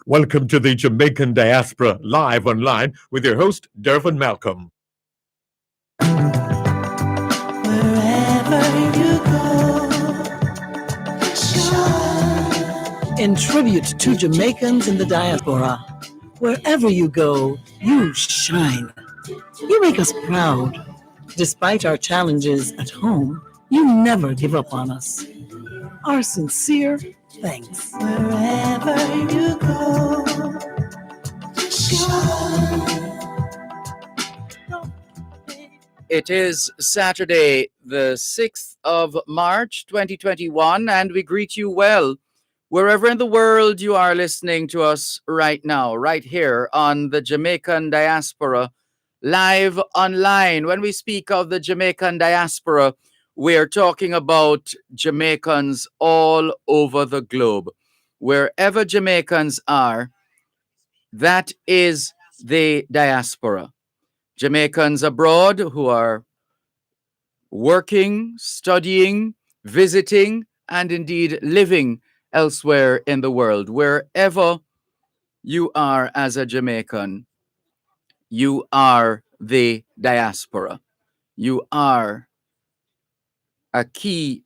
Welcome to the Jamaican Diaspora live online with your host, Dervan Malcolm. Wherever you go, shine. In tribute to Jamaicans in the diaspora, wherever you go, you shine. You make us proud. Despite our challenges at home, you never give up on us. Our sincere thanks. Wherever you go, shine. It is Saturday, the 6th of March, 2021, and we greet you well wherever in the world you are listening to us right now, right here on the Jamaican Diaspora, live online. When we speak of the Jamaican Diaspora, we're talking about Jamaicans all over the globe. Wherever Jamaicans are, that is the diaspora. Jamaicans abroad who are working, studying, visiting, and indeed living elsewhere in the world. Wherever you are as a Jamaican, you are the diaspora. You are a key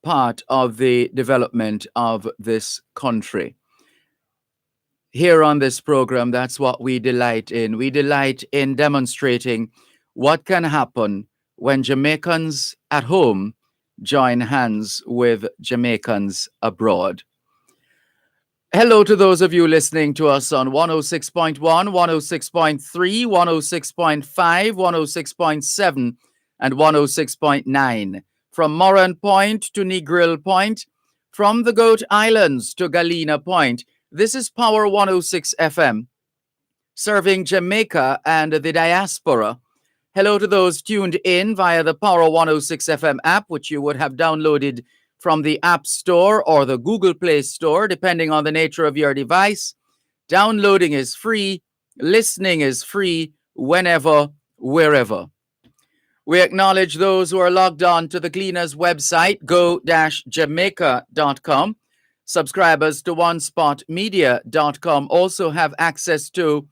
part of the development of this country. Here on this program, that's what we delight in. We delight in demonstrating what can happen when Jamaicans at home join hands with Jamaicans abroad. Hello to those of you listening to us on 106.1, 106.3, 106.5, 106.7, and 106.9. From Moran Point to Negril Point, from the Goat Islands to Galena Point, this is Power 106 FM, serving Jamaica and the diaspora. Hello to those tuned in via the Power 106 FM app, which you would have downloaded from the App Store or the Google Play Store, depending on the nature of your device. Downloading is free, listening is free, whenever, wherever. We acknowledge those who are logged on to the Gleaner's website, go-jamaica.com. Subscribers to onespotmedia.com also have access to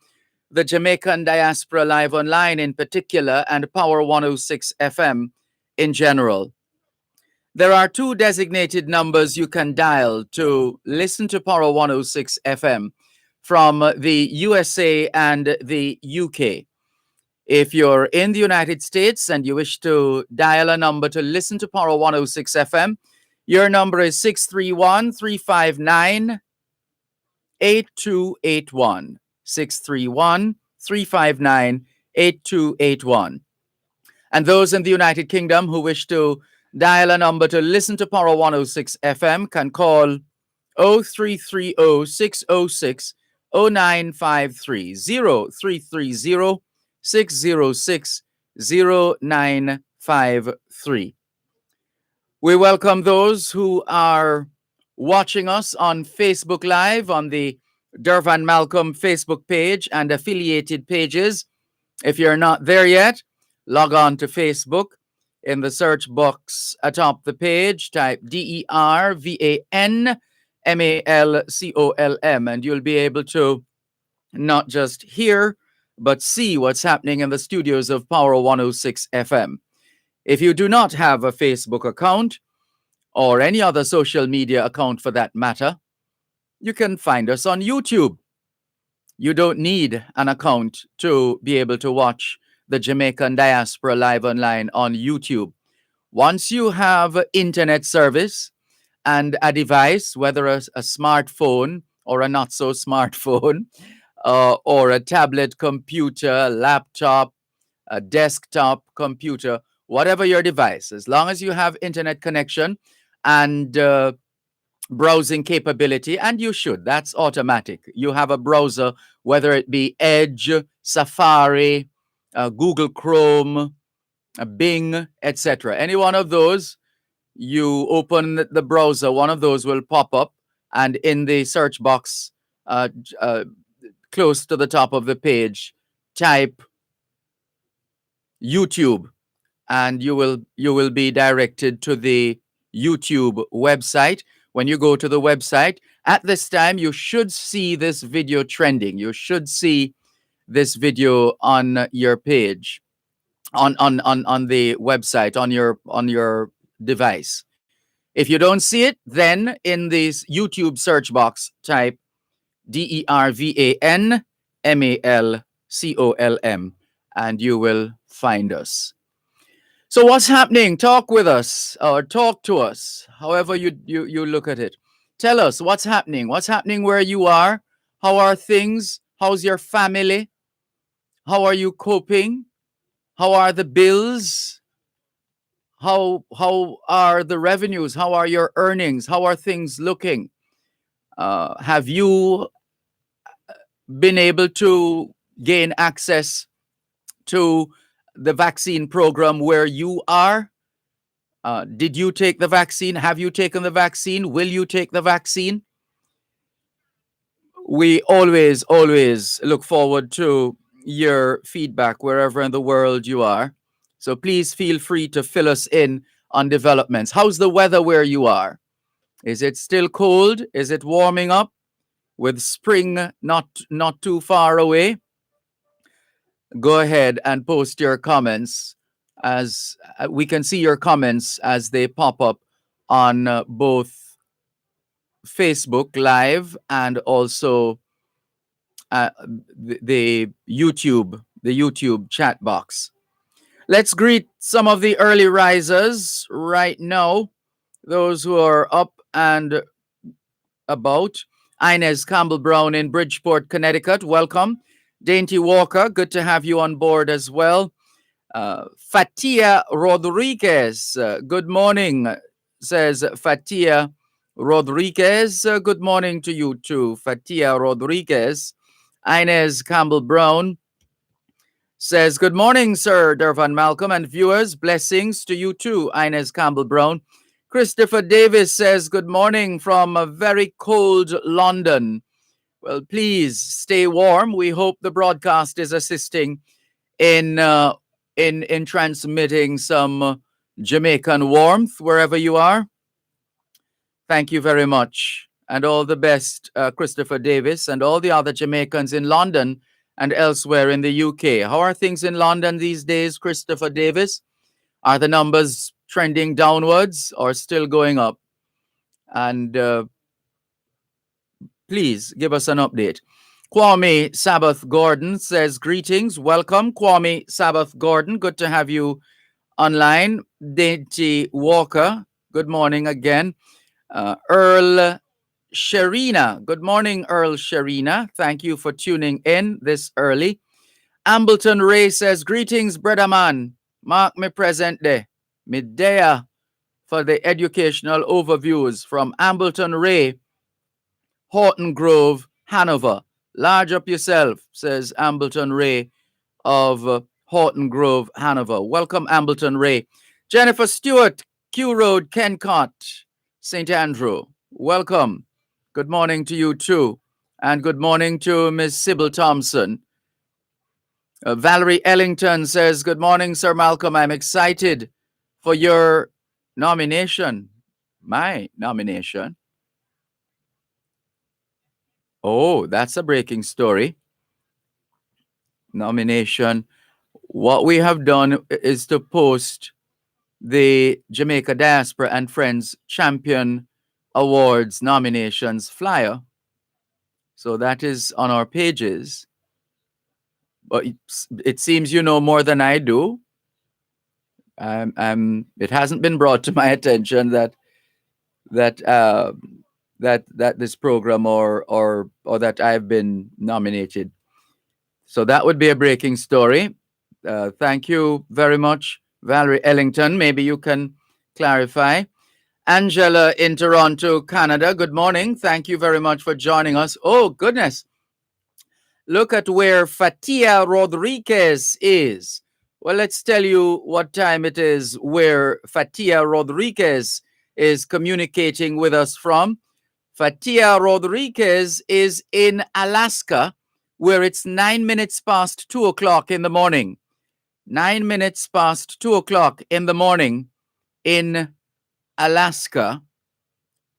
the Jamaican Diaspora Live Online in particular and Power 106 FM in general. There are two designated numbers you can dial to listen to Power 106 FM from the USA and the UK. If you're in the United States and you wish to dial a number to listen to Power 106 FM, your number is 631-359-8281. 631-359-8281. And those in the United Kingdom who wish to dial a number to listen to Power 106 FM can call 0330-606-0953. 0330-606-0953. We welcome those who are watching us on Facebook Live on the Dervan Malcolm Facebook page and affiliated pages. If you're not there yet, log on to Facebook. In the search box atop the page, type DERVANMALCOLM, and you'll be able to not just hear, but see what's happening in the studios of Power 106 FM. If you do not have a Facebook account, or any other social media account for that matter, you can find us on YouTube. You don't need an account to be able to watch the Jamaican Diaspora Live Online on YouTube. Once you have internet service and a device, whether a smartphone or a not so smartphone, or a tablet computer, laptop, a desktop computer, whatever your device, as long as you have internet connection and browsing capability, and you should, that's automatic. You have a browser, whether it be Edge, Safari, Google Chrome, Bing, etc. Any one of those, you open the browser, one of those will pop up, and in the search box, close to the top of the page, type YouTube, and you will be directed to the YouTube website. When you go to the website, At this time, you should see this video trending. You should see this video on your page, on the website, on your device. If you don't see it, then in this YouTube search box, type DERVANMALCOLM and you will find us. So what's happening? Talk with us or talk to us, however you look at it. Tell us what's happening. What's happening where you are? How are things? How's your family? How are you coping? How are the bills? How are the revenues? How are your earnings? How are things looking? Have you been able to gain access to the vaccine program where you are? Did you take the vaccine? Have you taken the vaccine? Will you take the vaccine? We always look forward to your feedback wherever in the world you are. So please feel free to fill us in on developments. How's the weather where you are? Is it still cold? Is it warming up with spring not too far away? Go ahead and post your comments, as we can see your comments as they pop up on both Facebook Live and also the YouTube chat box. Let's greet some of the early risers right now, those who are up and about. Inez Campbell Brown in Bridgeport, Connecticut, welcome. Dainty Walker, good to have you on board as well. Fatia Rodriguez, good morning, says Fatia Rodriguez. Good morning to you too, Fatia Rodriguez. Inez Campbell Brown says, good morning, Sir Dervan Malcolm and viewers. Blessings to you too, Inez Campbell Brown. Christopher Davis says, good morning from a very cold London. Well, please stay warm. We hope the broadcast is assisting in transmitting some Jamaican warmth wherever you are. Thank you very much. And all the best, Christopher Davis, and all the other Jamaicans in London and elsewhere in the UK. How are things in London these days, Christopher Davis? Are the numbers trending downwards or still going up? And please give us an update. Kwame Sabbath Gordon says, greetings, welcome. Kwame Sabbath Gordon, good to have you online. Dainty Walker, good morning again. Earl Sharina, good morning, Earl Sharina. Thank you for tuning in this early. Ambleton Ray says, greetings, brother man. Mark me present day. Midday for the educational overviews from Ambleton Ray, Horton Grove, Hanover. Large up yourself, says Ambleton Ray of Horton Grove, Hanover. Welcome, Ambleton Ray. Jennifer Stewart, Q Road, Kencott, St. Andrew. Welcome. Good morning to you too. And good morning to Miss Sybil Thompson. Valerie Ellington says, good morning, Sir Malcolm. I'm excited for your nomination. My nomination. Oh, that's a breaking story. Nomination. What we have done is to post the Jamaica Diaspora and Friends Champion Awards nominations flyer. So that is on our pages. But it seems you know more than I do. It hasn't been brought to my attention that this program or that I've been nominated. So that would be a breaking story. Thank you very much, Valerie Ellington. Maybe you can clarify. Angela in Toronto, Canada. Good morning. Thank you very much for joining us. Oh, goodness. Look at where Fatia Rodriguez is. Well, let's tell you what time it is where Fatia Rodriguez is communicating with us from. Fatia Rodriguez is in Alaska, where it's 9 minutes past 2 o'clock in the morning. 9 minutes past 2 o'clock in the morning in Alaska.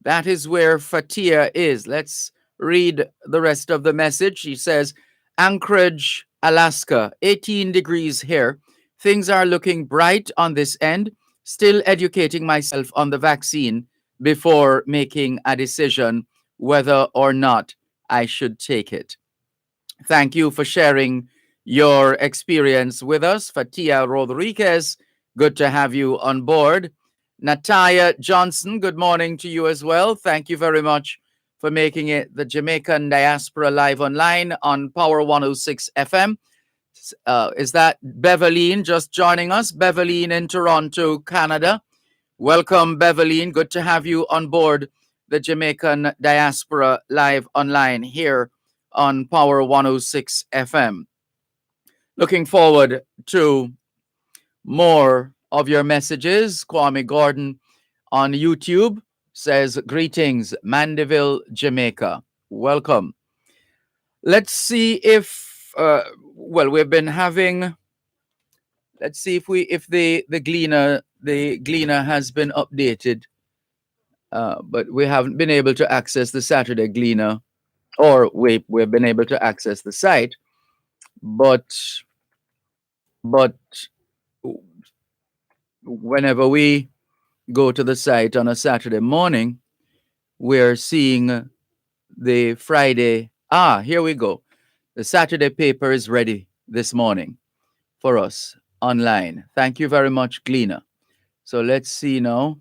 That is where Fatia is. Let's read the rest of the message. She says, Anchorage, Alaska, 18 degrees here. Things are looking bright on this end. Still educating myself on the vaccine before making a decision whether or not I should take it. Thank you for sharing your experience with us, Fatia Rodriguez. Good to have you on board. Nataya Johnson, good morning to you as well. Thank you very much for making it the Jamaican Diaspora Live Online on Power 106 FM. Is that Beverline just joining us? Beverline in Toronto, Canada. Welcome, Beverline. Good to have you on board the Jamaican Diaspora Live Online here on Power 106 FM. Looking forward to more of your messages. Kwame Gordon on YouTube says, greetings, Mandeville, Jamaica. Welcome. Let's see if, we've been having, let's see if the Gleaner has been updated. But we haven't been able to access the Saturday Gleaner, or we've been able to access the site, but whenever we go to the site on a Saturday morning, we're seeing the Friday. Here we go. The Saturday paper is ready this morning for us online. Thank you very much, Gleaner. So let's see now.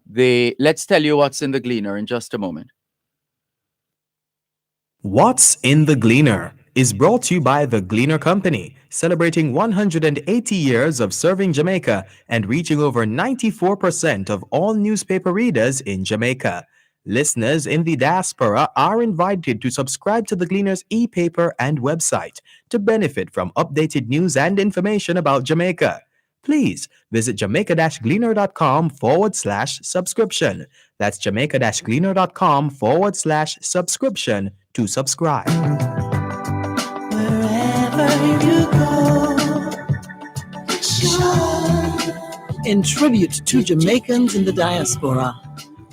Let's tell you what's in the Gleaner in just a moment. What's in the Gleaner is brought to you by the Gleaner Company, celebrating 180 years of serving Jamaica and reaching over 94% of all newspaper readers in Jamaica. Listeners in the diaspora are invited to subscribe to the Gleaner's e-paper and website to benefit from updated news and information about Jamaica. Please visit jamaica-gleaner.com/subscription. That's jamaica-gleaner.com/subscription to subscribe. Wherever you go, shine. In tribute to Jamaicans in the diaspora,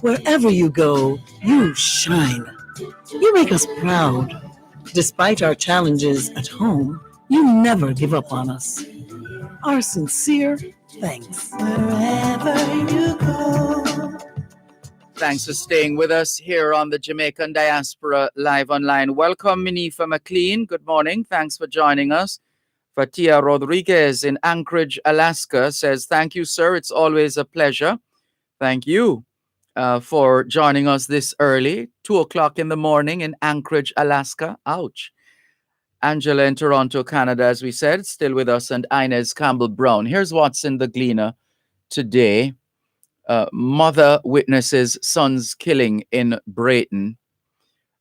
wherever you go, you shine. You make us proud. Despite our challenges at home, you never give up on us. Our sincere thanks. Wherever you go. Thanks for staying with us here on the Jamaican Diaspora Live Online. Welcome, Minifa McLean. Good morning. Thanks for joining us. Fatia Rodriguez in Anchorage, Alaska says, thank you, sir. It's always a pleasure. Thank you for joining us this early, 2 o'clock in the morning in Anchorage, Alaska. Ouch. Angela in Toronto, Canada, as we said, still with us, and Inez Campbell-Brown. Here's what's in the Gleaner today. Mother witnesses son's killing in Brayton.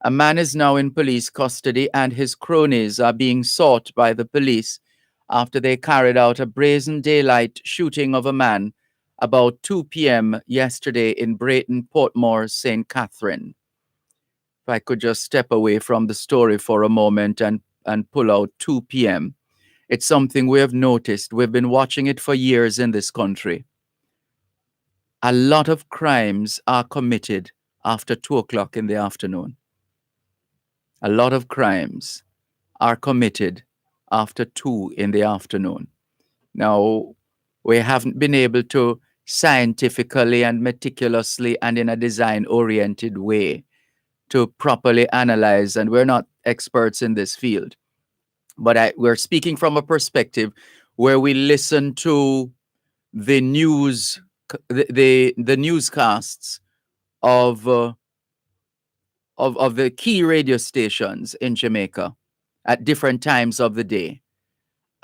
A man is now in police custody and his cronies are being sought by the police after they carried out a brazen daylight shooting of a man about 2 p.m. yesterday in Brayton, Portmore, St. Catherine. If I could just step away from the story for a moment and pull out 2 p.m. It's something we have noticed. We've been watching it for years in this country. A lot of crimes are committed after 2 o'clock in the afternoon. A lot of crimes are committed after 2 in the afternoon. Now, we haven't been able to scientifically and meticulously and in a design-oriented way to properly analyze, and we're not experts in this field. But we're speaking from a perspective where we listen to the news, the newscasts of the key radio stations in Jamaica at different times of the day.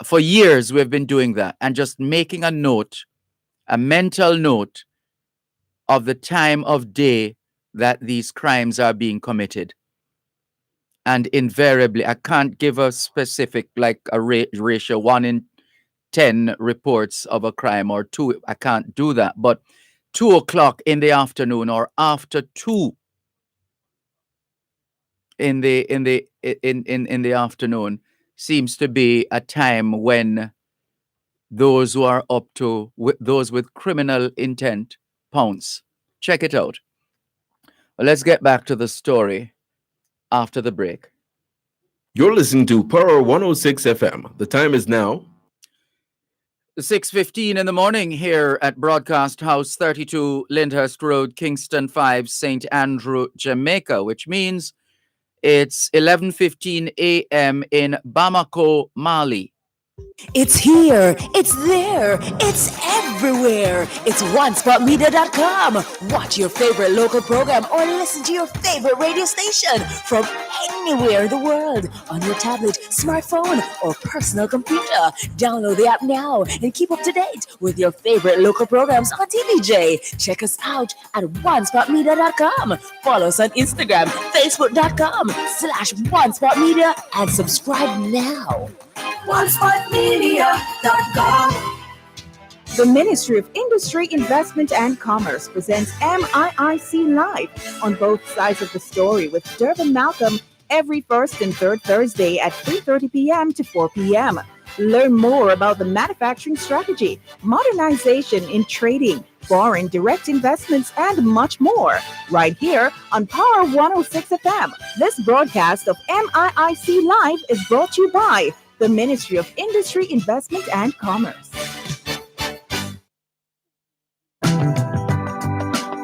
For years, we've been doing that and just making a note, a mental note of the time of day that these crimes are being committed. And invariably, I can't give a specific, like a ratio, 1 in 10 reports of a crime or 2. I can't do that. But 2 o'clock in the afternoon or after 2 in the afternoon seems to be a time when those who are up to, those with criminal intent, pounce. Check it out. Well, let's get back to the story after the break. You're listening to Power 106 FM. The time is now 6:15 in the morning here at Broadcast House 32 Lyndhurst Road, Kingston 5, St. Andrew, Jamaica, which means it's 11:15 a.m. in Bamako, Mali. It's here, it's there, it's everywhere. It's onespotmedia.com. Watch your favorite local program or listen to your favorite radio station from anywhere in the world on your tablet, smartphone, or personal computer. Download the app now and keep up to date with your favorite local programs on TVJ. Check us out at onespotmedia.com. Follow us on Instagram, facebook.com/onespotmedia, and subscribe now. OneSpotMedia.com. The Ministry of Industry, Investment and Commerce presents MIIC Live on both sides of the story with Dervan Malcolm every first and third Thursday at 3:30 p.m. to 4 p.m. Learn more about the manufacturing strategy, modernization in trading, foreign direct investments, and much more, right here on Power 106 FM. This broadcast of MIIC Live is brought to you by the Ministry of Industry, Investment and Commerce.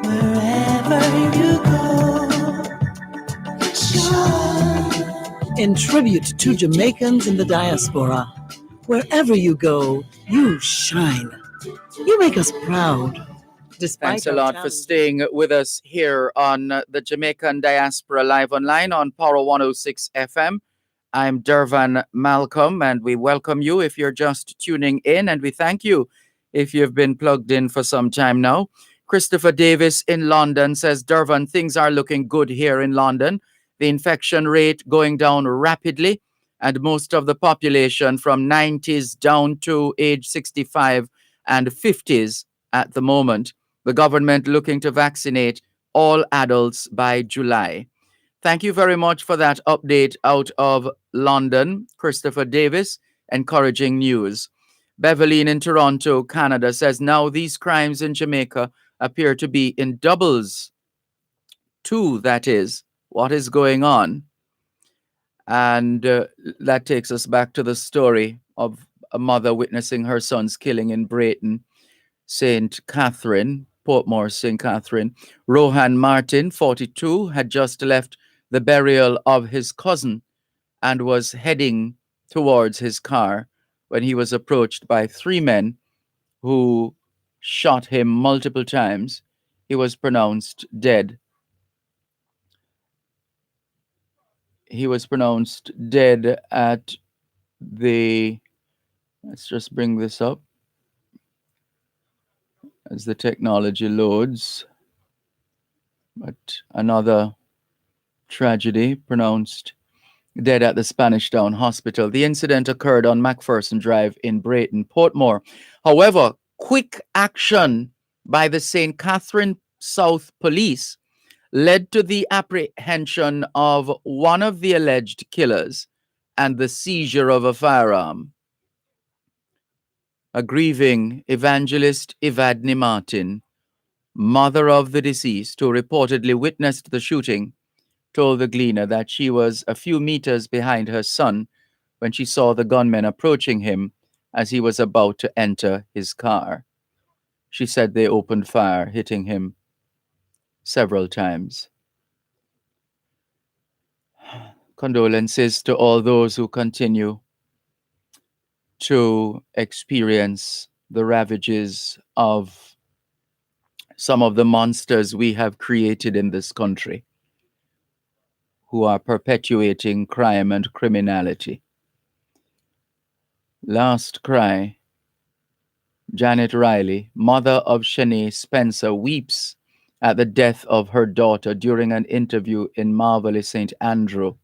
Wherever you go, shine. In tribute to Jamaicans in the diaspora, wherever you go, you shine. You make us proud. Despite Thanks a our lot for challenges. staying with us here on the Jamaican Diaspora Live Online on Power 106 FM. I'm Dervan Malcolm, and we welcome you if you're just tuning in, and we thank you if you've been plugged in for some time now. Christopher Davis in London says, Dervan, things are looking good here in London. The infection rate going down rapidly, and most of the population from 90s down to age 65 and 50s at the moment. The government looking to vaccinate all adults by July. Thank you very much for that update out of London, Christopher Davis. Encouraging news. Beverly in Toronto, Canada says, now these crimes in Jamaica appear to be in doubles. Two, that is. What is going on? And that takes us back to the story of a mother witnessing her son's killing in Brayton, St. Catherine, Portmore, St. Catherine. Rohan Martin, 42, had just left the burial of his cousin and was heading towards his car when he was approached by three men who shot him multiple times. He was pronounced dead. He was pronounced dead at the, let's just bring this up as the technology loads. But another tragedy, pronounced dead at the Spanish Town Hospital. The incident occurred on Macpherson Drive in Brayton, Portmore. However, quick action by the St. Catherine South Police led to the apprehension of one of the alleged killers and the seizure of a firearm. A grieving evangelist, Evadne Martin, mother of the deceased, who reportedly witnessed the shooting, told the Gleaner that she was a few meters behind her son when she saw the gunmen approaching him as he was about to enter his car. She said they opened fire, hitting him several times. Condolences to all those who continue to experience the ravages of some of the monsters we have created in this country, who are perpetuating crime and criminality. Last cry. Janet Riley, mother of Shanae Spencer, weeps at the death of her daughter during an interview in Marvelous St. Andrew.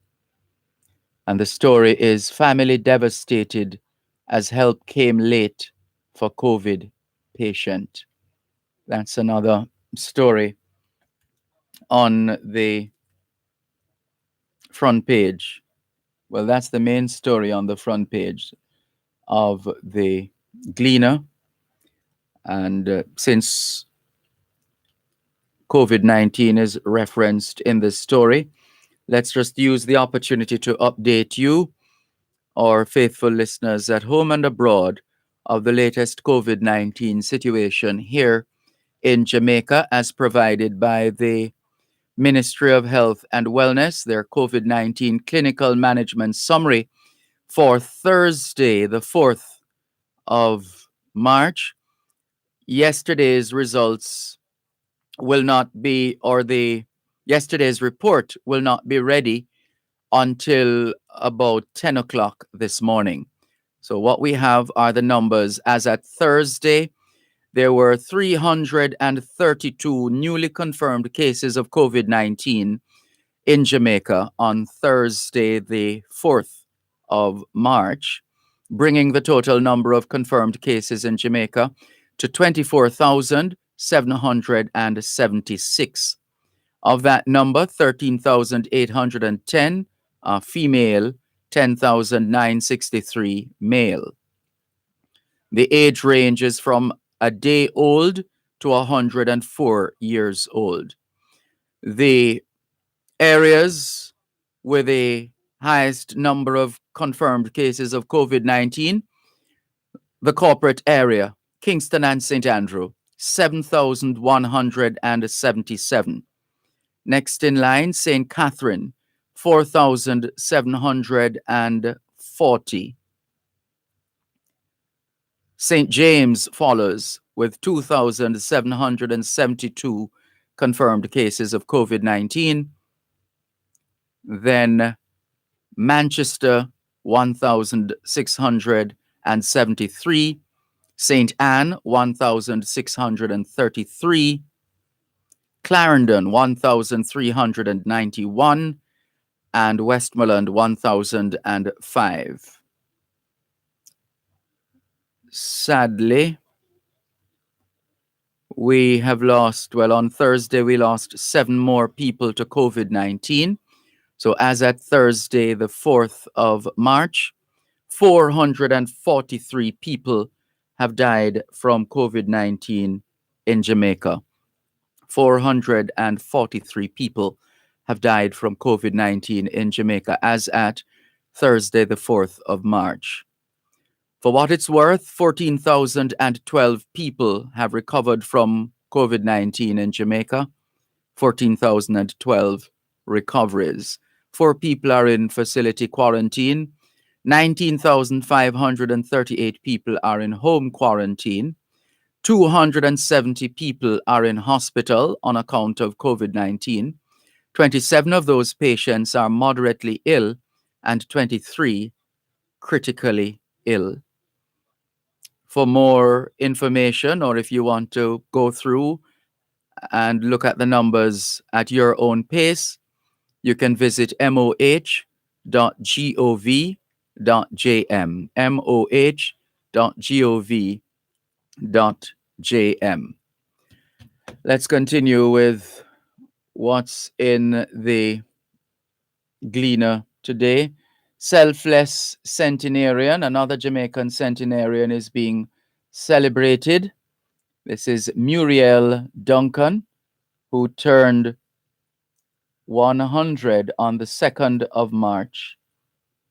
And the story is family devastated as help came late for COVID patient. That's another story on the front page. Well, that's the main story on the front page of the Gleaner. And since COVID-19 is referenced in this story. Let's just use the opportunity to update you, our faithful listeners at home and abroad, of the latest COVID-19 situation here in Jamaica, as provided by the Ministry of Health and Wellness, their COVID-19 clinical management summary for Thursday, the 4th of March. Yesterday's results will not be, or yesterday's report will not be ready until about 10 o'clock this morning. So what we have are the numbers. As at Thursday, there were 332 newly confirmed cases of COVID-19 in Jamaica on Thursday, the 4th of March, bringing the total number of confirmed cases in Jamaica to 24,776. Of that number, 13,810 are female, 10,963 male. The age range is from a day old to 104 years old. The areas with the highest number of confirmed cases of COVID-19, the corporate area, Kingston and St. Andrew, 7,177. Next in line, St. Catherine, 4,740. St. James follows with 2,772 confirmed cases of COVID-19. Then Manchester, 1,673. St. Anne, 1,633. Clarendon, 1,391. And Westmoreland, 1,005. Sadly, we have lost, on Thursday, we lost 7 more people to COVID-19. So as at Thursday, the 4th of March, 443 people have died from COVID-19 in Jamaica. 443 people have died from COVID-19 in Jamaica as at Thursday, the 4th of March. For what it's worth, 14,012 people have recovered from COVID-19 in Jamaica. 14,012 recoveries. 4 people are in facility quarantine. 19,538 people are in home quarantine. 270 people are in hospital on account of COVID-19. 27 of those patients are moderately ill and 23 critically ill. For more information, or if you want to go through and look at the numbers at your own pace, you can visit moh.gov.jm, moh.gov.jm. Let's continue with what's in the Gleaner today. Selfless centenarian, another Jamaican centenarian, is being celebrated. This is Muriel Duncan, who turned 100 on the 2nd of March,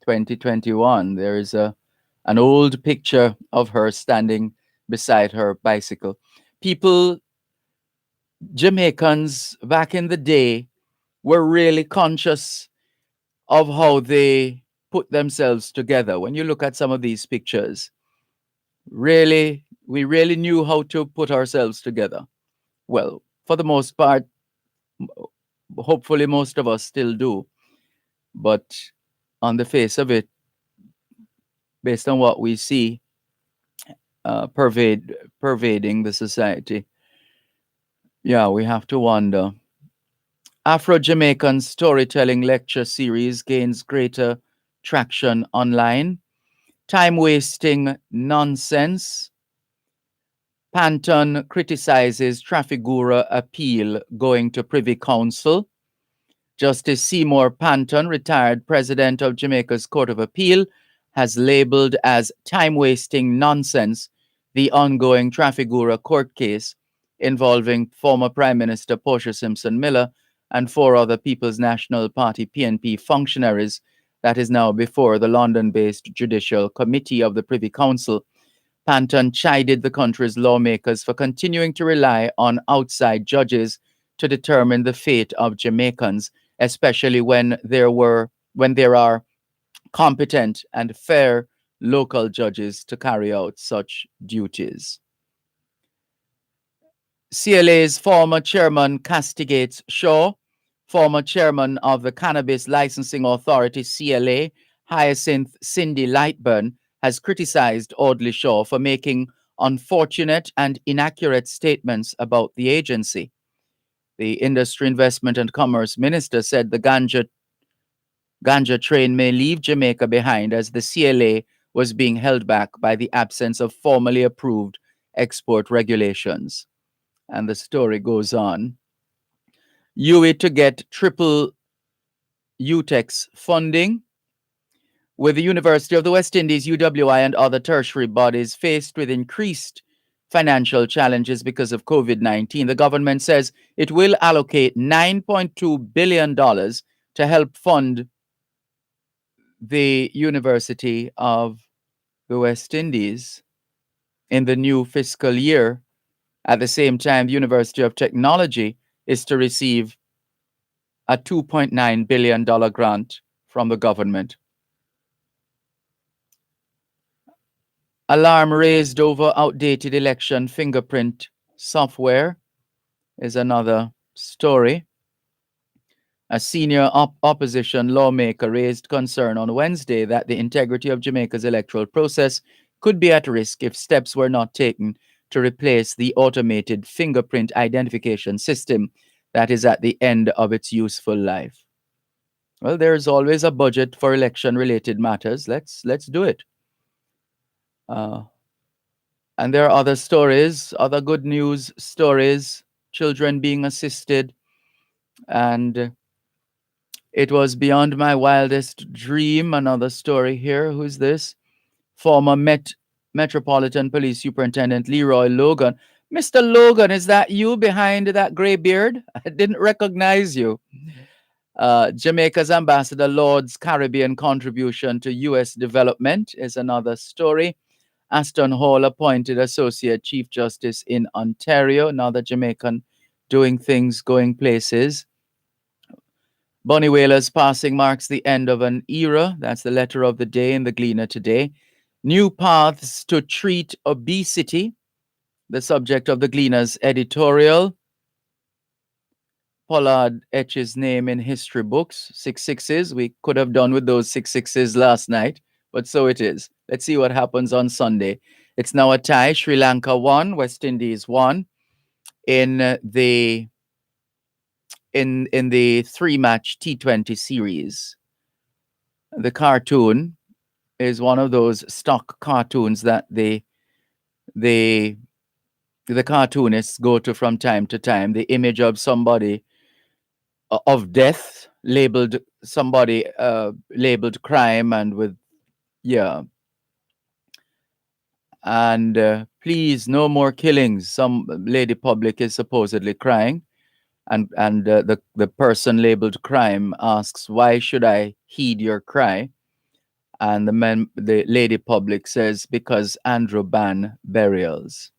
2021. There is an old picture of her standing beside her bicycle. People, Jamaicans back in the day, were really conscious of how they put themselves together. When you look at some of these pictures, we really knew how to put ourselves together. Well, for the most part, hopefully most of us still do. But on the face of it, based on what we see pervading the society, we have to wonder. Afro-Jamaican storytelling lecture series gains greater traction online. Time-wasting nonsense. Panton criticizes Trafigura appeal going to Privy Council. Justice Seymour Panton, retired president of Jamaica's Court of Appeal, has labeled as time-wasting nonsense the ongoing Trafigura court case involving former Prime Minister Portia Simpson Miller and 4 other People's National Party PNP functionaries that is now before the London-based Judicial Committee of the Privy Council. Panton chided the country's lawmakers for continuing to rely on outside judges to determine the fate of Jamaicans, especially when there are competent and fair local judges to carry out such duties. CLA's former chairman castigates Shaw. Former chairman of the Cannabis Licensing Authority, CLA, Hyacinth Cindy Lightburn, has criticized Audley Shaw for making unfortunate and inaccurate statements about the agency. The Industry, Investment and Commerce Minister said the ganja train may leave Jamaica behind as the CLA was being held back by the absence of formally approved export regulations. And the story goes on. UWI to get triple UTEX funding. With the University of the West Indies, UWI, and other tertiary bodies faced with increased financial challenges because of COVID-19, the government says it will allocate $9.2 billion to help fund the University of the West Indies in the new fiscal year. At the same time, the University of Technology is to receive a $2.9 billion grant from the government. Alarm raised over outdated election fingerprint software is another story. A senior opposition lawmaker raised concern on Wednesday that the integrity of Jamaica's electoral process could be at risk if steps were not taken to replace the automated fingerprint identification system that is at the end of its useful life. Well, there's always a budget for election-related matters. Let's do it. And there are other stories, other good news stories, children being assisted. And it was beyond my wildest dream. Another story here. Who's this? Former Metropolitan Police Superintendent Leroy Logan. Mr. Logan, is that you behind that gray beard? I didn't recognize you. Jamaica's Ambassador Lord's Caribbean contribution to U.S. development is another story. Aston Hall appointed Associate Chief Justice in Ontario, another Jamaican doing things, going places. Bonnie Whaler's passing marks the end of an era. That's the letter of the day in the Gleaner today. New paths to treat obesity, the subject of the Gleaner's editorial. Pollard etches name in history books, 6 6s. We could have done with those 6 6s last night, but so it is. Let's see what happens on Sunday. It's now a tie. Sri Lanka 1, West Indies 1 in the 3-match T20 series. The cartoon is one of those stock cartoons that the cartoonists go to from time to time. The image of somebody of death labeled, somebody labeled crime, and with and please, no more killings. Some lady public is supposedly crying, and the person labeled crime asks, why should I heed your cry? And the lady public says, because Andrew ban burials.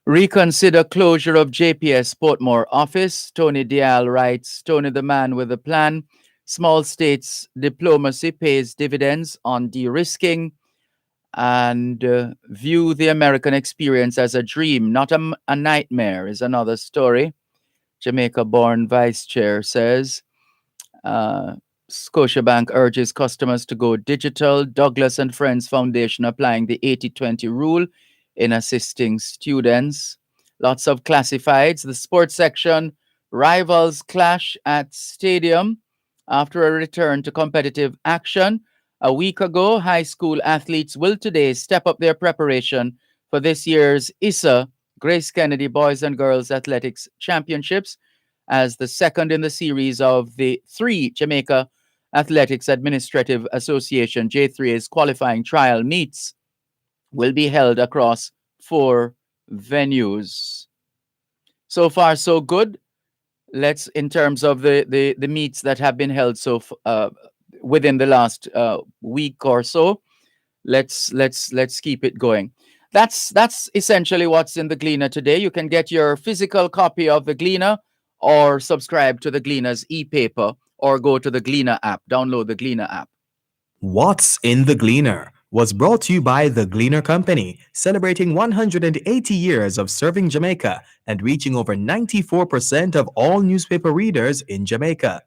Reconsider closure of JPS Portmore office. Tony Dial writes, Tony the man with a plan. Small states diplomacy pays dividends on de-risking, and view the American experience as a dream, not a nightmare, is another story. Jamaica-born vice chair says, Scotiabank urges customers to go digital. Douglas and Friends Foundation applying the 80-20 rule in assisting students. Lots of classifieds. The sports section, rivals clash at stadium after a return to competitive action. A week ago, high school athletes will today step up their preparation for this year's ISA Grace Kennedy Boys and Girls Athletics Championships, as the second in the series of the 3 Jamaica Athletics Administrative Association J3A's qualifying trial meets will be held across 4 venues. So far, so good. Let's, in terms of the meets that have been held within the last week or so, let's keep it going. That's essentially what's in the Gleaner today. You can get your physical copy of the Gleaner or subscribe to the Gleaner's e-paper or go to the Gleaner app, download the Gleaner app. What's in the Gleaner was brought to you by the Gleaner Company, celebrating 180 years of serving Jamaica and reaching over 94% of all newspaper readers in Jamaica.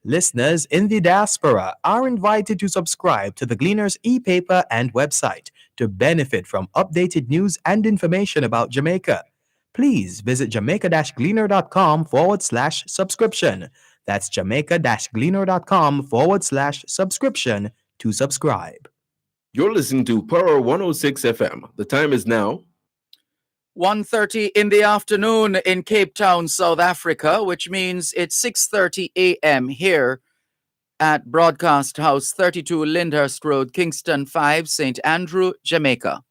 Listeners in the diaspora are invited to subscribe to the Gleaner's e-paper and website to benefit from updated news and information about Jamaica. Please visit jamaica-gleaner.com/subscription. That's jamaica-gleaner.com/subscription to subscribe. You're listening to Power 106 FM. The time is now 1:30 in the afternoon in Cape Town, South Africa, which means it's 6:30 a.m. here at Broadcast House, 32 Lyndhurst Road, Kingston 5, St. Andrew, Jamaica.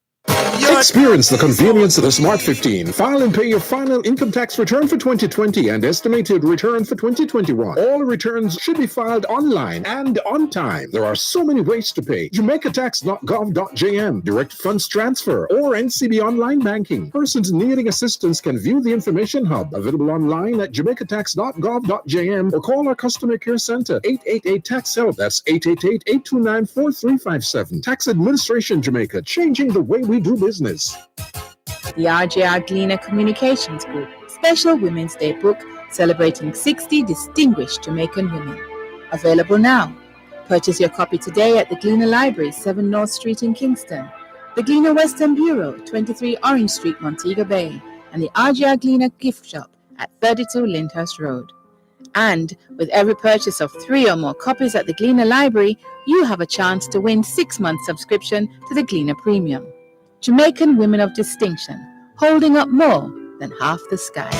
Experience the convenience of the Smart 15. File and pay your final income tax return for 2020 and estimated return for 2021. All returns should be filed online and on time. There are so many ways to pay. JamaicaTax.gov.jm, direct funds transfer, or NCB online banking. Persons needing assistance can view the information hub available online at JamaicaTax.gov.jm or call our customer care center 888-TAX-HELP. That's 888-829-4357. Tax Administration Jamaica, changing the way we do business. The RJR Gleaner Communications Group Special Women's Day book celebrating 60 distinguished Jamaican women. Available now. Purchase your copy today at the Gleaner Library, 7 North Street in Kingston, the Gleaner Western Bureau, 23 Orange Street, Montego Bay, and the RJR Gleaner Gift Shop at 32 Lyndhurst Road. And with every purchase of 3 or more copies at the Gleaner Library, you have a chance to win 6-month subscription to the Gleaner Premium. Jamaican women of distinction, holding up more than half the sky.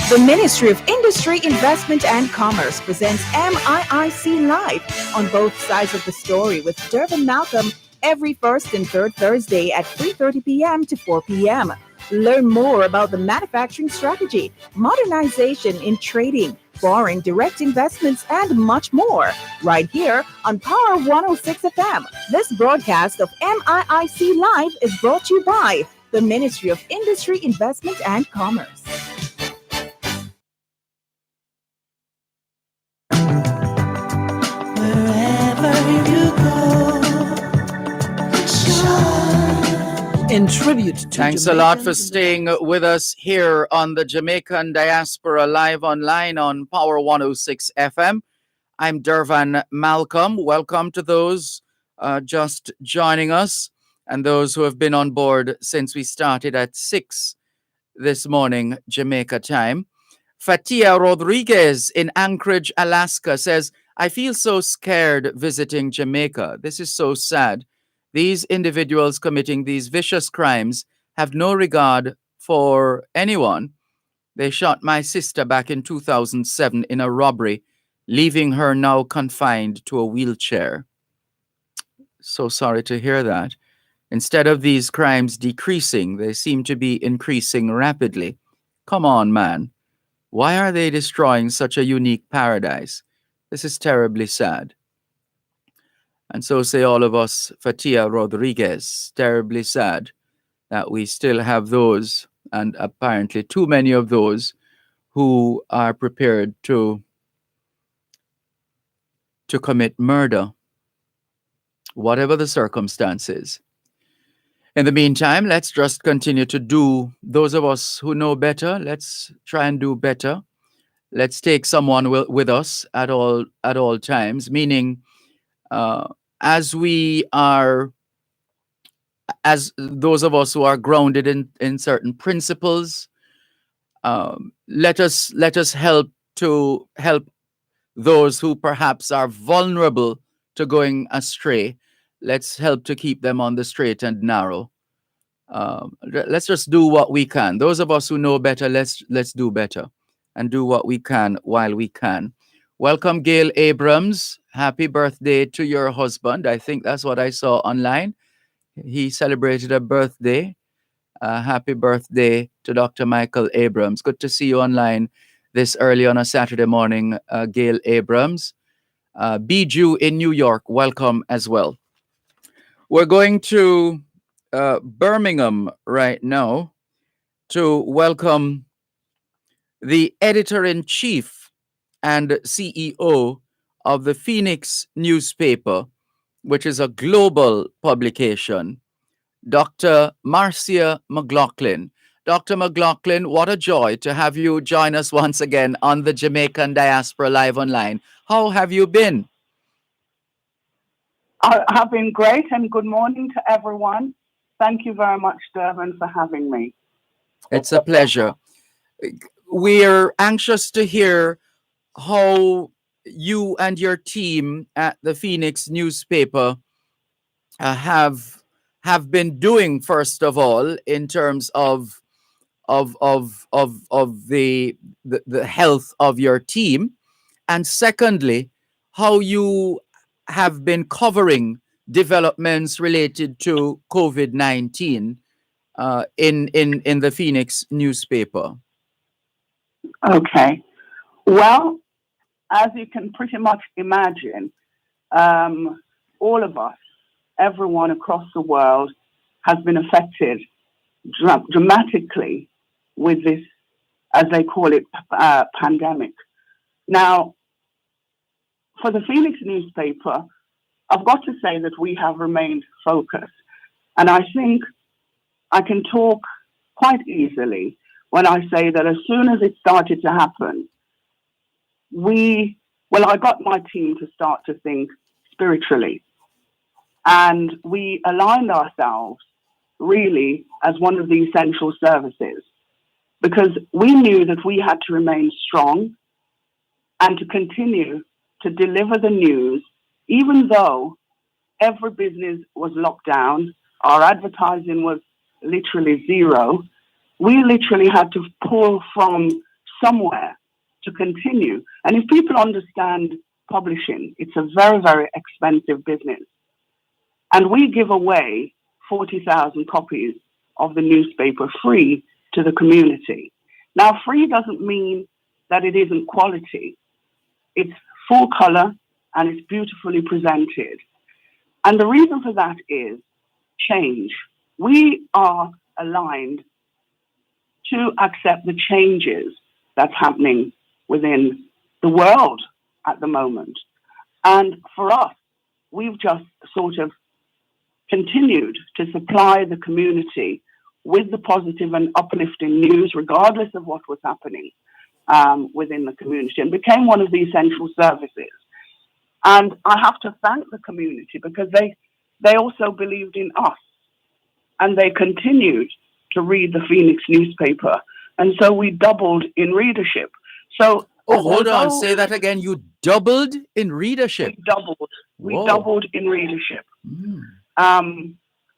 The Ministry of Industry, Investment and Commerce presents MIIC Live on both sides of the story with Dervan Malcolm every first and third Thursday at 3:30 p.m. to 4 p.m. Learn more about the manufacturing strategy, modernization in trading, foreign direct investments, and much more, right here on Power 106 FM. This broadcast of MIIC Live is brought to you by the Ministry of Industry, Investment and Commerce. Wherever you go, in tribute to Thanks a lot for Jamaicans staying with us here on the Jamaican Diaspora live online on Power 106 FM. I'm Dervan Malcolm. Welcome to those just joining us and those who have been on board since we started at 6 this morning, Jamaica time. Fatia Rodriguez in Anchorage, Alaska says, I feel so scared visiting Jamaica. This is so sad. These individuals committing these vicious crimes have no regard for anyone. They shot my sister back in 2007 in a robbery, leaving her now confined to a wheelchair. So sorry to hear that. Instead of these crimes decreasing, they seem to be increasing rapidly. Come on, man. Why are they destroying such a unique paradise? This is terribly sad. And so say all of us, Fatia Rodriguez, terribly sad that we still have those, and apparently too many of those, who are prepared to commit murder, whatever the circumstances. In the meantime, let's just continue to do, those of us who know better, let's try and do better. Let's take someone with us at all times, meaning as those of us who are grounded in certain principles, let us help those who perhaps are vulnerable to going astray. Let's help to keep them on the straight and narrow. Let's just do what we can. Those of us who know better, let's do better and do what we can while we can. Welcome, Gail Abrams. Happy birthday to your husband. I think that's what I saw online. He celebrated a birthday. Happy birthday to Dr. Michael Abrams. Good to see you online this early on a Saturday morning, Gail Abrams. Bijou in New York, welcome as well. We're going to Birmingham right now to welcome the editor-in-chief and CEO of the Phoenix newspaper, which is a global publication, Dr. Marcia McLaughlin. Dr. McLaughlin, what a joy to have you join us once again on the Jamaican Diaspora Live Online. How have you been? I have been great, and good morning to everyone. Thank you very much, Dervan, for having me. It's a pleasure. We're anxious to hear how you and your team at the Phoenix newspaper have been doing, first of all, in terms of the health of your team, and secondly, how you have been covering developments related to COVID-19 in the Phoenix newspaper. Okay. Well, as you can pretty much imagine, all of us, everyone across the world, has been affected dramatically with this, as they call it, pandemic. Now, for the Phoenix newspaper, I've got to say that we have remained focused. And I think I can talk quite easily when I say that as soon as it started to happen, I got my team to start to think spiritually. And we aligned ourselves really as one of the essential services, because we knew that we had to remain strong and to continue to deliver the news, even though every business was locked down, our advertising was literally zero. We literally had to pull from somewhere to continue. And if people understand publishing, it's a very, very expensive business. And we give away 40,000 copies of the newspaper free to the community. Now, free doesn't mean that it isn't quality. It's full color and it's beautifully presented. And the reason for that is change. We are aligned to accept the changes that's happening within the world at the moment. And for us, we've just sort of continued to supply the community with the positive and uplifting news, regardless of what was happening within the community, and became one of the essential services. And I have to thank the community because they also believed in us, and they continued to read the Phoenix newspaper. And so we doubled in readership. So hold on, say that again. You doubled in readership. We doubled in readership.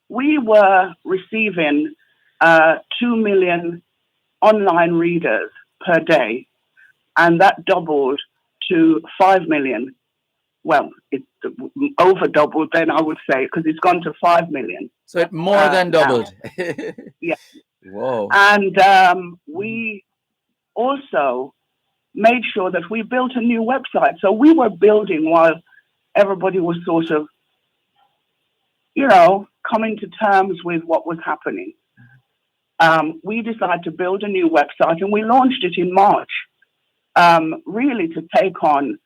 We were receiving 2 million online readers per day, and that doubled to 5 million. Well, it over doubled then, I would say, because it's gone to 5 million. So it more than doubled. Yeah. Whoa. And we also made sure that we built a new website. So we were building while everybody was sort of, coming to terms with what was happening. We decided to build a new website, and we launched it in March, really to take on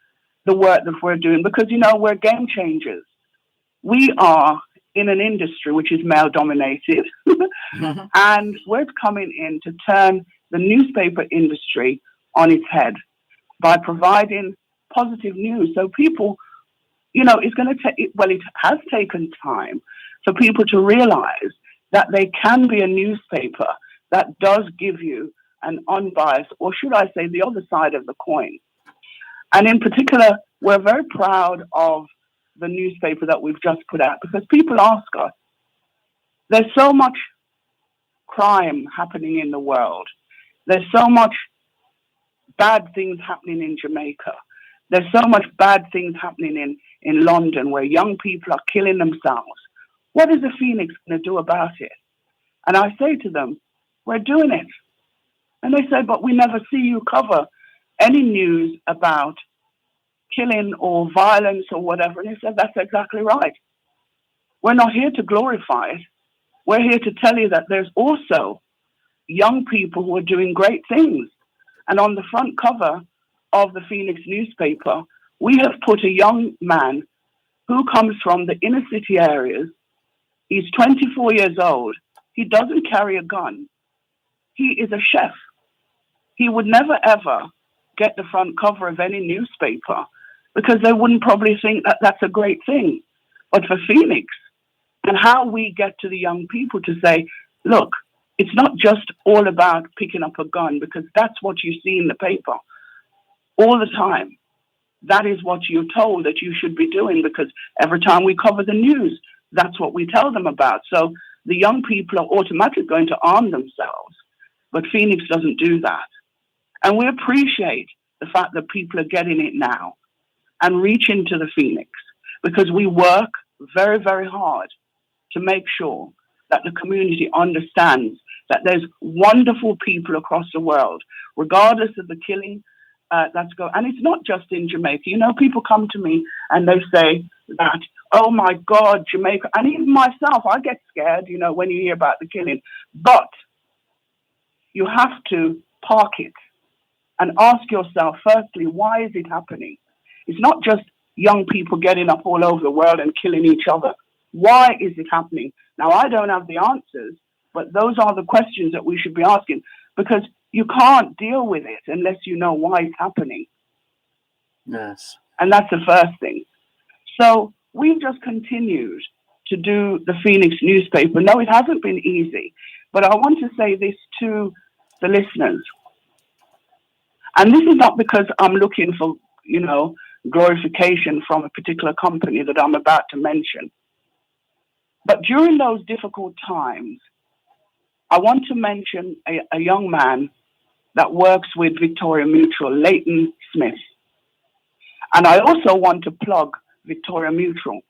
the work that we're doing, because, we're game changers. We are in an industry which is male dominated, and we're coming in to turn the newspaper industry on its head by providing positive news. So people, it's going to take, it has taken time for people to realize that they can be a newspaper that does give you an unbiased, or should I say, the other side of the coin. And in particular, we're very proud of the newspaper that we've just put out, because people ask us, there's so much crime happening in the world. There's so much bad things happening in Jamaica. There's so much bad things happening in London, where young people are killing themselves. What is the Phoenix going to do about it? And I say to them, we're doing it. And they say, but we never see you cover any news about killing or violence or whatever. And he said, that's exactly right. We're not here to glorify it. We're here to tell you that there's also young people who are doing great things. And on the front cover of the Phoenix newspaper, we have put a young man who comes from the inner city areas. He's 24 years old. He doesn't carry a gun. He is a chef. He would never, ever get the front cover of any newspaper because they wouldn't probably think that that's a great thing. But for Phoenix, and how we get to the young people to say, look, it's not just all about picking up a gun, because that's what you see in the paper all the time. That is what you're told that you should be doing, because every time we cover the news, that's what we tell them about. So the young people are automatically going to arm themselves, but Phoenix doesn't do that. And we appreciate the fact that people are getting it now and reaching to the Phoenix, because we work very, very hard to make sure that the community understands that there's wonderful people across the world, regardless of the killing that's going. And it's not just in Jamaica. You know, people come to me and they say that, oh my God, Jamaica, and even myself, I get scared, you know, when you hear about the killing. But you have to park it and ask yourself, firstly, why is it happening? It's not just young people getting up all over the world and killing each other. Why is it happening? Now, I don't have the answers, but those are the questions that we should be asking, because you can't deal with it unless you know why it's happening. Yes. And that's the first thing. So we've just continued to do the Phoenix newspaper. No, it hasn't been easy, but I want to say this to the listeners. And this is not because I'm looking for, you know, glorification from a particular company that I'm about to mention. But during those difficult times, I want to mention a young man that works with Victoria Mutual, Leighton Smith. And I also want to plug Victoria Mutual,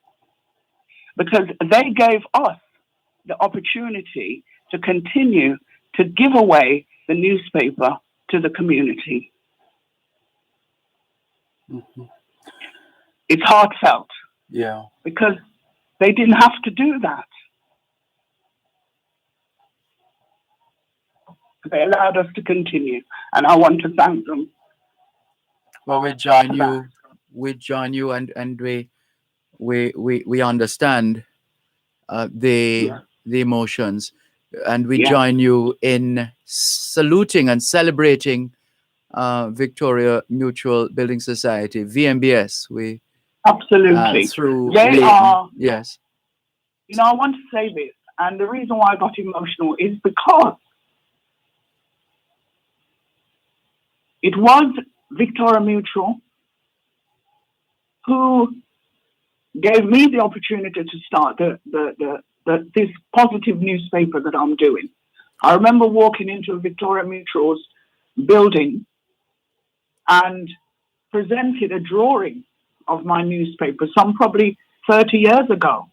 because they gave us the opportunity to continue to give away the newspaper to the community. Mm-hmm. It's heartfelt. Yeah. Because they didn't have to do that. They allowed us to continue, and I want to thank them. Well, we join you, and we understand the emotions, and we join you in saluting and celebrating Victoria Mutual Building Society, VMBS. We absolutely through they Leighton. are. Yes. You know, I want to say this, and the reason why I got emotional is because it was Victoria Mutual who gave me the opportunity to start this positive newspaper that I'm doing. I remember walking into Victoria Mutual's building and presented a drawing of my newspaper, some probably 30 years ago.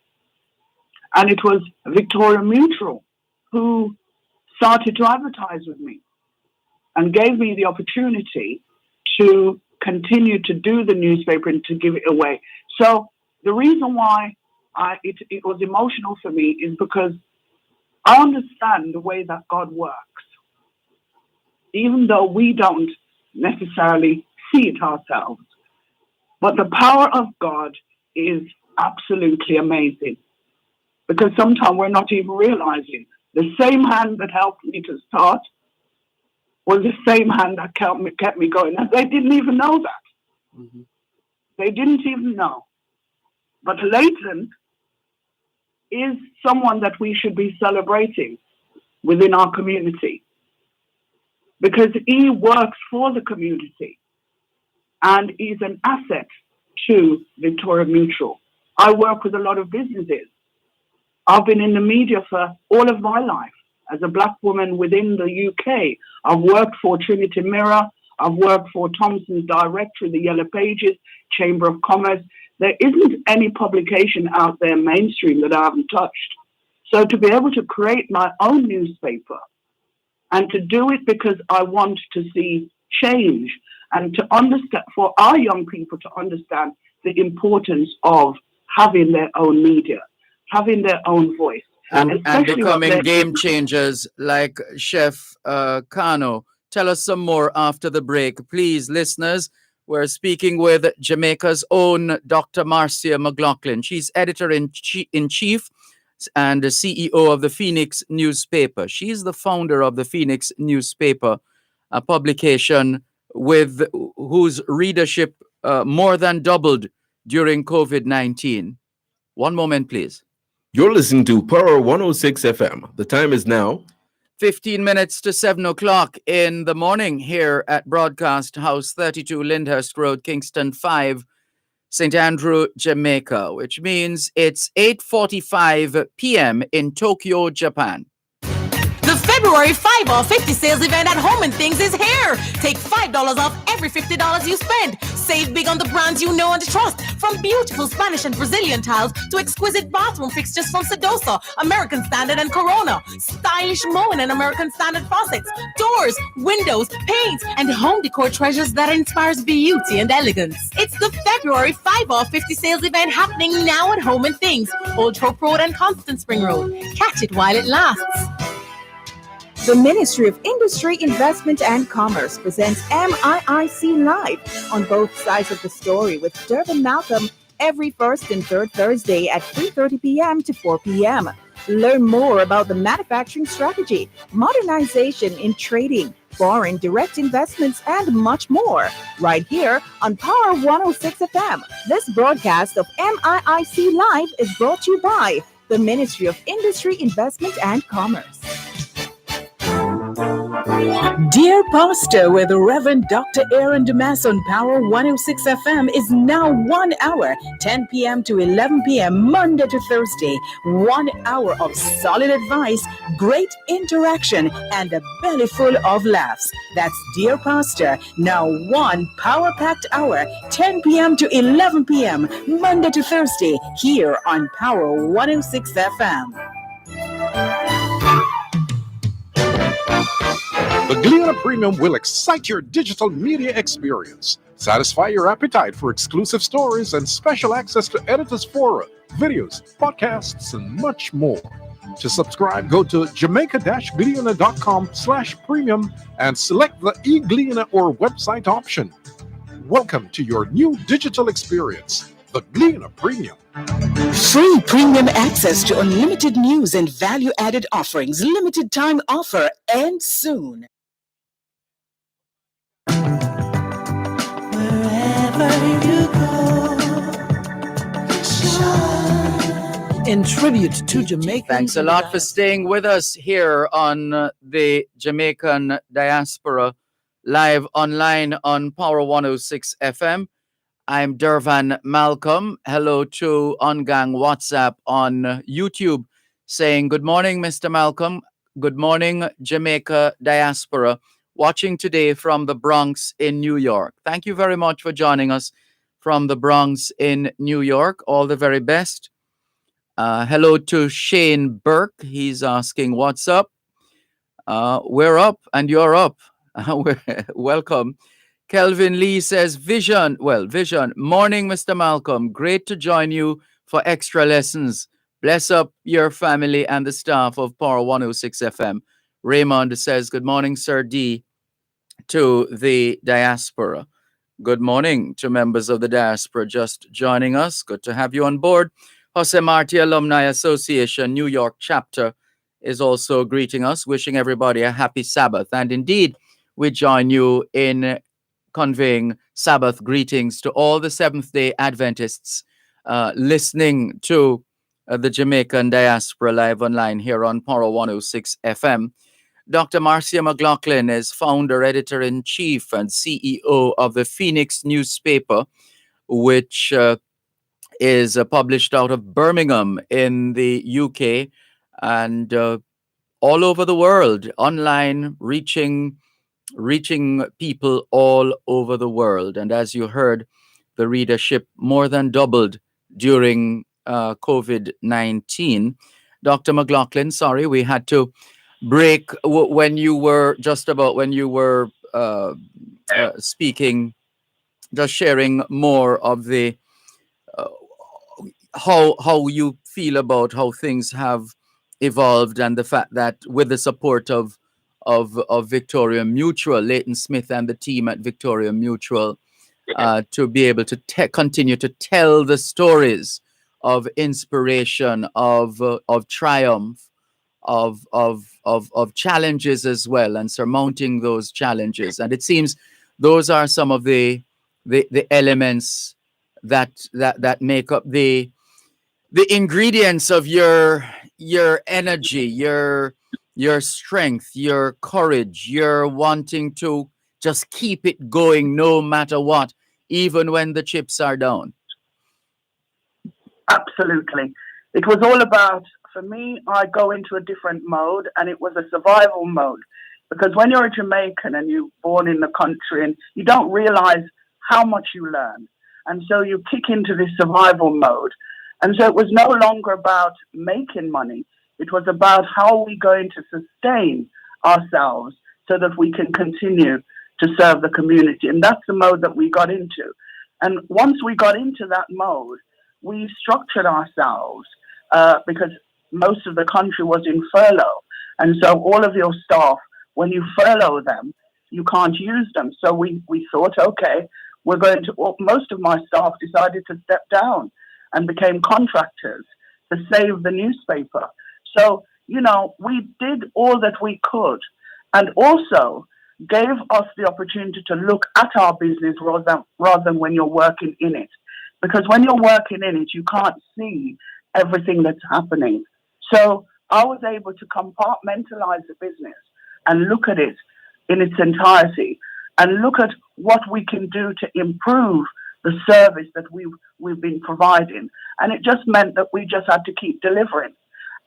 And it was Victoria Mutual who started to advertise with me and gave me the opportunity to continue to do the newspaper and to give it away. So the reason why it was emotional for me is because I understand the way that God works, even though we don't necessarily see it ourselves. But the power of God is absolutely amazing, because sometimes we're not even realizing the same hand that helped me to start was the same hand that kept me going. And they didn't even know that. Mm-hmm. They didn't even know. But Leighton is someone that we should be celebrating within our community, because he works for the community and is an asset to Victoria Mutual. I work with a lot of businesses. I've been in the media for all of my life. As a Black woman within the UK, I've worked for Trinity Mirror, I've worked for Thomson's Directory, the Yellow Pages, Chamber of Commerce. There isn't any publication out there mainstream that I haven't touched. So to be able to create my own newspaper and to do it because I want to see change and to understand, for our young people to understand the importance of having their own media, having their own voice. And especially becoming game changers like Chef Kano. Tell us some more after the break. Please, listeners, we're speaking with Jamaica's own Dr. Marcia McLaughlin. She's editor-in-chief and the CEO of the Phoenix newspaper. She's the founder of the Phoenix newspaper, a publication with whose readership more than doubled during COVID-19. One moment, please. You're listening to Power 106 FM. The time is now 15 minutes to 7 o'clock in the morning here at Broadcast House 32 Lyndhurst Road, Kingston 5, St. Andrew, Jamaica, which means it's 8:45 p.m. in Tokyo, Japan. The February 5 off 50 sales event at Home and Things is here. Take $5 off every $50 you spend. Save big on the brands you know and trust. From beautiful Spanish and Brazilian tiles to exquisite bathroom fixtures from Sedosa, American Standard and Corona. Stylish Moen and American Standard faucets. Doors, windows, paints, and home decor treasures that inspires beauty and elegance. It's the February 5 off 50 sales event happening now at Home and Things. Old Hope Road and Constant Spring Road. Catch it while it lasts. The Ministry of Industry, Investment and Commerce presents MIIC Live on both sides of the story with Dervan Malcolm every first and third Thursday at 3:30 p.m. to 4 p.m. Learn more about the manufacturing strategy, modernization in trading, foreign direct investments, and much more right here on Power 106 FM. This broadcast of MIIC Live is brought to you by the Ministry of Industry, Investment and Commerce. Dear Pastor, with Reverend Dr. Aaron Damas on Power 106 FM is now 1 hour, 10 p.m. to 11 p.m. Monday to Thursday. 1 hour of solid advice, great interaction, and a belly full of laughs. That's Dear Pastor, now 1 power-packed hour, 10 p.m. to 11 p.m. Monday to Thursday here on Power 106 FM. The Gleaner Premium will excite your digital media experience, satisfy your appetite for exclusive stories and special access to editors' fora, videos, podcasts, and much more. To subscribe, go to jamaica-gleaner.com/premium and select the e-Gleaner or website option. Welcome to your new digital experience, the Gleaner Premium. Free premium access to unlimited news and value-added offerings. Limited time offer ends soon. Wherever you go, shine. In tribute to Jamaica. Thanks a lot for staying with us here on the Jamaican Diaspora live online on Power 106 FM. I'm Dervan Malcolm. Hello to Ongang WhatsApp on YouTube saying, good morning, Mr. Malcolm. Good morning, Jamaica Diaspora. Watching today from the Bronx in New York. Thank you very much for joining us from the Bronx in New York. All the very best. Hello to Shane Burke. He's asking, what's up? We're up and you're up. Welcome. Kelvin Lee says, vision. Morning, Mr. Malcolm. Great to join you for extra lessons. Bless up your family and the staff of Power 106 FM. Raymond says, good morning, Sir D, to the Diaspora. Good morning to members of the Diaspora just joining us. Good to have you on board. Jose Marti Alumni Association, New York chapter, is also greeting us, wishing everybody a happy Sabbath. And indeed, we join you in conveying Sabbath greetings to all the Seventh-day Adventists listening to the Jamaican Diaspora live online here on Power 106 FM. Dr. Marcia McLaughlin is founder, editor-in-chief, and CEO of the Phoenix newspaper, which is published out of Birmingham in the UK and all over the world, online, reaching people all over the world. And as you heard, the readership more than doubled during COVID-19. Dr. McLaughlin, sorry, we had to break when you were speaking, just sharing more of the how you feel about how things have evolved, and the fact that with the support of Victoria Mutual, Leighton Smith and the team at Victoria Mutual, to be able to continue to tell the stories of inspiration, of triumph, of challenges as well, and surmounting those challenges. And it seems those are some of the elements that make up the ingredients of your energy, your strength, your courage, your wanting to just keep it going no matter what, even when the chips are down. Absolutely. It was all about, for me, I go into a different mode, and it was a survival mode. Because when you're a Jamaican and you're born in the country, and you don't realize how much you learn. And so you kick into this survival mode. And so it was no longer about making money. It was about how are we going to sustain ourselves so that we can continue to serve the community. And that's the mode that we got into. And once we got into that mode, we structured ourselves because most of the country was in furlough. And so all of your staff, when you furlough them, you can't use them. So we thought, okay, we're going to, most of my staff decided to step down and became contractors to save the newspaper. So, you know, we did all that we could, and also gave us the opportunity to look at our business rather than when you're working in it. Because when you're working in it, you can't see everything that's happening. So I was able to compartmentalize the business and look at it in its entirety and look at what we can do to improve the service that we've been providing. And it just meant that we just had to keep delivering.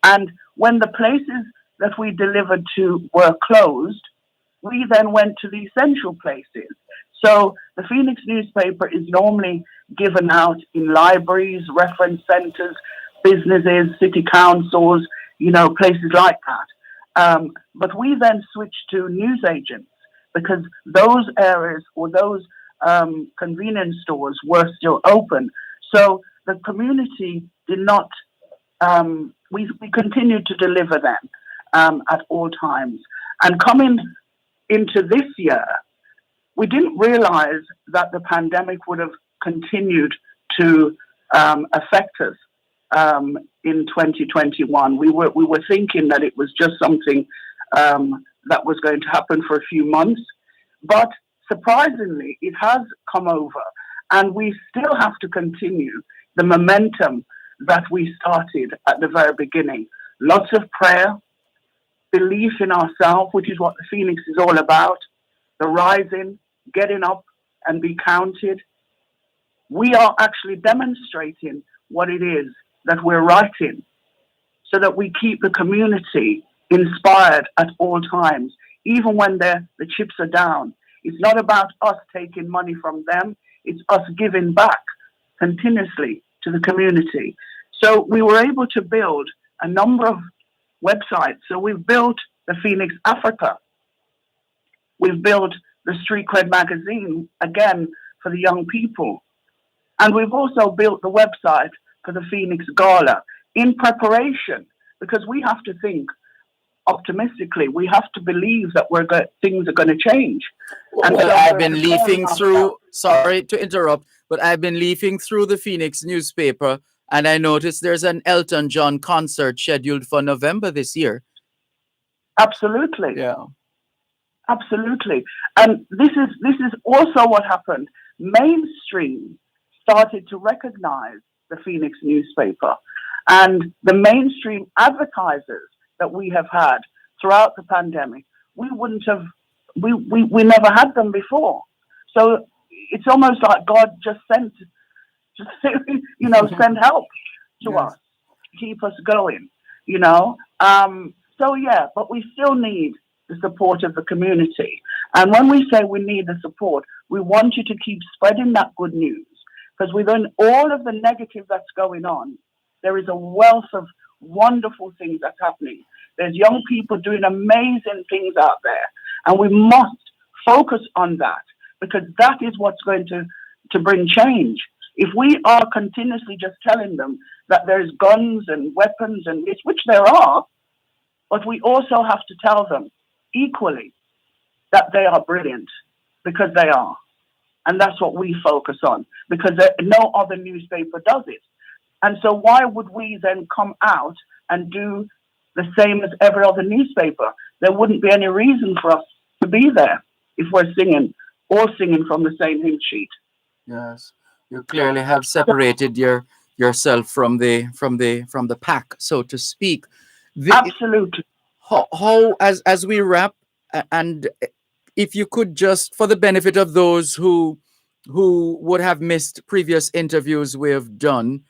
And when the places that we delivered to were closed, we then went to the essential places. So the Phoenix newspaper is normally given out in libraries, reference centers, businesses, city councils, you know, places like that. But we then switched to newsagents because those areas or those convenience stores were still open. So the community did not, we continued to deliver them at all times. And coming into this year, we didn't realize that the pandemic would have continued to affect us in 2021. We were thinking that it was just something that was going to happen for a few months, but surprisingly, it has come over, and we still have to continue the momentum that we started at the very beginning. Lots of prayer, belief in ourselves, which is what the Phoenix is all about, the rising, getting up and be counted. We are actually demonstrating what it is that we're writing so that we keep the community inspired at all times, even when the chips are down. It's not about us taking money from them. It's us giving back continuously to the community. So we were able to build a number of websites. So we've built the Phoenix Africa. We've built the Street Cred magazine, again, for the young people. And we've also built the website for the Phoenix Gala in preparation, because we have to think optimistically. We have to believe that things are going to change. And well, so I've been leafing through, sorry to interrupt, but I've been leafing through the Phoenix newspaper, and I noticed there's an Elton John concert scheduled for November this year. Absolutely. Yeah. Absolutely. And this is also what happened. Mainstream started to recognize the Phoenix newspaper, and the mainstream advertisers that we have had throughout the pandemic, we never had them before. So it's almost like God just sent help to us, keep us going, you know. So yeah, but we still need the support of the community. And when we say we need the support, we want you to keep spreading that good news, because within all of the negative that's going on, there is a wealth of wonderful things that's happening. There's young people doing amazing things out there. And we must focus on that, because that is what's going to bring change. If we are continuously just telling them that there's guns and weapons and this, which there are, but we also have to tell them equally that they are brilliant, because they are. And that's what we focus on, because no other newspaper does it. And so why would we then come out and do the same as every other newspaper? There wouldn't be any reason for us to be there if we're singing, all singing from the same hymn sheet. Yes, you clearly have separated yourself from the pack, so to speak. Absolutely. How as we wrap, and if you could just, for the benefit of those who would have missed previous interviews we have done,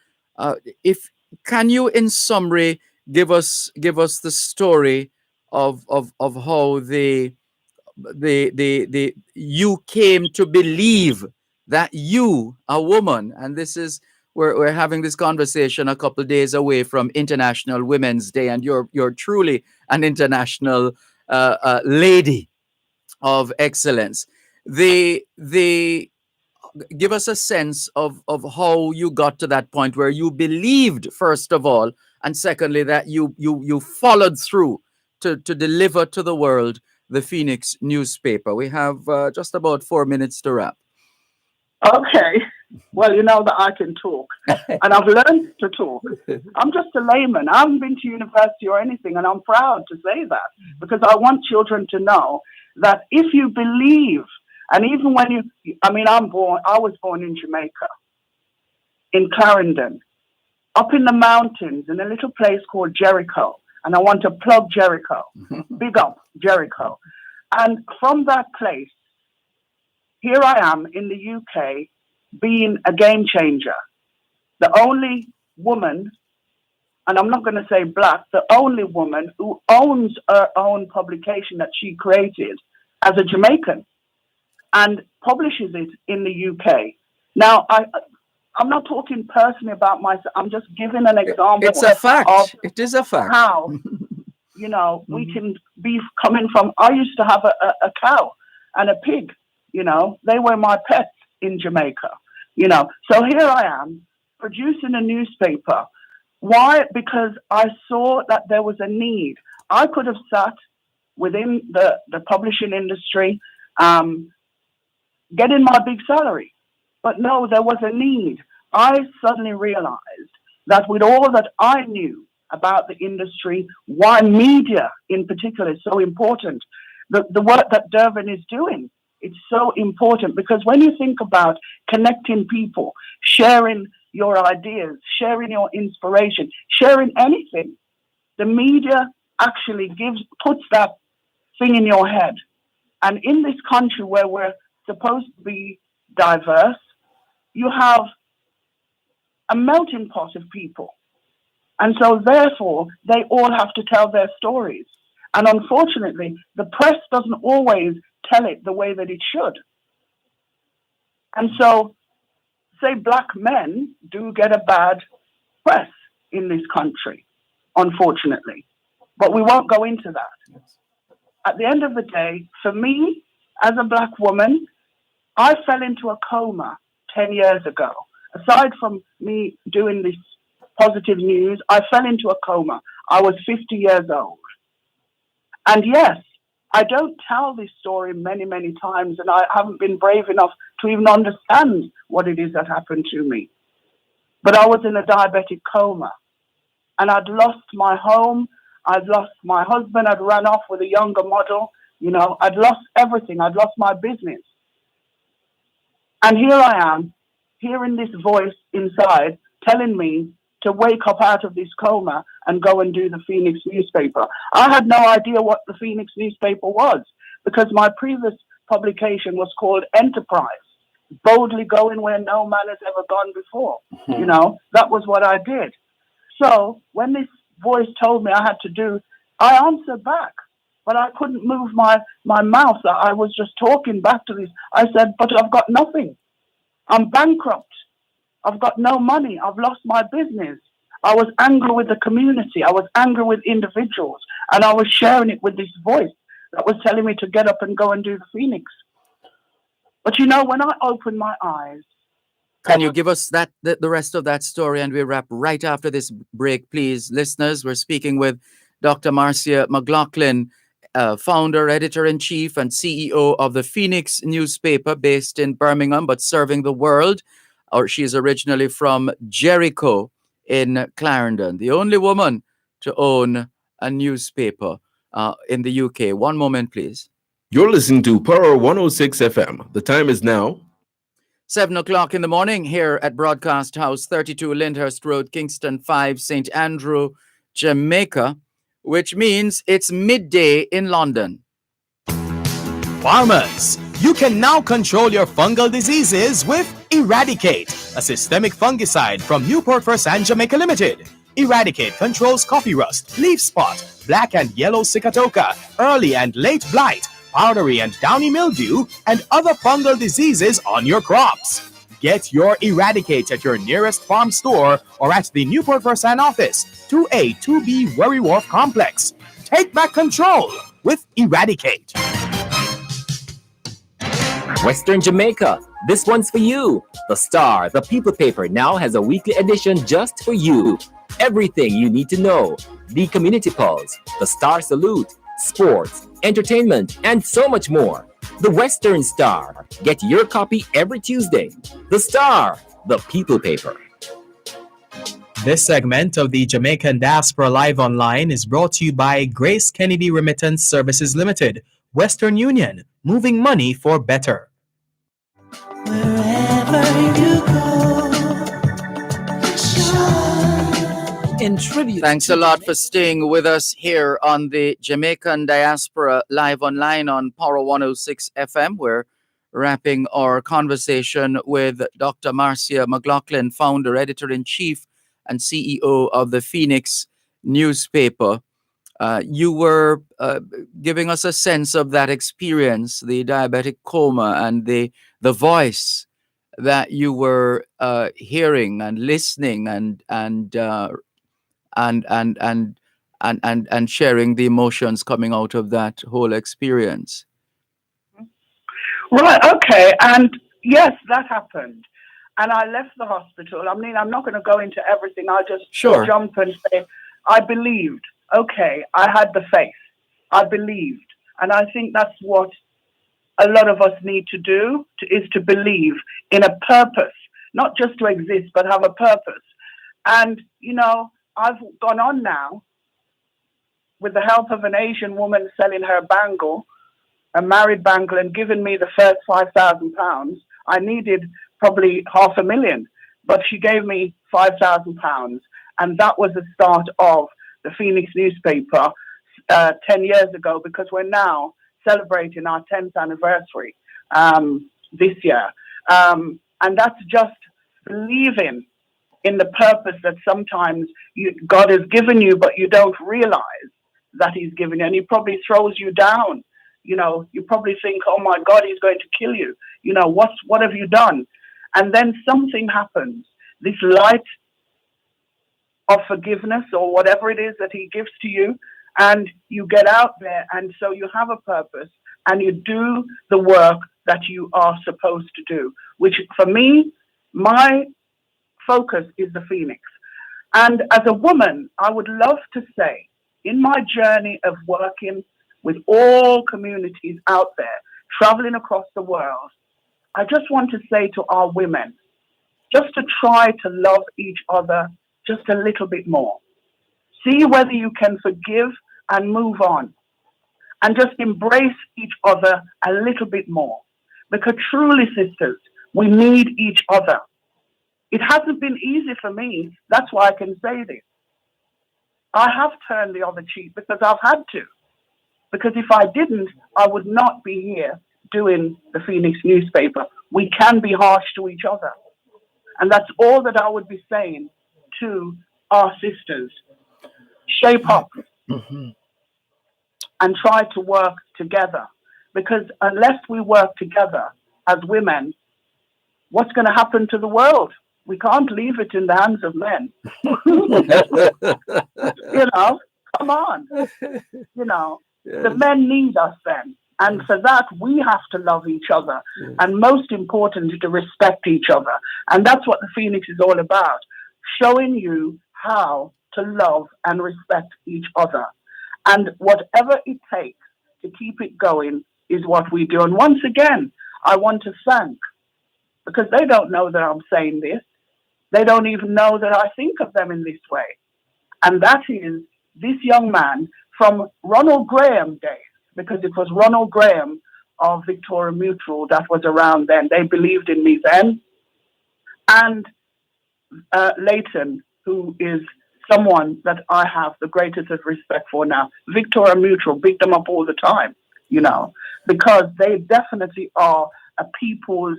if can you in summary give us the story of how the you came to believe that you, a woman, and this is we're having this conversation a couple days away from International Women's Day, and you're truly an international lady of excellence. They give us a sense of how you got to that point where you believed, first of all, and secondly, that you followed through to deliver to the world the Phoenix newspaper. We have just about 4 minutes to wrap. Okay. Well, you know that I can talk, and I've learned to talk. I'm just a layman. I haven't been to university or anything, and I'm proud to say that, because I want children to know that if you believe, and even when I was born in Jamaica, in Clarendon, up in the mountains, in a little place called Jericho, and I want to plug Jericho, big up Jericho. And from that place, here I am in the UK, being a game changer. The only woman, and I'm not going to say black, the only woman who owns her own publication that she created as a Jamaican and publishes it in the UK. Now, I'm not talking personally about myself. I'm just giving an example. It's a fact. It is a fact. How, we can be coming from, I used to have a cow and a pig, they were my pets in Jamaica, So here I am producing a newspaper. Why? Because I saw that there was a need. I could have sat within the publishing industry, getting my big salary. But no, there was a need. I suddenly realized that with all that I knew about the industry, why media in particular is so important, the work that Dervan is doing, it's so important, because when you think about connecting people, sharing your ideas, sharing your inspiration, sharing anything, the media actually puts that thing in your head. And in this country where we're supposed to be diverse, you have a melting pot of people. And so therefore, they all have to tell their stories. And unfortunately, the press doesn't always tell it the way that it should. And so, say black men do get a bad press in this country, unfortunately. But we won't go into that. At the end of the day, for me, as a black woman, I fell into a coma 10 years ago. Aside from me doing this positive news, I fell into a coma. I was 50 years old. And yes, I don't tell this story many, many times, and I haven't been brave enough to even understand what it is that happened to me. But I was in a diabetic coma, and I'd lost my home. I'd lost my husband. I'd run off with a younger model. I'd lost everything. I'd lost my business. And here I am, hearing this voice inside telling me to wake up out of this coma and go and do the Phoenix newspaper. I had no idea what the Phoenix newspaper was, because my previous publication was called Enterprise, boldly going where no man has ever gone before. That was what I did. So when this voice told me I had to do, I answered back, but I couldn't move my mouth. I was just talking back to this. I said, but I've got nothing. I'm bankrupt. I've got no money. I've lost my business. I was angry with the community. I was angry with individuals. And I was sharing it with this voice that was telling me to get up and go and do the Phoenix. But you know, when I opened my eyes, Can you give us the rest of that story, and we wrap right after this break, please, listeners? We're speaking with Dr. Marcia McLaughlin, founder, editor-in-chief, and CEO of the Phoenix newspaper, based in Birmingham but serving the world. She's originally from Jericho in Clarendon, the only woman to own a newspaper in the UK. One moment, please. You're listening to Power 106 FM. The time is now 7 o'clock in the morning here at Broadcast House, 32 Lyndhurst Road, Kingston 5, St. Andrew, Jamaica, which means it's midday in London. Farmers, you can now control your fungal diseases with Eradicate, a systemic fungicide from Newport First and Jamaica Limited. Eradicate controls coffee rust, leaf spot, black and yellow cicatoca, early and late blight, powdery and downy mildew, and other fungal diseases on your crops. Get your Eradicate at your nearest farm store or at the Newport First office, 2A, 2B Worry Wharf Complex. Take back control with Eradicate. Western Jamaica, this one's for you. The Star, the people paper, now has a weekly edition just for you. Everything you need to know. The community pulse, the Star Salute, sports, entertainment, and so much more. The Western Star. Get your copy every Tuesday. The Star, the people paper. This segment of the Jamaican Diaspora Live Online is brought to you by Grace Kennedy Remittance Services Limited, Western Union, moving money for better. Wherever you go, shine. In tribute. Thanks a lot for staying with us here on the Jamaican Diaspora Live Online on Power 106 FM. We're wrapping our conversation with Dr. Marcia McLaughlin, founder, editor-in-chief, and CEO of the Phoenix newspaper. You were giving us a sense of that experience, the diabetic coma, and the voice that you were hearing and listening and sharing the emotions coming out of that whole experience. right, okay, and yes, that happened. And I left the hospital. I mean, I'm not going to go into everything. I'll just jump and say, I believed. Okay, I had the faith. I believed. And I think that's what a lot of us need to do, is to believe in a purpose, not just to exist, but have a purpose. And, you know, I've gone on now with the help of an Asian woman selling her bangle, a married bangle, and giving me the first £5,000. I needed probably $500,000, but she gave me £5,000. And that was the start of the Phoenix newspaper 10 years ago, because we're now celebrating our 10th anniversary this year. And that's just believing in the purpose that sometimes God has given you, but you don't realize that he's given you. And he probably throws you down. You know, you probably think, oh my God, he's going to kill you. You know, what have you done? And then something happens. This light of forgiveness or whatever it is that he gives to you, and you get out there, and so you have a purpose and you do the work that you are supposed to do, which for me, my focus is the Phoenix. And as a woman, I would love to say, in my journey of working with all communities out there, traveling across the world, I just want to say to our women, just to try to love each other just a little bit more. See whether you can forgive and move on. And just embrace each other a little bit more. Because truly, sisters, we need each other. It hasn't been easy for me. That's why I can say this. I have turned the other cheek because I've had to. Because if I didn't, I would not be here doing the Phoenix newspaper. We can be harsh to each other. And that's all that I would be saying to our sisters. Shape up and try to work together. Because unless we work together as women, what's going to happen to the world? We can't leave it in the hands of men. Come on. The men need us then. And for that, we have to love each other. And most importantly, to respect each other. And that's what the Phoenix is all about. Showing you how to love and respect each other. And whatever it takes to keep it going is what we do. And once again, I want to thank, because they don't know that I'm saying this. They don't even know that I think of them in this way. And that is this young man from Ronald Graham days, because it was Ronald Graham of Victoria Mutual that was around then. They believed in me then. And Leighton, who is someone that I have the greatest of respect for now. Victoria Mutual, big them up all the time, because they definitely are a people's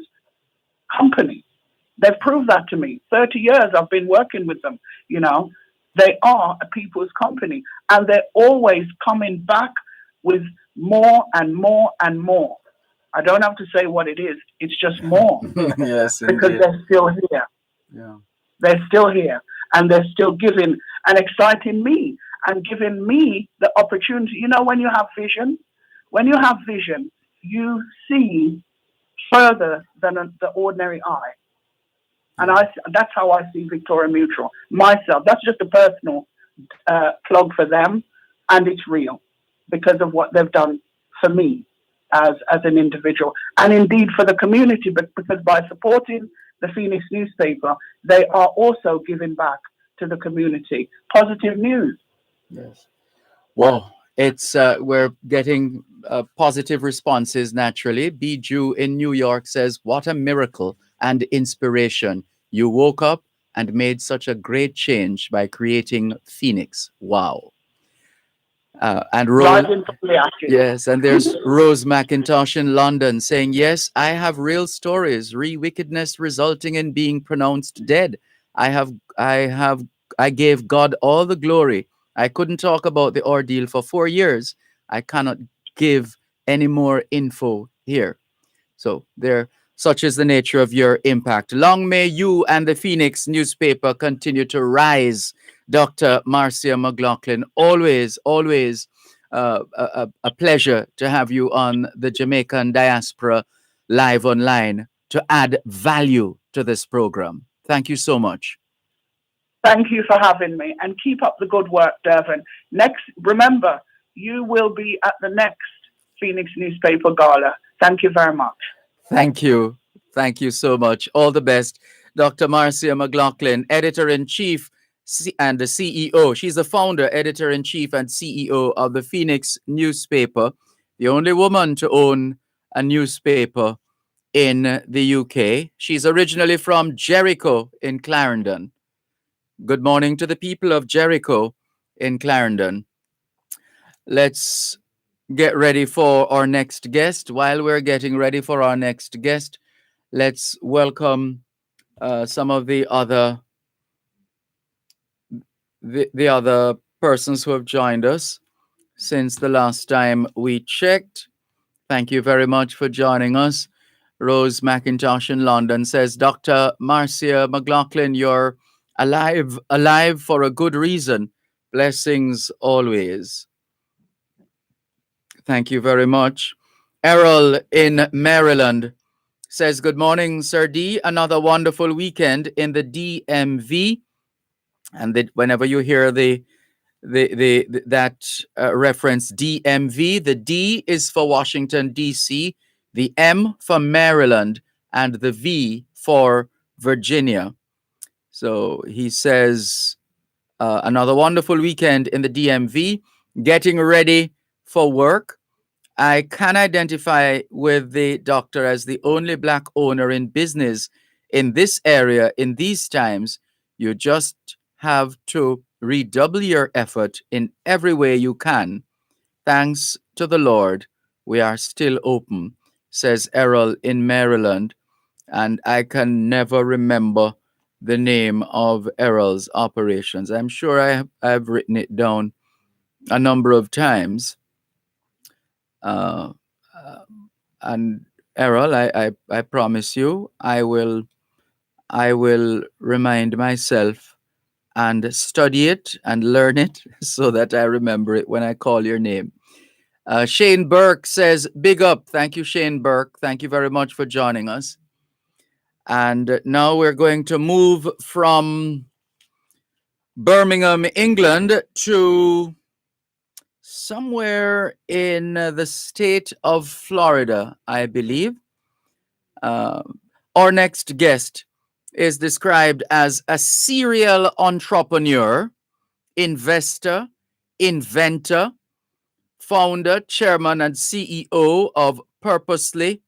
company. They've proved that to me. 30 years I've been working with them, They are a people's company, and they're always coming back with more and more and more. I don't have to say what it is. It's just more. Yes, because indeed. they're still here. Yeah. They're still here, and they're still giving and exciting me and giving me the opportunity. When you have vision, you see further than the ordinary eye. And that's how I see Victoria Mutual. Myself, that's just a personal plug for them, and it's real because of what they've done for me as an individual, and indeed for the community, because by supporting the Phoenix newspaper, they are also giving back to the community. Positive news. Yes. Well, it's we're getting positive responses naturally. Bijou in New York says, "What a miracle and inspiration! You woke up and made such a great change by creating Phoenix. Wow!" And Rose, yes, and there's Rose McIntosh in London saying, "Yes, I have real stories. Wickedness resulting in being pronounced dead. I gave God all the glory. I couldn't talk about the ordeal for 4 years. I cannot give any more info here." So such is the nature of your impact. Long may you and the Phoenix newspaper continue to rise. Dr. Marcia McLaughlin, always a pleasure to have you on the Jamaican Diaspora Live Online to add value to this program. Thank you so much. Thank you for having me, and keep up the good work, Dervan. Remember, you will be at the next Phoenix Newspaper Gala. Thank you very much. Thank you. Thank you so much. All the best. Dr. Marcia McLaughlin, Editor-in-Chief and the CEO. She's the founder, Editor-in-Chief, and CEO of the Phoenix newspaper, the only woman to own a newspaper in the UK. She's originally from Jericho in Clarendon. Good morning to the people of Jericho in Clarendon. Let's get ready for our next guest. While we're getting ready for our next guest, let's welcome some of the other persons who have joined us since the last time we checked. Thank you very much for joining us. Rose McIntosh in London says, "Dr. Marcia McLaughlin, you're alive for a good reason. Blessings always." Thank you very much. Errol in Maryland says, "Good morning, Sir D. Another wonderful weekend in the DMV." And that whenever you hear that reference DMV, the D is for Washington, D.C., the M for Maryland, and the V for Virginia. So he says, another wonderful weekend in the DMV, getting ready for work. I can identify with the doctor as the only Black owner in business in this area in these times. You just have to redouble your effort in every way you can. Thanks to the Lord, we are still open, says Errol in Maryland. And I can never remember the name of Errol's operations. I'm sure I've written it down a number of times. And Errol, I promise you, I will I will remind myself and study it and learn it so that I remember it when I call your name. Shane Burke says, big up. Thank you, Shane Burke. Thank you very much for joining us. And now we're going to move from Birmingham, England to somewhere in the state of Florida, I believe. Our next guest is described as a serial entrepreneur, investor, inventor, founder, chairman, and CEO of Purposely,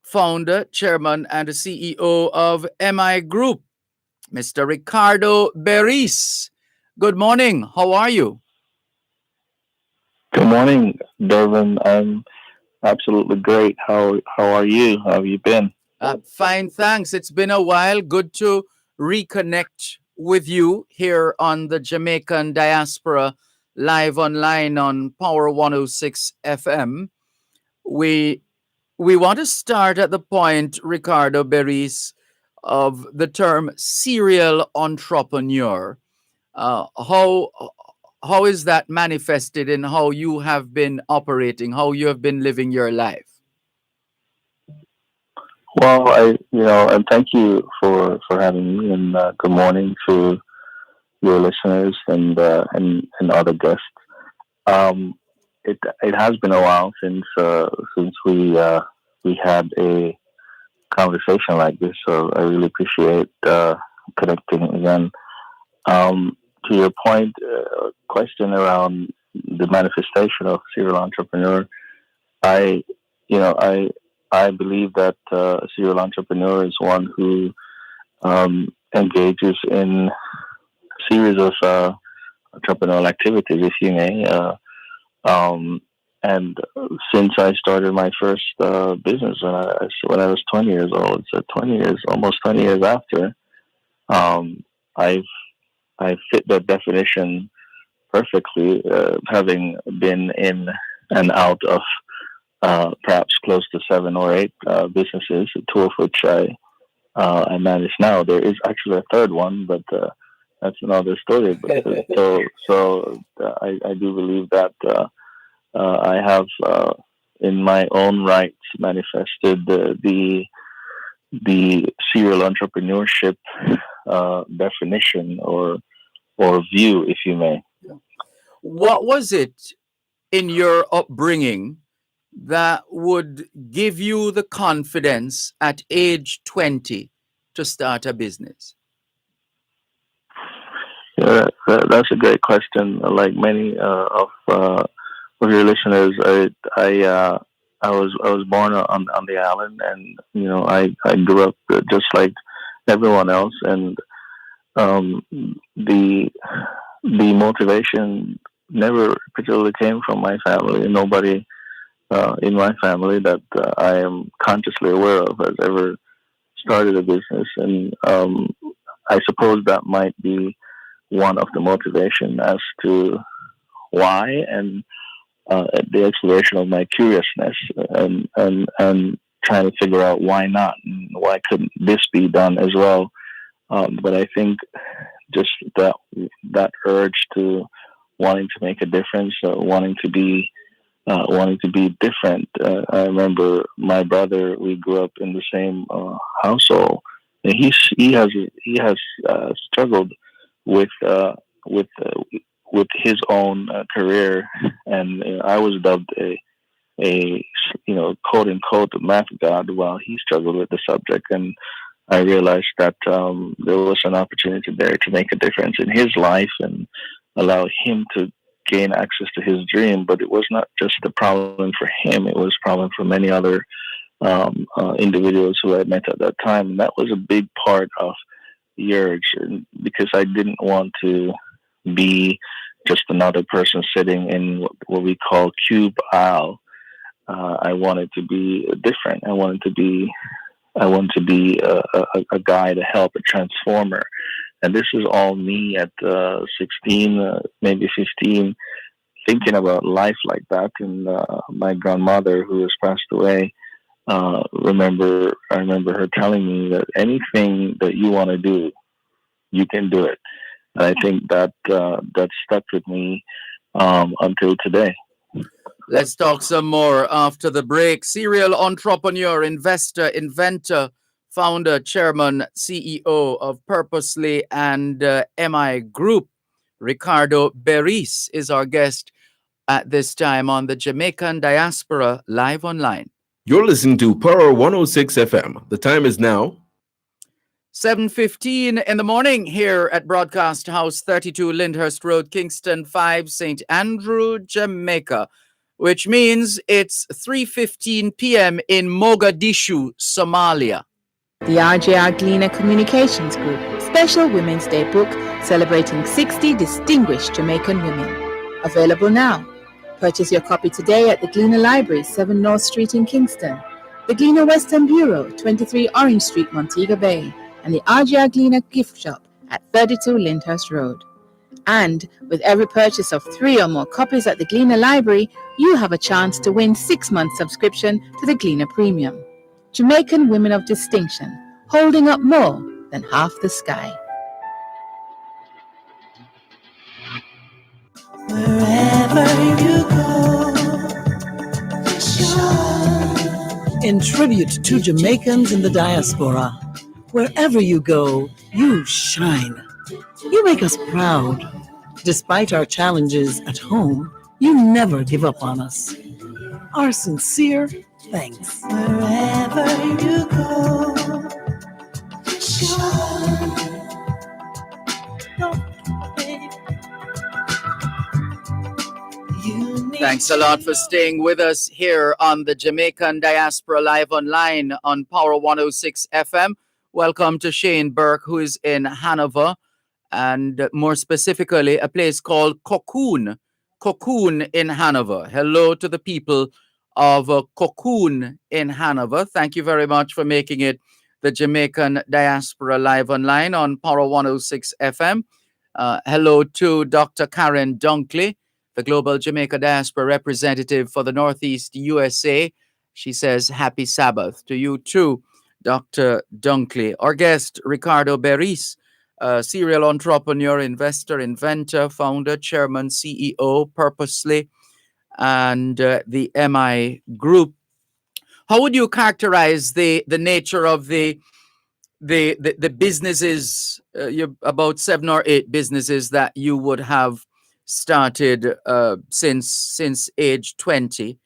founder, chairman, and CEO of MI Group, Mr. Ricardo Beris. Good morning. How are you? Good morning, Dervan. I'm absolutely great. How are you? How have you been? Fine, thanks. It's been a while. Good to reconnect with you here on the Jamaican Diaspora live online on Power 106 FM. We want to start at the point, Ricardo Beris, of the term serial entrepreneur. How is that manifested in how you have been operating, how you have been living your life? Well, and thank you for having me, and good morning to your listeners and other guests. It has been a while since we had a conversation like this, so I really appreciate connecting again. To your point, question around the manifestation of serial entrepreneur, I believe that a serial entrepreneur is one who engages in a series of entrepreneurial activities, if you may. And since I started my first business when I was 20 years old, so 20 years, almost 20 years after, I fit that definition perfectly, having been in and out of perhaps close to 7 or 8 businesses, 2 of which I manage now. There is actually a third one, but that's another story. But, I do believe that I have, in my own right, manifested the serial entrepreneurship definition or view, if you may. What was it in your upbringing that would give you the confidence at age 20 to start a business? Yeah, that's a great question. Like many of your listeners, I was born on the island, and I grew up just like everyone else, and the motivation never particularly came from my family. Nobody in my family that I am consciously aware of has ever started a business, and I suppose that might be one of the motivation as to why, and the exploration of my curiousness, and trying to figure out why not, and why couldn't this be done as well. But I think just that urge to wanting to make a difference, wanting to be different. I remember my brother. We grew up in the same household, and he has struggled with his own career, and I was dubbed a quote unquote math god while he struggled with the subject, and I realized that there was an opportunity there to make a difference in his life and allow him to gain access to his dream. But it was not just a problem for him; it was a problem for many other individuals who I met at that time, and that was a big part of the urge, because I didn't want to be just another person sitting in what we call cube aisle. I wanted to be different. I wanted to be a guy to help, a transformer. And this is all me at 16, maybe 15, thinking about life like that. And my grandmother, who has passed away, I remember her telling me that anything that you want to do, you can do it. And I think that that stuck with me until today. Let's talk some more after the break. Serial entrepreneur, investor, inventor, founder, chairman, CEO of Purposely and MI Group, Ricardo Beris, is our guest at this time on the Jamaican Diaspora Live Online. You're listening to Power 106 FM. The time is now 7:15 in the morning here at Broadcast House 32 Lyndhurst Road, Kingston 5, St. Andrew, Jamaica, which means it's 3:15 p.m. in Mogadishu, Somalia. The RJR Gleaner Communications Group Special Women's Day book celebrating 60 distinguished Jamaican women. Available now. Purchase your copy today at the Gleaner Library, 7 North Street in Kingston, the Gleaner Western Bureau, 23 Orange Street, Montego Bay, and the RJR Gleaner Gift Shop at 32 Lyndhurst Road. And with every purchase of 3 or more copies at the Gleaner Library, you have a chance to win 6-month subscription to the Gleaner Premium. Jamaican women of distinction, holding up more than half the sky. Wherever you go, shine. In tribute to Jamaicans in the diaspora, wherever you go, you shine. You make us proud. Despite our challenges at home, you never give up on us. Our sincere thanks. Wherever you go, shine. Thanks a lot for staying with us here on the Jamaican Diaspora Live Online on Power 106 FM. Welcome to Shane Burke, who is in Hanover, and more specifically, a place called Cocoon in Hanover. Hello to the people of Cocoon in Hanover. Thank you very much for making it the Jamaican Diaspora Live Online on Power 106 FM. Hello to Dr. Karen Dunkley, the Global Jamaica Diaspora representative for the Northeast USA. She says, happy Sabbath to you too, Dr. Dunkley. Our guest, Ricardo Beris, serial entrepreneur, investor, inventor, founder, chairman, CEO, Purposely, and the MI Group. How would you characterize the nature of the businesses, about 7 or 8 businesses that you would have started since age 20,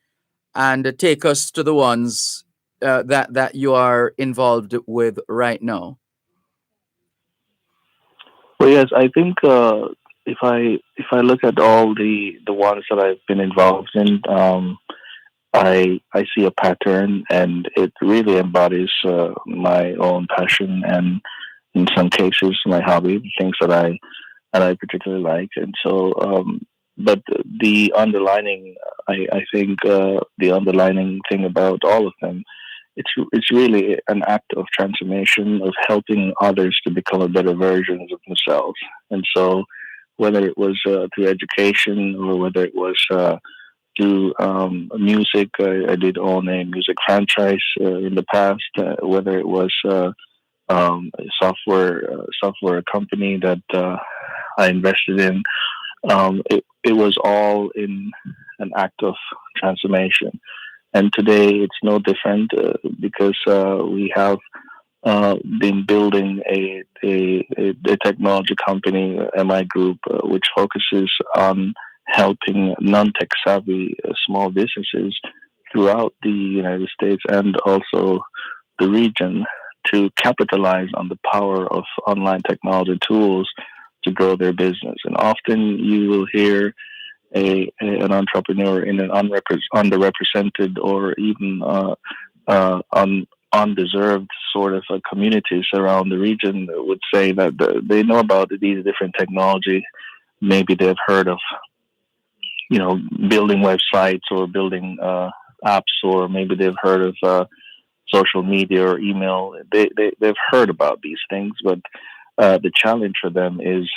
and take us to the ones that you are involved with right now? Well, yes, I think if I look at all the ones that I've been involved in, I see a pattern, and it really embodies my own passion, and in some cases my hobby, the things that I particularly like. And so, but the underlining, I think the underlining thing about all of them, it's really an act of transformation, of helping others to become a better versions of themselves. And so, whether it was through education, or whether it was through music, I did own a music franchise in the past. Whether it was a software company that I invested in, it was all in an act of transformation. And today it's no different, because we have been building a technology company, MI Group, which focuses on helping non-tech savvy small businesses throughout the United States and also the region to capitalize on the power of online technology tools to grow their business. And often you will hear an entrepreneur in an underrepresented or even undeserved sort of communities around the region would say that they know about these different technology. Maybe they've heard of, building websites or building apps, or maybe they've heard of social media or email. They've heard about these things, but the challenge for them is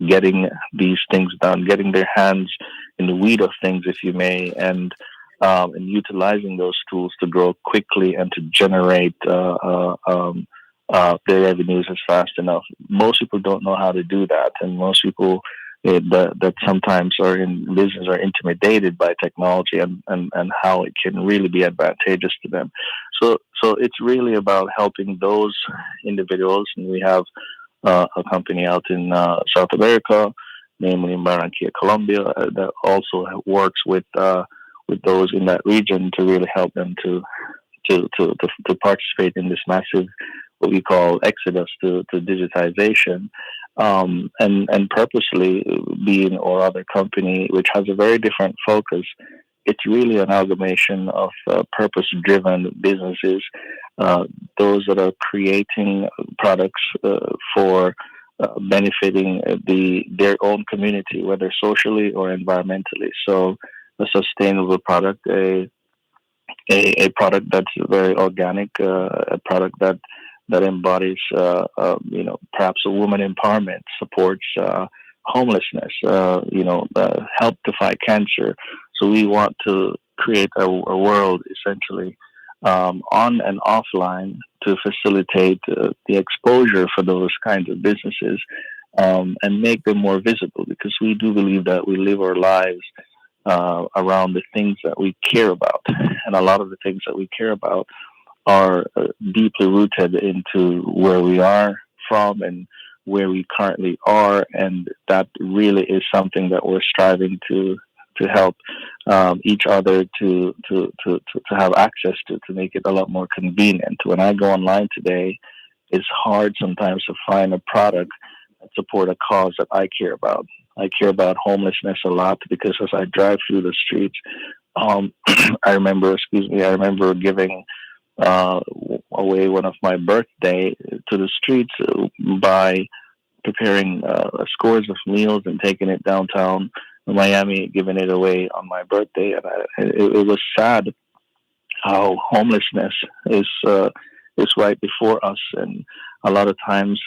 getting these things done, getting their hands in the weed of things, if you may, and and utilizing those tools to grow quickly and to generate their revenues as fast enough. Most people don't know how to do that, and most people that sometimes are in business are intimidated by technology and how it can really be advantageous to them. So it's really about helping those individuals, and we have a company out in South America, namely in Barranquilla, Colombia, that also works with those in that region to really help them to participate in this massive, what we call exodus to digitization, and purposely being or other company which has a very different focus. It's really an amalgamation of purpose-driven businesses, those that are creating products for benefiting their own community, whether socially or environmentally. So, a sustainable product, a product that's very organic, a product that embodies, perhaps a woman empowerment, supports homelessness, help to fight cancer. So we want to create a world essentially on and offline to facilitate the exposure for those kinds of businesses and make them more visible, because we do believe that we live our lives around the things that we care about. And a lot of the things that we care about are deeply rooted into where we are from and where we currently are. And that really is something that we're striving to help each other to have access to make it a lot more convenient. When I go online today, it's hard sometimes to find a product that support a cause that I care about. I care about homelessness a lot because as I drive through the streets, I remember giving away one of my birthday to the streets by preparing scores of meals and taking it downtown Miami, giving it away on my birthday. And it was sad how homelessness is right before us, and a lot of times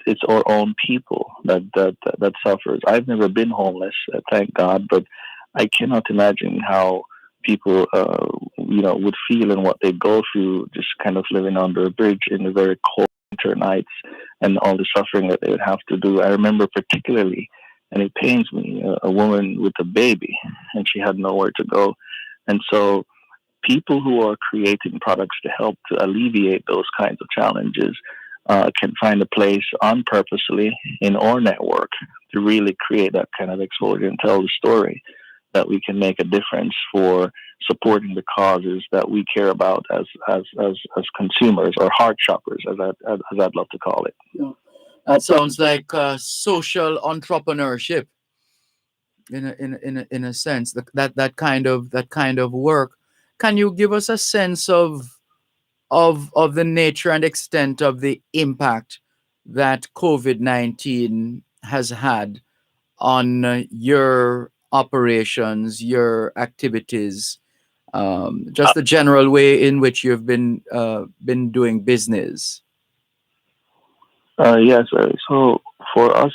it's our own people that suffers. I've never been homeless, thank God, but I cannot imagine how people would feel and what they go through just kind of living under a bridge in the very cold winter nights and all the suffering that they would have to do. I remember particularly, and it pains me, a woman with a baby, and she had nowhere to go. And so people who are creating products to help to alleviate those kinds of challenges can find a place on purposely in our network to really create that kind of exposure and tell the story that we can make a difference for supporting the causes that we care about as consumers, or heart shoppers, as I'd love to call it. Yeah. That sounds like social entrepreneurship, in a sense. That kind of work. Can you give us a sense of the nature and extent of the impact that COVID-19 has had on your operations, your activities, just the general way in which you've been doing business? Yes. So for us,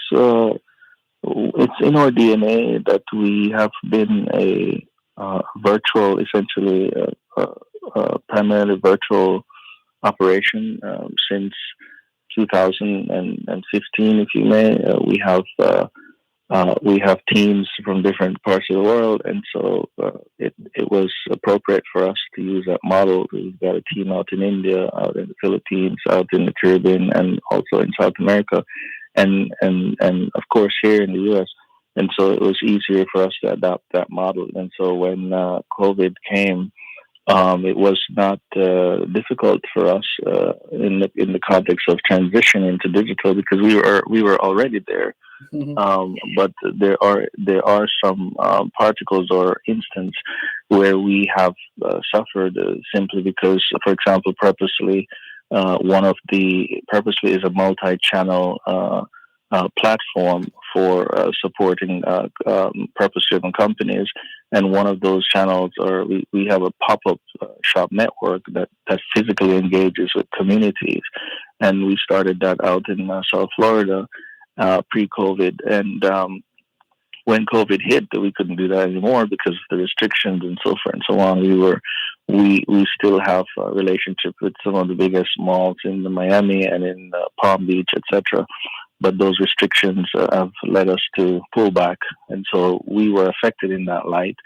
it's in our DNA that we have been a virtual, essentially, primarily virtual operation since 2015, if you may. We have teams from different parts of the world, and so it was appropriate for us to use that model. We've got a team out in India, out in the Philippines, out in the Caribbean, and also in South America, and of course here in the U.S. And so it was easier for us to adopt that model. And so when COVID came, it was not difficult for us in the context of transitioning to digital, because we were already there. Mm-hmm. But there are some particles or instances where we have suffered simply because, for example, Purposely is a multi-channel platform for supporting purpose-driven companies, and one of those channels are we have a pop-up shop network that physically engages with communities, and we started that out in South Florida pre-COVID, and when COVID hit, that we couldn't do that anymore because of the restrictions and so forth and so on. We still have a relationship with some of the biggest malls in Miami and in Palm Beach, etc. But those restrictions have led us to pull back, and so we were affected in that light.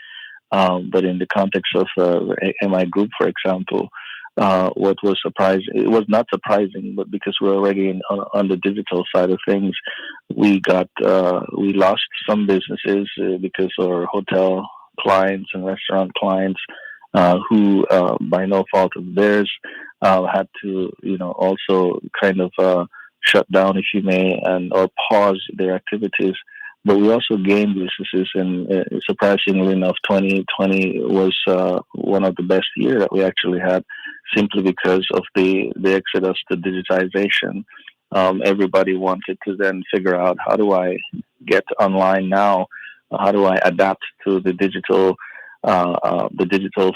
But in the context of MI Group, for example, what was surprising, it was not surprising, but because we're already on the digital side of things, we lost some businesses because our hotel clients and restaurant clients who, by no fault of theirs, had to, also kind of shut down, if you may, and or pause their activities. But we also gained businesses, and surprisingly enough, 2020 was one of the best years that we actually had, simply because of the exodus to digitization. Everybody wanted to then figure out, how do I get online now? How do I adapt to the digital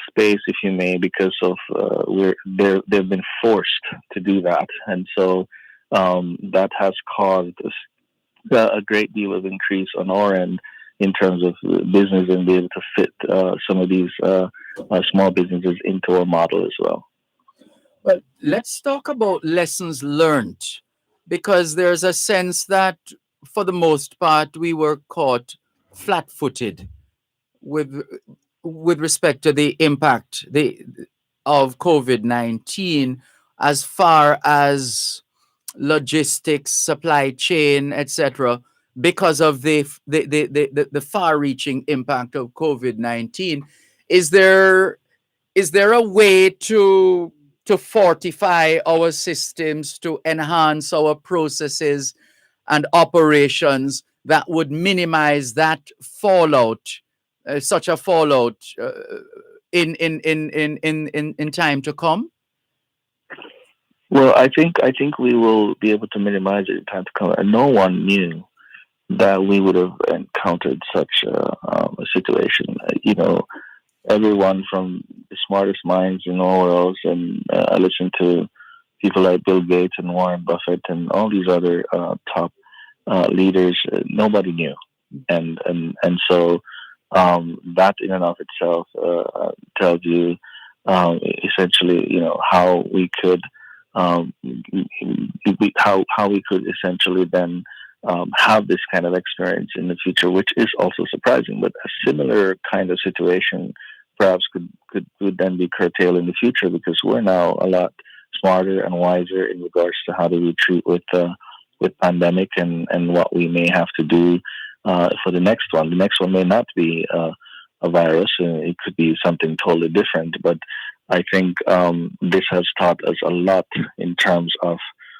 space, if you may, because of they've been forced to do that, and so that has caused a great deal of increase on our end in terms of business and be able to fit some of these small businesses into our model as well. Well, let's talk about lessons learned, because there's a sense that for the most part we were caught flat-footed with respect to the impact of COVID-19 as far as logistics, supply chain, etc., because of the far-reaching impact of COVID-19. Is there a way to fortify our systems, to enhance our processes and operations that would minimize that fallout, such a fallout in time to come? Well, I think we will be able to minimize it in time to come. And no one knew that we would have encountered such a situation. Everyone from the smartest minds in all worlds, and I listen to people like Bill Gates and Warren Buffett and all these other top leaders. Nobody knew, and so that in and of itself tells you essentially, how we could. How we could essentially then have this kind of experience in the future, which is also surprising. But a similar kind of situation perhaps could then be curtailed in the future, because we're now a lot smarter and wiser in regards to how do we treat with pandemic and what we may have to do for the next one. The next one may not be a virus; it could be something totally different, but I think this has taught us a lot in terms of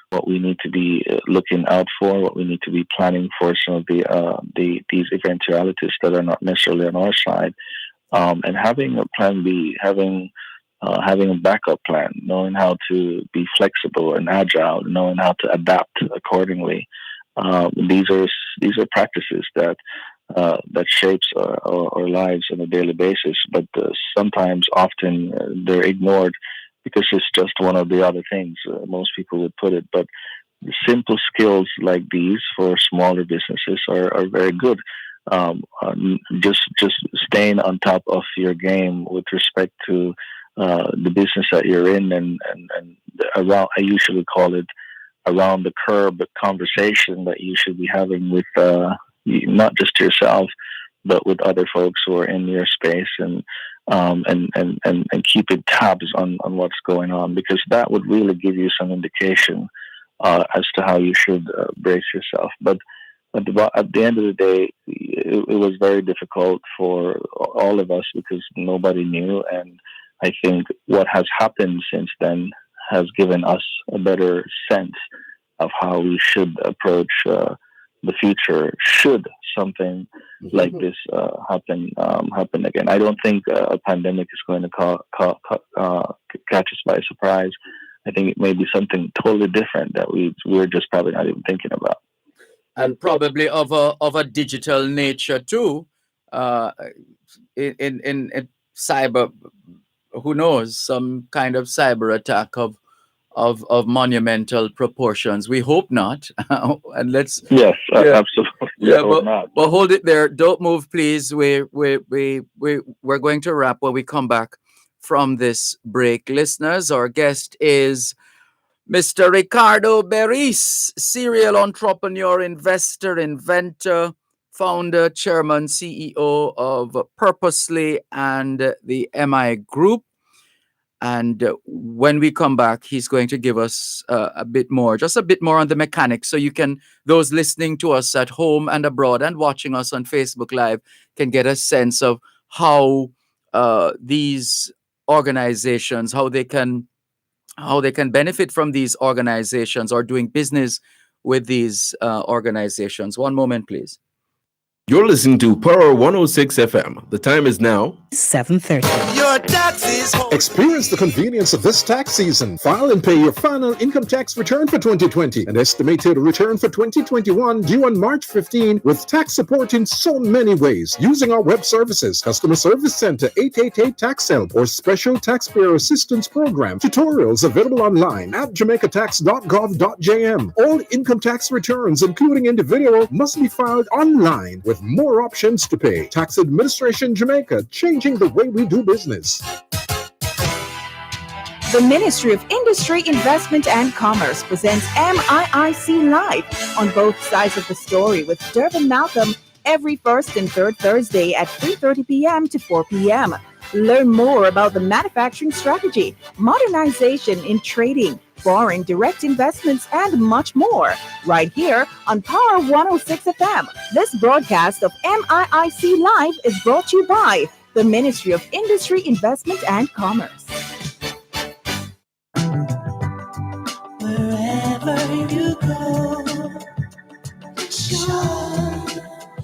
what we need to be looking out for, what we need to be planning for, some of these eventualities that are not necessarily on our side, and having a plan B, having a backup plan, knowing how to be flexible and agile, knowing how to adapt accordingly. These are practices that shapes our lives on a daily basis, but sometimes, often, they're ignored because it's just one of the other things. Most people would put it, but the simple skills like these for smaller businesses are very good. Just staying on top of your game with respect to the business that you're in, and around. I usually call it around the curb conversation that you should be having with. Not just yourself, but with other folks who are in your space, and keeping tabs on what's going on, because that would really give you some indication as to how you should brace yourself. But at the end of the day, it was very difficult for all of us because nobody knew, and I think what has happened since then has given us a better sense of how we should approach the future should something like this happen again. I don't think a pandemic is going to catch us by surprise. I think it may be something totally different that we're just probably not even thinking about, and probably of a digital nature too. In cyber, who knows, some kind of cyber attack of of monumental proportions. We hope not. And let's Yes, yeah absolutely. yeah, Or but not. hold it there. Don't move, please. We're going to wrap when we come back from this break. Listeners, our guest is Mr. Ricardo Beris, serial entrepreneur, investor, inventor, founder, chairman, CEO of Purposely and the MI Group. And when we come back, he's going to give us just a bit more on the mechanics. So you can, those listening to us at home and abroad and watching us on Facebook Live, can get a sense of how these organizations, how they can benefit from these organizations or doing business with these organizations. One moment, please. You're listening to Power 106 FM. The time is now 7:30. Your taxes. Experience the convenience of this tax season. File and pay your final income tax return for 2020 and estimated return for 2021 due on March 15 with tax support in so many ways using our web services, Customer Service Center 888 Tax Help, or Special Taxpayer Assistance Program. Tutorials available online at jamaicatax.gov.jm. All income tax returns, including individual, must be filed online with more options to pay. Tax Administration Jamaica, changing the way we do business. The Ministry of Industry, Investment and Commerce presents MIIC Live on both sides of the story with Dervan Malcolm every first and third Thursday at 3:30 p.m. to 4 p.m. Learn more about the manufacturing strategy, modernization in trading, foreign direct investments, and much more, right here on Power 106 FM. This broadcast of MIIC Live is brought to you by the Ministry of Industry, Investment and Commerce. Wherever you go, shine.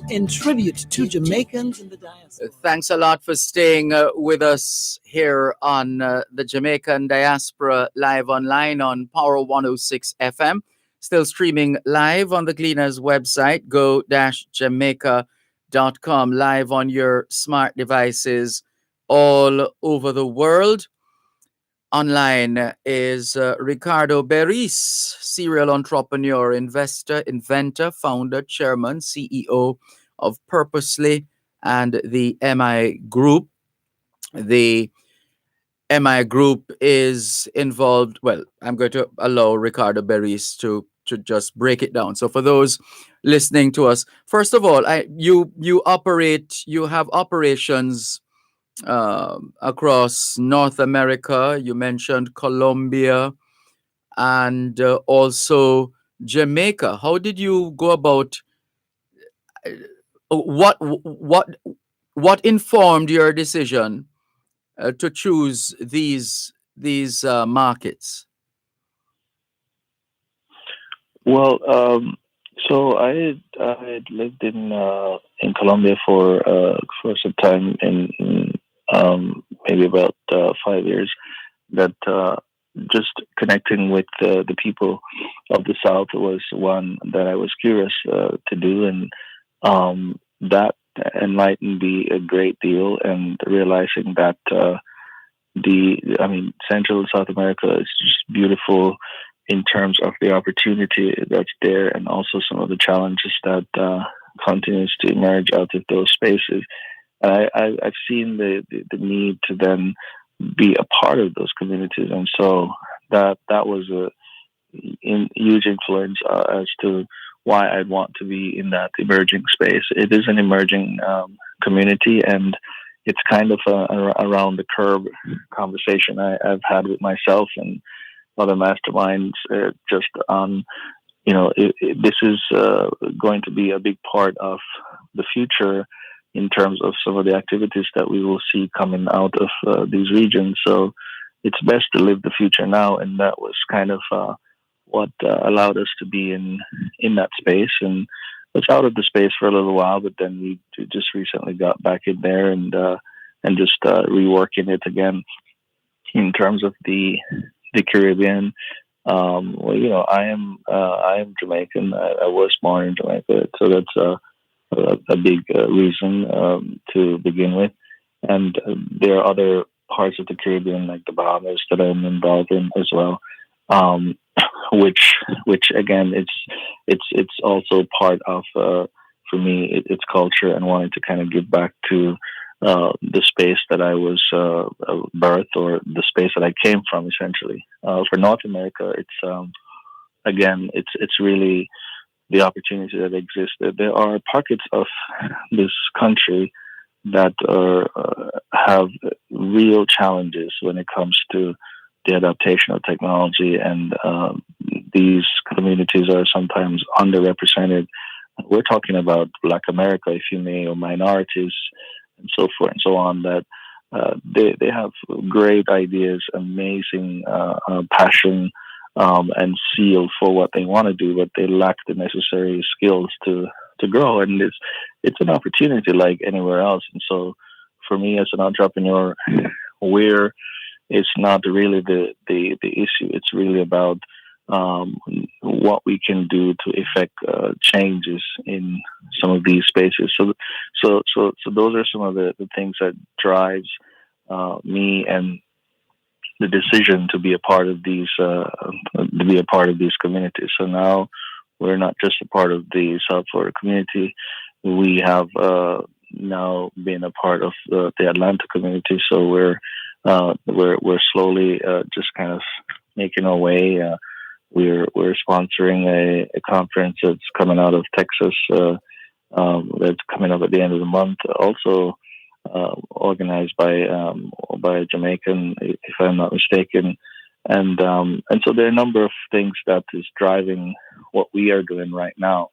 In tribute to Jamaicans in the diaspora. Thanks a lot for staying with us here on the Jamaican Diaspora live online on Power 106 FM. Still streaming live on the Gleaner's website, go-jamaica.com, live on your smart devices all over the world. Online is Ricardo Beris, serial entrepreneur, investor, inventor, founder, chairman, CEO of Purposely and the MI Group. The MI Group is involved. Well, I'm going to allow Ricardo Beris to just break it down. So for those listening to us, first of all, you have operations across North America. You mentioned Colombia and also Jamaica. How did you go about? What informed your decision to choose these markets? Well, so I had lived in Colombia for some time, in maybe about 5 years. That just connecting with the people of the South was one that I was curious to do, and that enlightened me a great deal. And realizing that Central and South America is just beautiful in terms of the opportunity that's there, and also some of the challenges that continues to emerge out of those spaces. I've seen the need to then be a part of those communities, and so that was a huge influence as to why I'd want to be in that emerging space. It is an emerging community, and it's kind of a around the curve conversation I've had with myself and other masterminds, just on, this is going to be a big part of the future in terms of some of the activities that we will see coming out of these regions. So it's best to live the future now, and that was kind of what allowed us to be in that space. And was out of the space for a little while, but then we just recently got back in there and just reworking it again in terms of the Caribbean. I am Jamaican. I was born in Jamaica, so that's a big reason to begin with. And there are other parts of the Caribbean, like the Bahamas, that I'm involved in as well. um, which again, it's also part of for me, it's culture and wanting to kind of give back to the space that I was birthed, or the space that I came from, essentially. For North America, it's really the opportunity that exists. There are pockets of this country that have real challenges when it comes to the adaptation of technology, and these communities are sometimes underrepresented. We're talking about Black America, if you may, or minorities, and so forth and so on. That they have great ideas, amazing passion, and zeal for what they want to do, but they lack the necessary skills to grow. And it's an opportunity like anywhere else. And so, for me as an entrepreneur, where it's not really the issue. It's really about what we can do to effect changes in some of these spaces. So those are some of the things that drives me, and the decision to be a part of these communities. So now we're not just a part of the South Florida community. We have now been a part of the Atlanta community. So we're slowly just kind of making our way. We're sponsoring a conference that's coming out of Texas. That's coming up at the end of the month. Also organized by a Jamaican, if I'm not mistaken. And so there are a number of things that is driving what we are doing right now.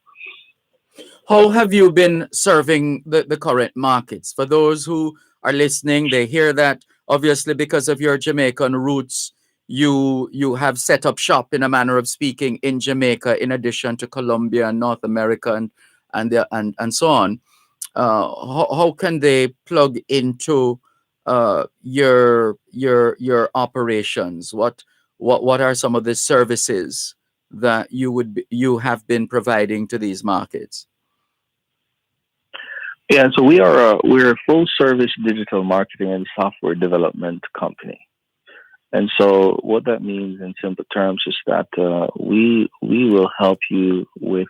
How have you been serving the current markets? For those who are listening, they hear that obviously because of your Jamaican roots, you have set up shop, in a manner of speaking, in Jamaica, in addition to Colombia and North America and so on. How can they plug into your operations? What are some of the services that you have been providing to these markets? Yeah, so we're a full service digital marketing and software development company. And so what that means in simple terms is that we will help you with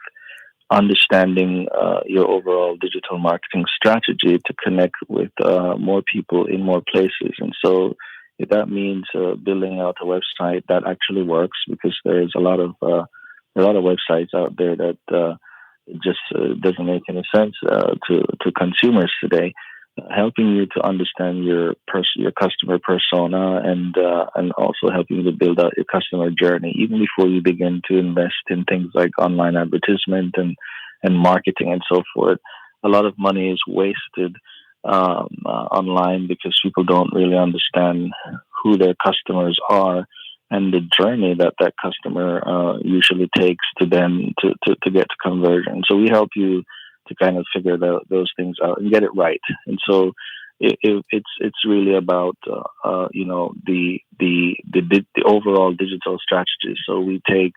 understanding your overall digital marketing strategy to connect with more people in more places. And so if that means building out a website that actually works, because there's a lot of websites out there that it just doesn't make any sense to consumers today. Helping you to understand your customer persona, and also helping you to build out your customer journey, even before you begin to invest in things like online advertisement and marketing and so forth. A lot of money is wasted online because people don't really understand who their customers are and the journey that customer usually takes to them to get to conversion. So we help you to kind of figure those things out and get it right. And so it's really about the overall digital strategy. So we take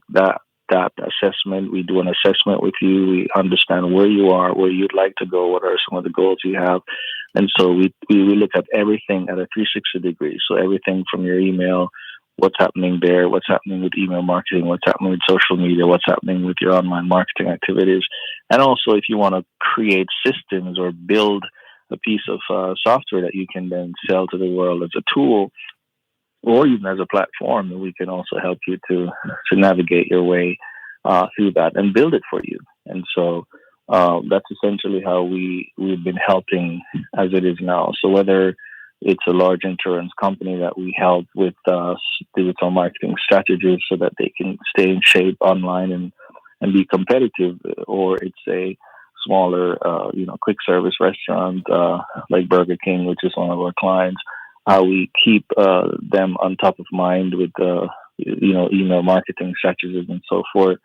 that assessment. We do an assessment with you. We understand where you are, where you'd like to go, what are some of the goals you have. And so we look at everything at a 360 degrees. So everything from your email, what's happening there, what's happening with email marketing, what's happening with social media, what's happening with your online marketing activities. And also if you want to create systems or build a piece of software that you can then sell to the world as a tool, or even as a platform, we can also help you to navigate your way through that and build it for you. And so that's essentially how we've been helping as it is now. So whether it's a large insurance company that we help with digital marketing strategies so that they can stay in shape online and be competitive, or it's a smaller, quick service restaurant like Burger King, which is one of our clients, how we keep them on top of mind with email marketing strategies and so forth.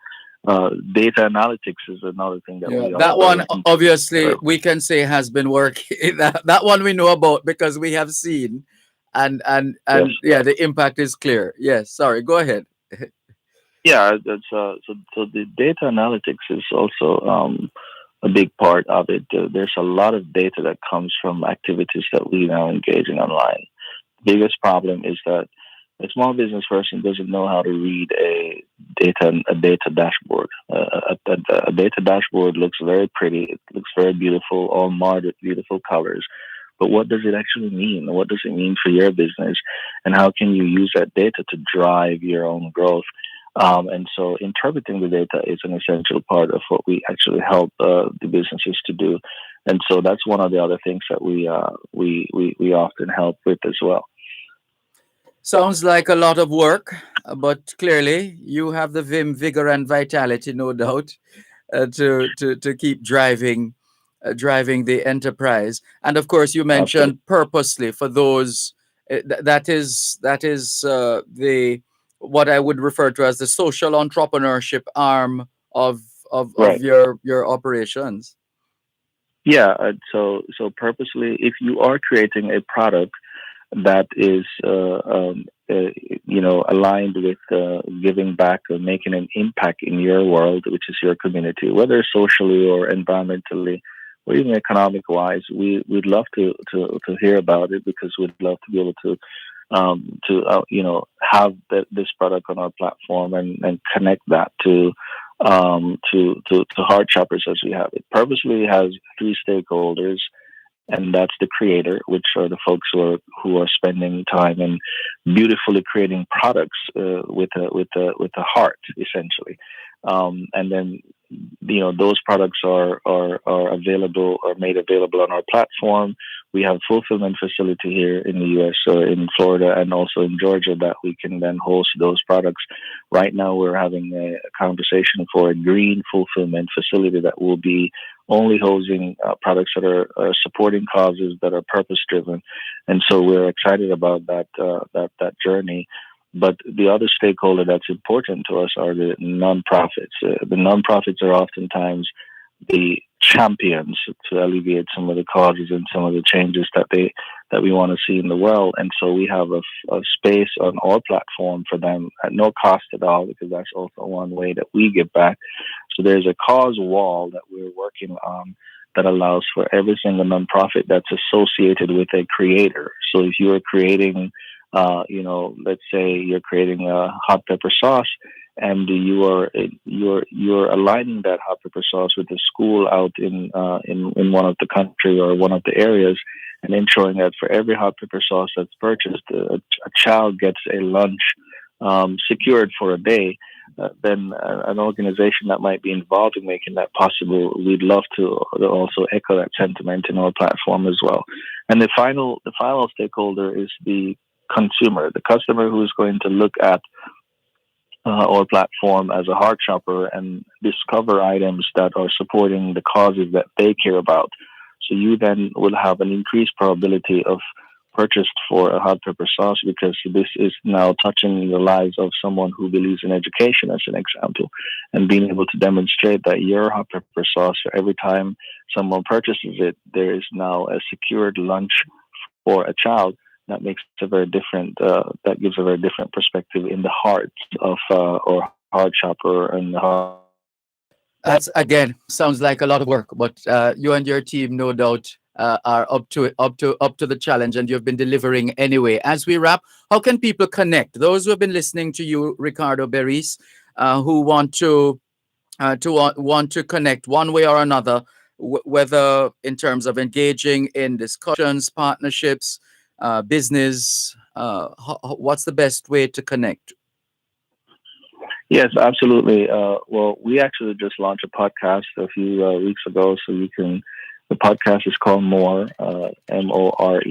Data analytics is another thing that that one obviously we can say has been working. that one we know about because we have seen, and yes. Yeah, the impact is clear. Yes, sorry, go ahead. Yeah, that's so the data analytics is also a big part of it. There's a lot of data that comes from activities that we now engage in online. The biggest problem is that A small business person doesn't know how to read a data dashboard. A data dashboard looks very pretty. It looks very beautiful, all marred with beautiful colors. But what does it actually mean? What does it mean for your business? And how can you use that data to drive your own growth? And so interpreting the data is an essential part of what we actually help the businesses to do. And so that's one of the other things that we often help with as well. Sounds like a lot of work, but clearly you have the vim, vigor, and vitality, no doubt, to keep driving the enterprise. And of course, you mentioned purposely for those. That is the what I would refer to as the social entrepreneurship arm of Right. your operations. Yeah. So purposely, if you are creating a product that is aligned with giving back or making an impact in your world, which is your community, whether socially or environmentally or even economic wise, we'd love to hear about it, because we'd love to be able to have this product on our platform and connect that to hard shoppers as we have it. Purposely has three stakeholders, and that's the creator, which are the folks who are spending time and beautifully creating products with a heart, essentially. And then those products are available or made available on our platform. We have a fulfillment facility here in the U.S., so in Florida and also in Georgia, that we can then host those products. Right now, we're having a conversation for a green fulfillment facility that will be only hosting products that are supporting causes that are purpose-driven, and so we're excited about that journey. But the other stakeholder that's important to us are the nonprofits. The nonprofits are oftentimes the champions to alleviate some of the causes and some of the changes that we want to see in the world. And so we have a space on our platform for them at no cost at all, because that's also one way that we give back. So there's a cause wall that we're working on that allows for every single nonprofit that's associated with a creator. So if you are creating let's say you're creating a hot pepper sauce, and you're aligning that hot pepper sauce with a school out in one of the country or one of the areas, and ensuring that for every hot pepper sauce that's purchased, a child gets a lunch secured for a day. Then an organization that might be involved in making that possible, we'd love to also echo that sentiment in our platform as well. And the final stakeholder is the consumer, the customer, who is going to look at our platform as a heart shopper and discover items that are supporting the causes that they care about. So you then will have an increased probability of purchase for a hot pepper sauce, because this is now touching the lives of someone who believes in education, as an example, and being able to demonstrate that your hot pepper sauce, every time someone purchases it, there is now a secured lunch for a child. That makes a very different. That gives a very different perspective in the heart of or hard shopper and the heart. That's, again, sounds like a lot of work, but you and your team, no doubt, are up to the challenge, and you've been delivering anyway. As we wrap, how can people connect? Those who have been listening to you, Ricardo Beris, who want to connect one way or another, whether in terms of engaging in discussions, partnerships, business, what's the best way to connect? Yes, absolutely. Well, we actually just launched a podcast a few weeks ago, so the podcast is called More, More,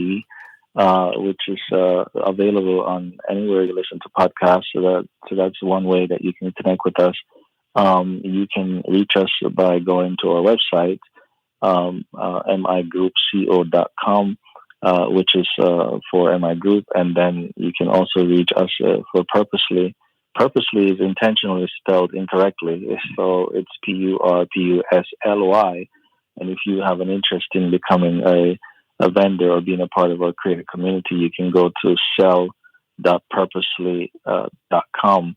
which is available on anywhere you listen to podcasts. So that's one way that you can connect with us. You can reach us by going to our website, migroupco.com. Which is for MI Group, and then you can also reach us for Purposely. Purposely is intentionally spelled incorrectly, so it's PURPUSLY. And if you have an interest in becoming a vendor or being a part of our creative community, you can go to sell.purposely.com.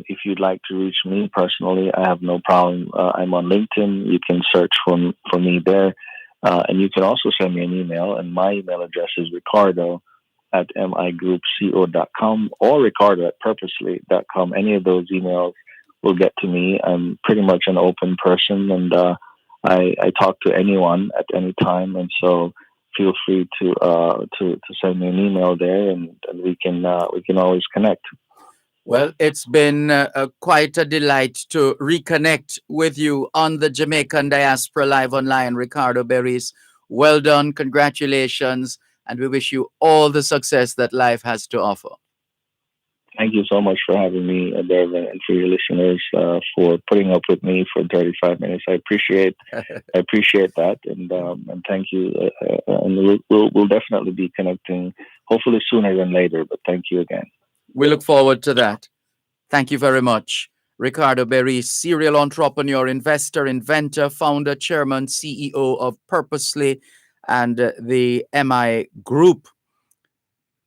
If you'd like to reach me personally, I have no problem. I'm on LinkedIn. You can search for me there. And you can also send me an email, and my email address is Ricardo at migroupco.com or Ricardo at purposely.com. Any of those emails will get to me. I'm pretty much an open person, and I talk to anyone at any time, and so feel free to send me an email there, and we can always connect. Well, it's been quite a delight to reconnect with you on the Jamaican Diaspora Live Online, Ricardo Berries. Well done, congratulations, and we wish you all the success that life has to offer. Thank you so much for having me, Dervan, and for your listeners for putting up with me for 35 minutes. I appreciate that, and thank you. And we'll definitely be connecting, hopefully sooner than later. But thank you again. We look forward to that. Thank you very much. Ricardo Berry, serial entrepreneur, investor, inventor, founder, chairman, CEO of Purposely and the MI Group.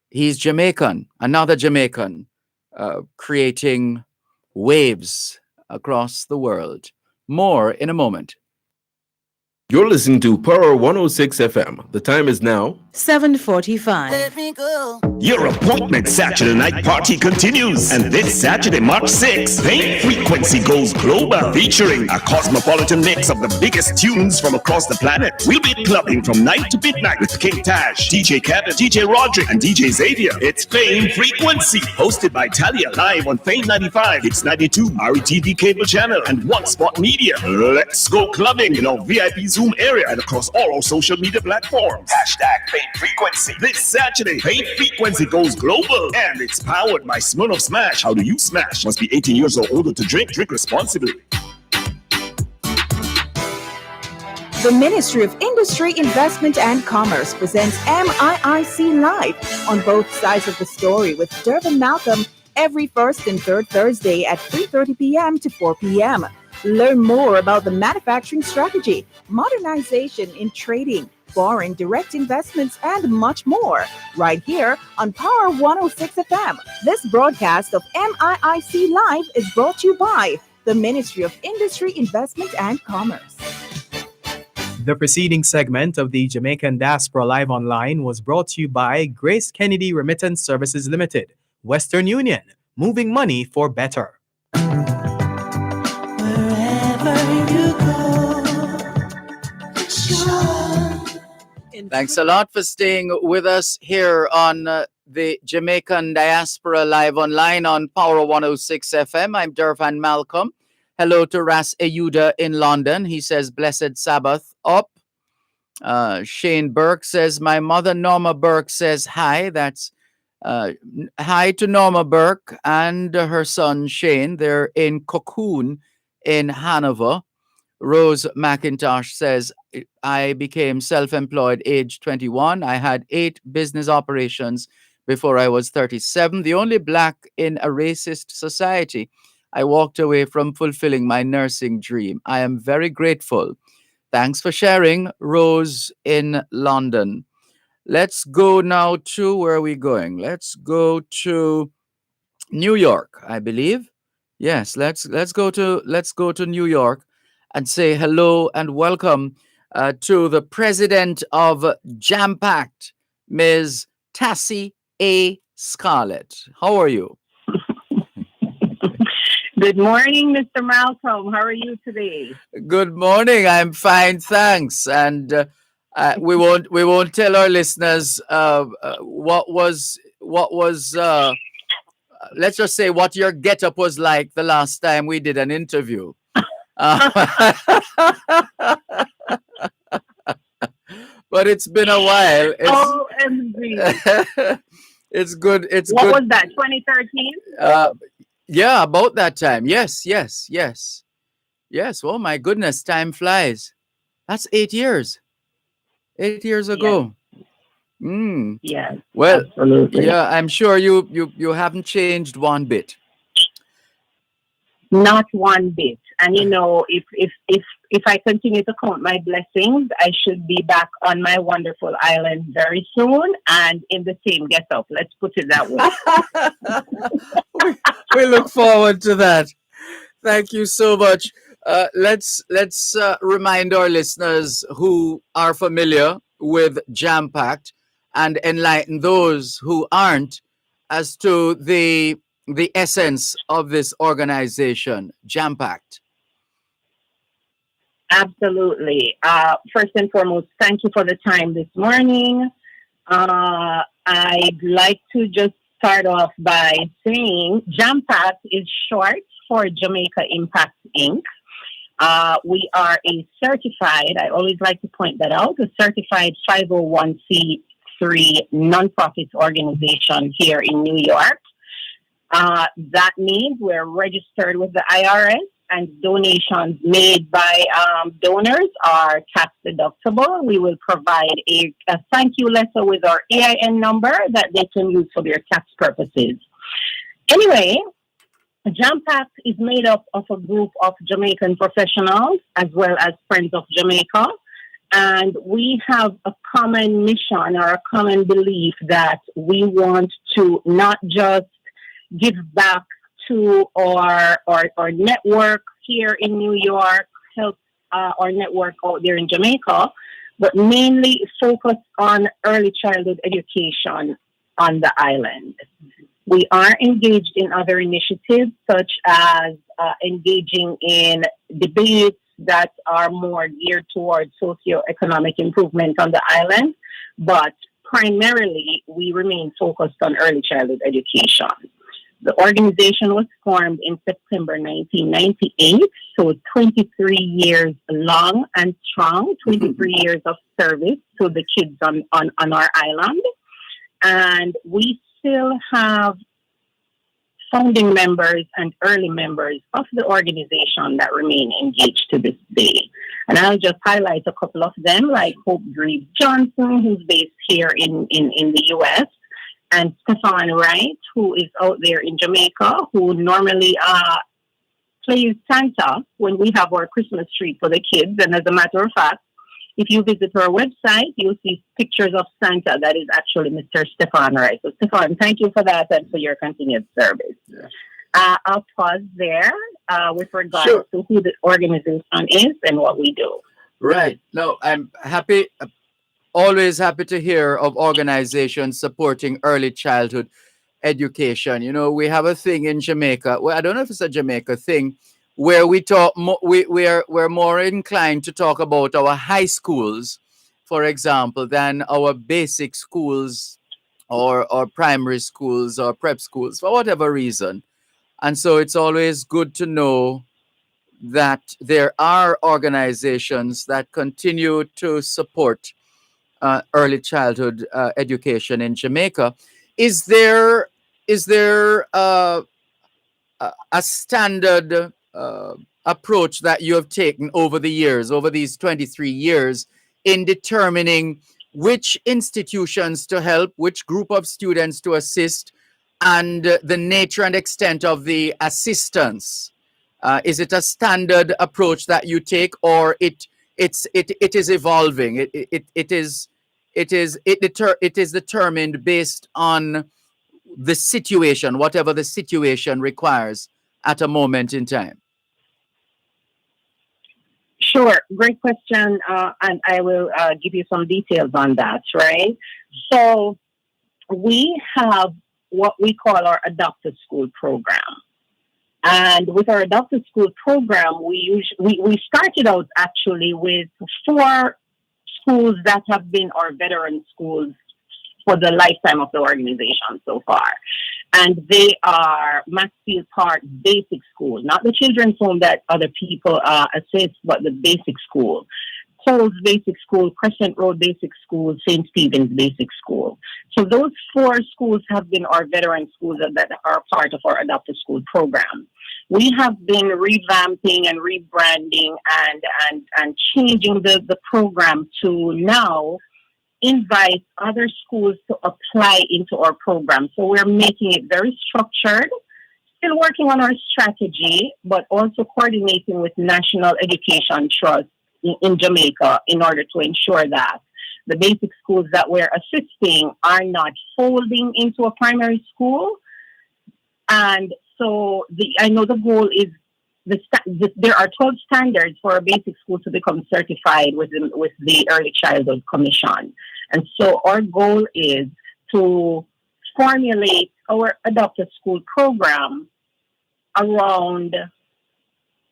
He's Jamaican, another Jamaican, creating waves across the world. More in a moment. You're listening to Power 106 FM. The time is now 7:45. Your appointment Saturday night party continues. And this Saturday, March 6th, Pain Frequency goes global, featuring a cosmopolitan mix of the biggest tunes from across the planet. We'll be clubbing from night to midnight with King Tash, DJ Kevin, DJ Roderick, and DJ Xavier. It's Pain Frequency, hosted by Talia, live on Fame 95, Hits 92, RETV Cable Channel, and One Spot Media. Let's go clubbing in our VIP Zoom area and across all our social media platforms. Hashtag Pain Frequency. This Saturday, Pain Frequency goes global, and it's powered by Smirnoff Smash. How do you smash? Must be 18 years or older to drink. Drink responsibly. The Ministry of Industry, Investment and Commerce presents MIIC Live on both sides of the story with Dervan Malcolm every first and third Thursday at 3:30 p.m. to 4 p.m. Learn more about the manufacturing strategy, modernization in trading, foreign direct investments, and much more right here on Power 106 FM. This broadcast of MIIC Live is brought to you by the Ministry of Industry, Investment and Commerce. The preceding segment of the Jamaican Diaspora Live Online was brought to you by Grace Kennedy Remittance Services Limited, Western Union, moving money for better. Thanks a lot for staying with us here on the Jamaican Diaspora Live Online on Power 106 FM. I'm Dervan Malcolm. Hello to Ras Ayuda in London. He says, blessed Sabbath up. Shane Burke says, my mother Norma Burke says hi. That's hi to Norma Burke and her son Shane. They're in Cocoon in Hanover. Rose McIntosh says, I became self-employed age 21. I had 8 business operations before I was 37, the only black in a racist society. I walked away from fulfilling my nursing dream. I am very grateful. Thanks for sharing, Rose in London. Let's go now to, where are we going? Let's go to New York, I believe. Yes, let's go to New York and say hello and welcome to the president of Jam-Packed, Ms. Tassie A. Scarlett. How are you? Good morning, Mr. Malcolm. How are you today? Good morning. I'm fine, thanks. And we won't tell our listeners what was. Let's just say what your getup was like the last time we did an interview. But it's been a while. OMG. It's good. It's what good. Was that, 2013? Yeah, about that time. Yes. Oh my goodness, time flies. That's 8 years. 8 years ago. Yes. Yes. Well, absolutely. yeah, I'm sure you haven't changed one bit. Not one bit. And you know, if I continue to count my blessings, I should be back on my wonderful island very soon and in the same getup. Let's put it that way. We look forward to that. Thank you so much. Let's remind our listeners who are familiar with Jam-Packed and enlighten those who aren't as to the essence of this organization, Jam-packed? Absolutely. First and foremost, thank you for the time this morning. I'd like to just start off by saying Jam-packed is short for Jamaica Impact Inc. We are a certified, I always like to point that out, a certified 501c3 nonprofit organization here in New York. That means we're registered with the IRS, and donations made by donors are tax deductible. We will provide a thank you letter with our EIN number that they can use for their tax purposes. Anyway, Jam-packed is made up of a group of Jamaican professionals as well as Friends of Jamaica. And we have a common mission or a common belief that we want to not just give back to our network here in New York, help our network out there in Jamaica, but mainly focus on early childhood education on the island. We are engaged in other initiatives such as engaging in debates that are more geared towards socioeconomic improvement on the island, but primarily we remain focused on early childhood education. The organization was formed in September 1998, so 23 years long and strong, 23 years of service to the kids on our island. And we still have founding members and early members of the organization that remain engaged to this day. And I'll just highlight a couple of them, like Hope Greaves Johnson, who's based here in the U.S., and Stefan Wright, who is out there in Jamaica, who normally plays Santa when we have our Christmas tree for the kids. And as a matter of fact, if you visit our website, you'll see pictures of Santa. That is actually Mr. Stefan Wright. So, Stefan, thank you for that and for your continued service. Yeah. I'll pause there with regard to who the organization is and what we do. Right. No, I'm happy. Always happy to hear of organizations supporting early childhood education. You know, we have a thing in Jamaica. Well, I don't know if it's a Jamaica thing, where we talk. We're more inclined to talk about our high schools, for example, than our basic schools or primary schools or prep schools for whatever reason. And so it's always good to know that there are organizations that continue to support early childhood education in Jamaica. Is there a standard approach that you have taken over the years, over these 23 years, in determining which institutions to help, which group of students to assist, and the nature and extent of the assistance? Is it a standard approach that you take, or it is evolving? It is determined based on the situation, whatever the situation requires at a moment in time? Sure, great question, and I will give you some details on that, right? So we have what we call our adopted school program. And with our adopted school program, we started out actually with 4 schools that have been our veteran schools for the lifetime of the organization so far. And they are Maxfield Park Basic School, not the children's home that other people assist, but the basic school. Coles Basic School, Crescent Road Basic School, St. Stephen's Basic School. So those 4 schools have been our veteran schools that are part of our adopted school program. We have been revamping and rebranding and changing the program to now invite other schools to apply into our program. So we're making it very structured, still working on our strategy, but also coordinating with National Education Trust in Jamaica in order to ensure that the basic schools that we're assisting are not folding into a primary school. And so I know the goal is there are 12 standards for a basic school to become certified with the Early Childhood Commission. And so our goal is to formulate our Adopt a School program around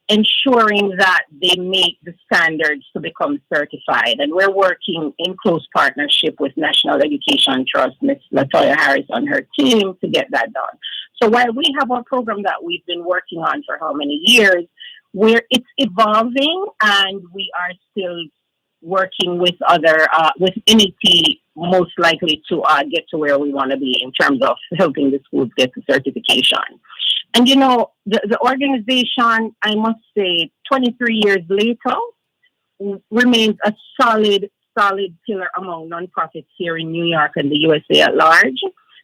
ensuring that they make the standards to become certified. And we're working in close partnership with National Education Trust, Ms. Latoya Harris on her team to get that done. So while we have our program that we've been working on for how many years, where it's evolving and we are still working with other, with NET most likely to get to where we want to be in terms of helping the schools get the certification. And you know, the organization, I must say, 23 years later, remains a solid pillar among nonprofits here in New York and the USA at large.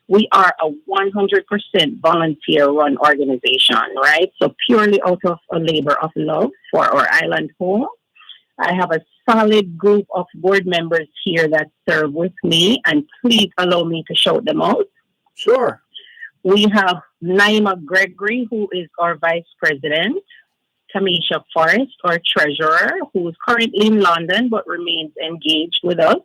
We are a 100% volunteer-run organization, right? So purely out of a labor of love for our island home. I have a solid group of board members here that serve with me, and please allow me to shout them out. Sure. We have Naima Gregory, who is our vice president, Tamisha Forrest, our treasurer, who is currently in London but remains engaged with us,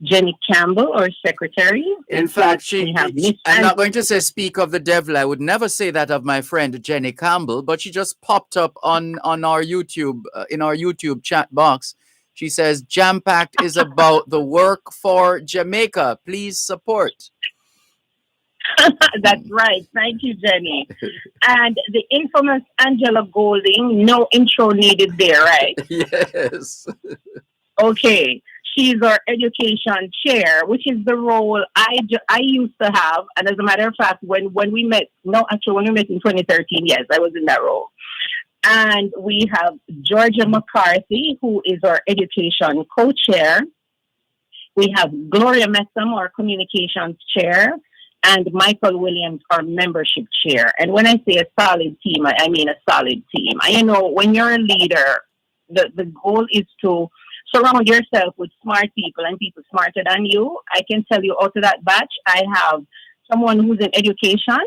Jenny Campbell, our secretary. In fact, I'm not going to say speak of the devil. I would never say that of my friend Jenny Campbell, but she just popped up on our YouTube, in our YouTube chat box. She says, Jam Packed is about the work for Jamaica. Please support. That's right. Thank you, Jenny. And the infamous Angela Golding, no intro needed there, right? Yes. Okay. She's our education chair, which is the role I used to have. And as a matter of fact, when we met, when we met in 2013, yes, I was in that role. And we have Georgia McCarthy, who is our education co-chair. We have Gloria Messam, our communications chair, and Michael Williams, our membership chair. And when I say a solid team, I mean a solid team. And you know, when you're a leader, the goal is to surround yourself with smart people and people smarter than you. I can tell you out of that batch, I have someone who's in education.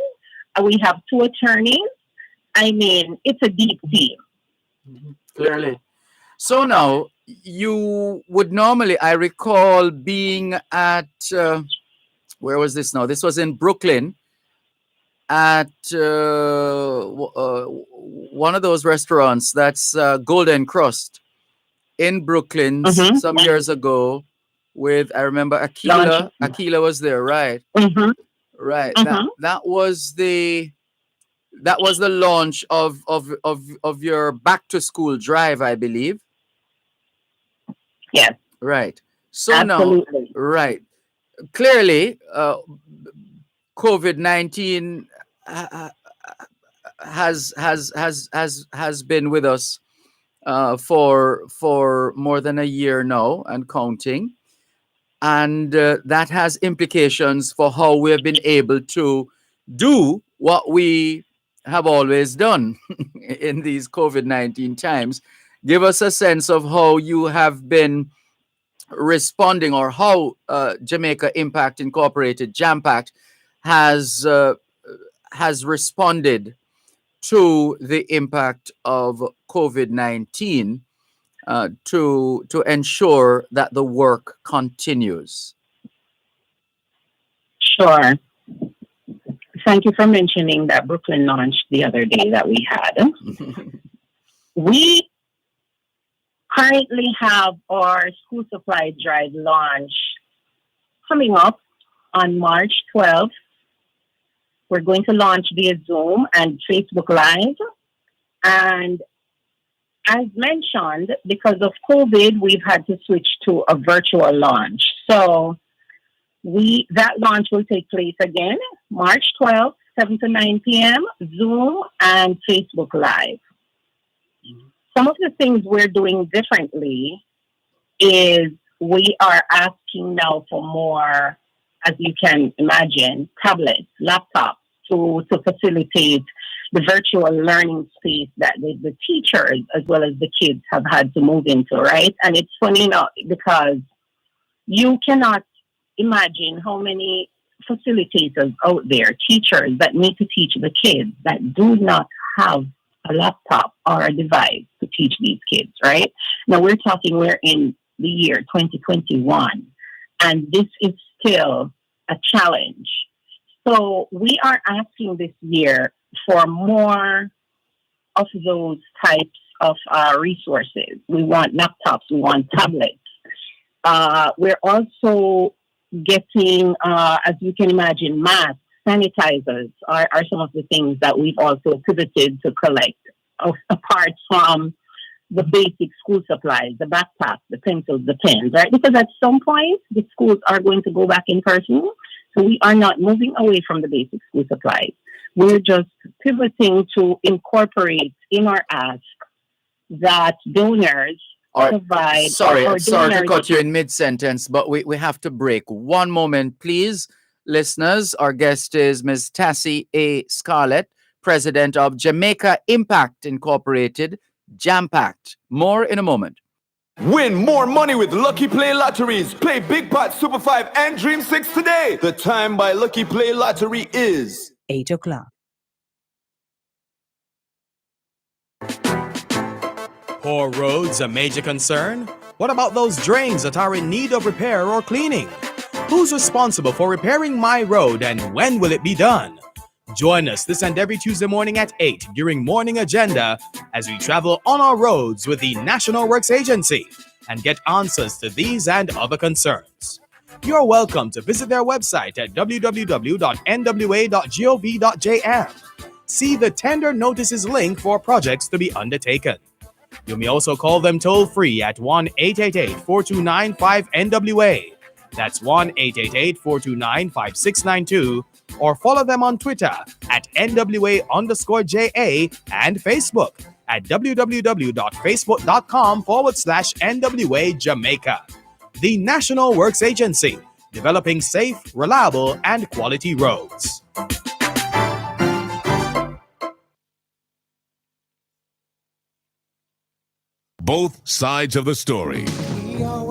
We have 2 attorneys. I mean, it's a deep team. Clearly. So now, you would normally, I recall being at, where was this now? This was in Brooklyn at one of those restaurants that's Golden Crust in Brooklyn some years ago with, I remember Akila. Akila was there, right? Right. That was the launch of your back to school drive, I believe. Yes. Right. So Absolutely. now, right. Clearly, COVID-19 has been with us for more than a year now and counting, and that has implications for how we have been able to do what we have always done in these COVID-19 times. Give us a sense of how you have been responding, or how Jamaica Impact Incorporated, JAMPACT, has responded to the impact of COVID-19 to ensure that the work continues. Sure. Thank you for mentioning that Brooklyn launch the other day that we had. We currently have our school supply drive launch coming up on March 12th. We're going to launch via Zoom and Facebook Live. And as mentioned, because of COVID, we've had to switch to a virtual launch. So that launch will take place again, March 12th, 7 to 9 p.m., Zoom and Facebook Live. Some of the things we're doing differently is we are asking now for more, as you can imagine, tablets, laptops to facilitate the virtual learning space that the teachers as well as the kids have had to move into, right? And it's funny enough because you cannot imagine how many facilitators out there, teachers that need to teach the kids that do not have a laptop or a device to teach these kids, right? Now we're in the year 2021. And this is still a challenge. So we are asking this year for more of those types of resources. We want laptops, we want tablets. We're also getting, as you can imagine, masks, sanitizers are some of the things that we've also pivoted to collect, apart from the basic school supplies, the backpacks, the pencils, the pens, right? Because at some point, the schools are going to go back in person. So we are not moving away from the basic school supplies. We're just pivoting to incorporate in our ask that donors provide. Sorry to donors cut you in mid-sentence, but we have to break. One moment, please. Listeners, our guest is Ms. Tassie A. Scarlett, President of Jamaica Impact Incorporated, Jampact. More in a moment. Win more money with Lucky Play Lotteries. Play Big Pot, Super 5, and Dream 6 today. The time by Lucky Play Lottery is 8 o'clock. Poor roads a major concern? What about those drains that are in need of repair or cleaning? Who's responsible for repairing my road, and when will it be done? Join us this and every Tuesday morning at 8 during Morning Agenda as we travel on our roads with the National Works Agency and get answers to these and other concerns. You're welcome to visit their website at www.nwa.gov.jm. See the tender notices link for projects to be undertaken. You may also call them toll-free at 1-888-429-5NWA. That's 1-888-429-5692, or follow them on Twitter at NWA_JA and Facebook at www.facebook.com/NWA Jamaica. The National Works Agency, developing safe, reliable, and quality roads. Both sides of the story.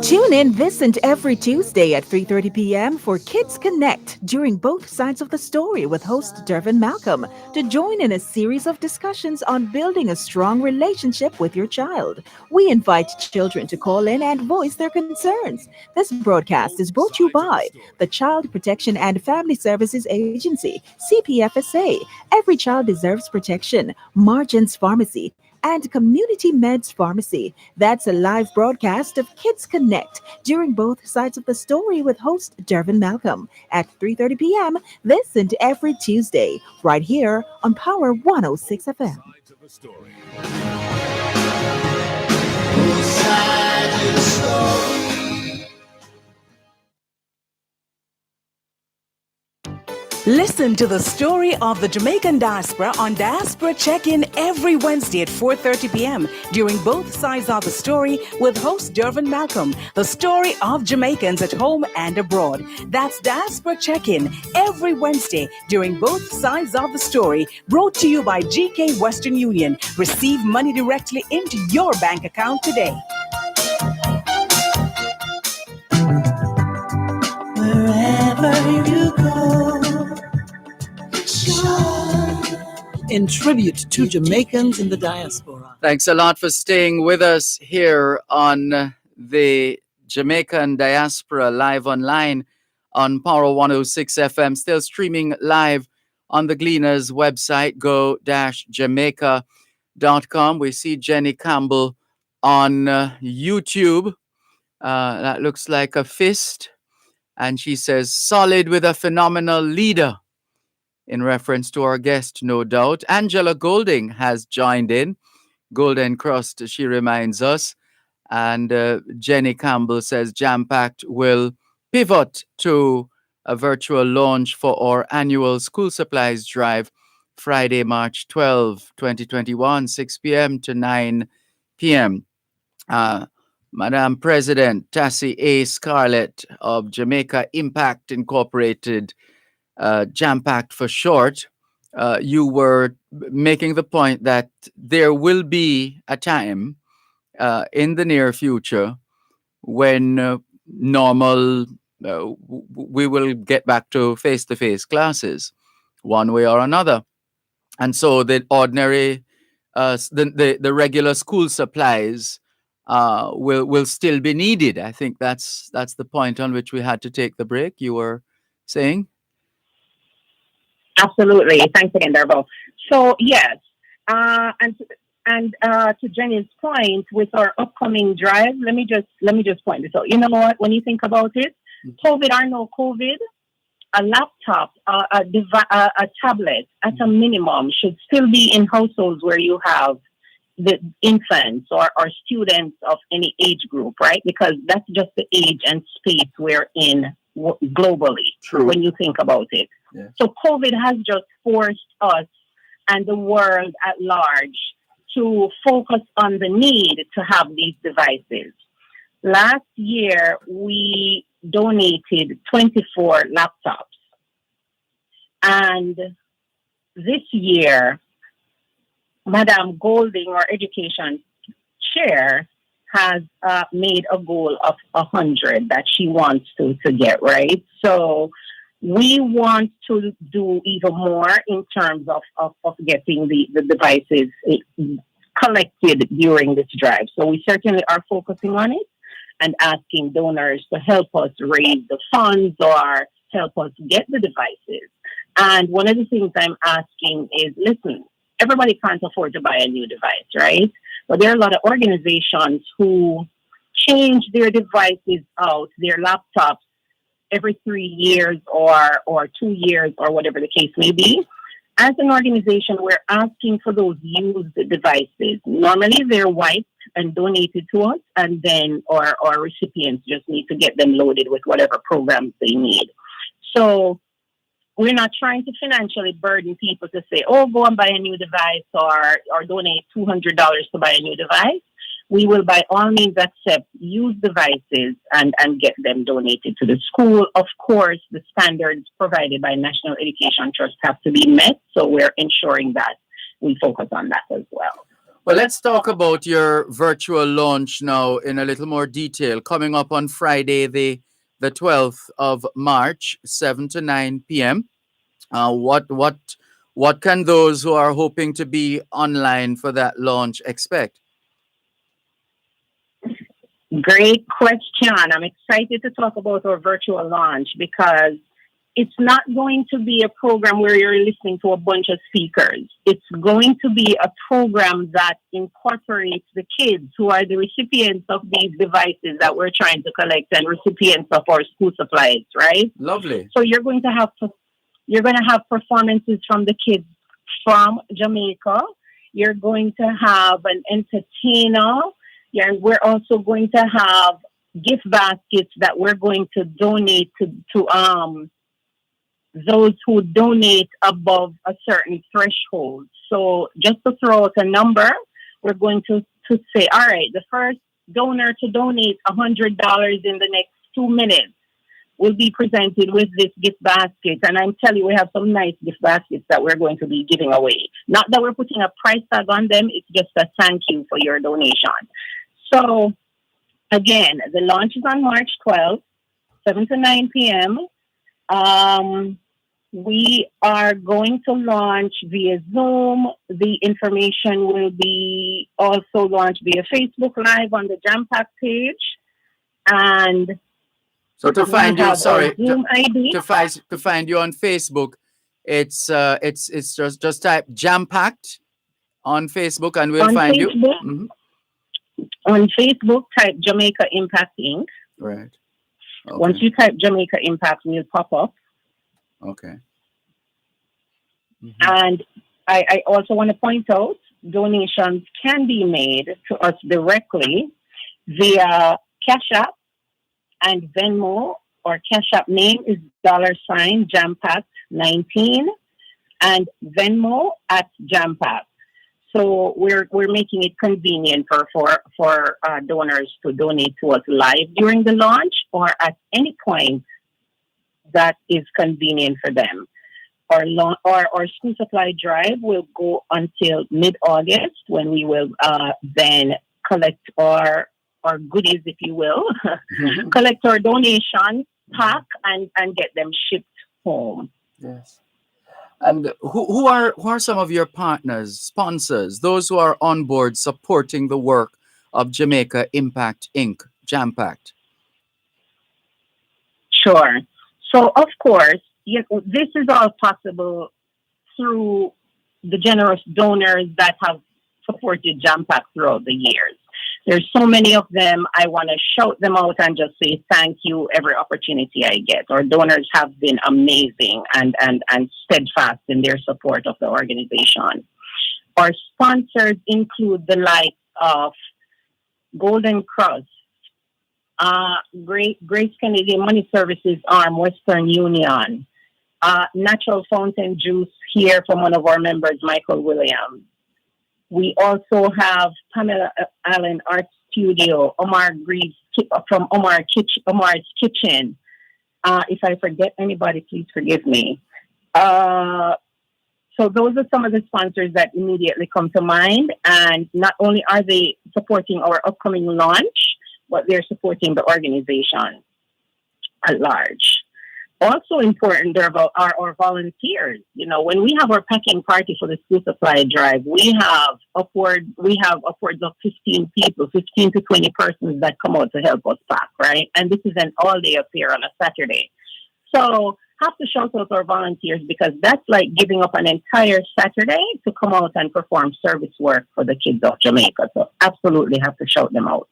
Tune in this and every Tuesday at 3:30 p.m. for Kids Connect during Both Sides of the Story with host Dervan Malcolm to join in a series of discussions on building a strong relationship with your child. We invite children to call in and voice their concerns. This broadcast is brought to you by the Child Protection and Family Services Agency, CPFSA. Every child deserves protection. Margins Pharmacy and Community Meds Pharmacy. That's a live broadcast of Kids Connect during Both Sides of the Story with host Dervan Malcolm at 3:30 p.m. this and every Tuesday, right here on Power 106 FM. Listen to the story of the Jamaican diaspora on Diaspora Check-In every Wednesday at 4:30 p.m. during Both Sides of the Story with host Dervan Malcolm, the story of Jamaicans at home and abroad. That's Diaspora Check-In every Wednesday during Both Sides of the Story, brought to you by GK Western Union. Receive money directly into your bank account today. Wherever you go. In tribute to Jamaicans in the diaspora. Thanks a lot for staying with us here on the Jamaican Diaspora live online on Power 106 FM, still streaming live on the Gleaners website, go-jamaica.com. We see Jenny Campbell on YouTube. That looks like a fist. And she says, solid with a phenomenal leader. In reference to our guest, no doubt. Angela Golding has joined in. Golden Crust, she reminds us. And Jenny Campbell says Jampact will pivot to a virtual launch for our annual school supplies drive Friday, March 12, 2021, 6 p.m. to 9 p.m. Madam President Tassie A. Scarlett of Jamaica Impact Incorporated, Jampact for short, you were making the point that there will be a time in the near future when normal, we will get back to face-to-face classes one way or another. And so the ordinary, the regular school supplies will still be needed. I think that's the point on which we had to take the break. You were saying? Absolutely. Thanks again, Dervan. So yes, and to Jenny's point, with our upcoming drive, let me just point this out. You know what? When you think about it, COVID or no COVID, a laptop, a tablet at a minimum should still be in households where you have the infants or students of any age group, right? Because that's just the age and space we're in globally. True. When you think about it. Yeah. So COVID has just forced us and the world at large to focus on the need to have these devices. Last year, we donated 24 laptops. And this year, Madame Golding, our education chair, has made a goal of 100 that she wants to get, right? So we want to do even more in terms of getting the devices collected during this drive. So we certainly are focusing on it and asking donors to help us raise the funds or help us get the devices. And one of the things I'm asking is, listen, everybody can't afford to buy a new device, right? But there are a lot of organizations who change their devices out, their laptops, every 3 years or 2 years or whatever the case may be. As an organization, we're asking for those used devices. Normally, they're wiped and donated to us, and then our recipients just need to get them loaded with whatever programs they need. So we're not trying to financially burden people to say, oh, go and buy a new device or donate $200 to buy a new device. We will by all means accept used devices and get them donated to the school. Of course, the standards provided by National Education Trust have to be met. So we're ensuring that we focus on that as well. Well, let's talk about your virtual launch now in a little more detail. Coming up on Friday, the 12th of March, 7 to 9 p.m. What can those who are hoping to be online for that launch expect? Great question. I'm excited to talk about our virtual launch because it's not going to be a program where you're listening to a bunch of speakers. It's going to be a program that incorporates the kids who are the recipients of these devices that we're trying to collect and recipients of our school supplies, right? Lovely. So you're going to have performances from the kids from Jamaica. You're going to have an entertainer. Yeah, and we're also going to have gift baskets that we're going to donate to those who donate above a certain threshold. So just to throw out a number, we're going to say, all right, the first donor to donate $100 in the next 2 minutes will be presented with this gift basket. And I'm telling you, we have some nice gift baskets that we're going to be giving away. Not that we're putting a price tag on them, it's just a thank you for your donation. So, again, the launch is on March 12th, 7 to 9 p.m. We are going to launch via Zoom. The information will be also launched via Facebook Live on the Jampack page. And so to find you, to find you on Facebook, it's just type Jampacked on Facebook and we'll find you. Mm-hmm. On Facebook, type Jamaica Impact Inc. Right. Okay. Once you type Jamaica Impact, it will pop up. Okay. Mm-hmm. And I also want to point out, donations can be made to us directly via Cash App and Venmo. Our Cash App name is $Jampack19 and Venmo at Jampack. So we're making it convenient for donors to donate to us live during the launch or at any point that is convenient for them. Our school supply drive will go until mid-August when we will then collect our goodies, if you will, collect our donations, pack and get them shipped home. Yes. And who are some of your partners, sponsors, those who are on board supporting the work of Jamaica Impact Inc., Jampact? Sure. So, of course, this is all possible through the generous donors that have supported Jampact throughout the years. There's so many of them. I want to shout them out and just say thank you every opportunity I get. Our donors have been amazing and steadfast in their support of the organization. Our sponsors include the likes of Golden Cross, Grace Canadian Money Services arm, Western Union, Natural Fountain Juice here from one of our members, Michael Williams. We also have Pamela Allen Art Studio, Omar Greaves from Omar's Kitchen. If I forget anybody, please forgive me. So those are some of the sponsors that immediately come to mind. And not only are they supporting our upcoming launch, but they're supporting the organization at large. Also important are our volunteers. You know, when we have our packing party for the school supply drive, we have upwards of 15 people, 15 to 20 persons that come out to help us pack, right? And this is an all-day affair on a Saturday. So have to shout out our volunteers because that's like giving up an entire Saturday to come out and perform service work for the kids of Jamaica. So absolutely have to shout them out.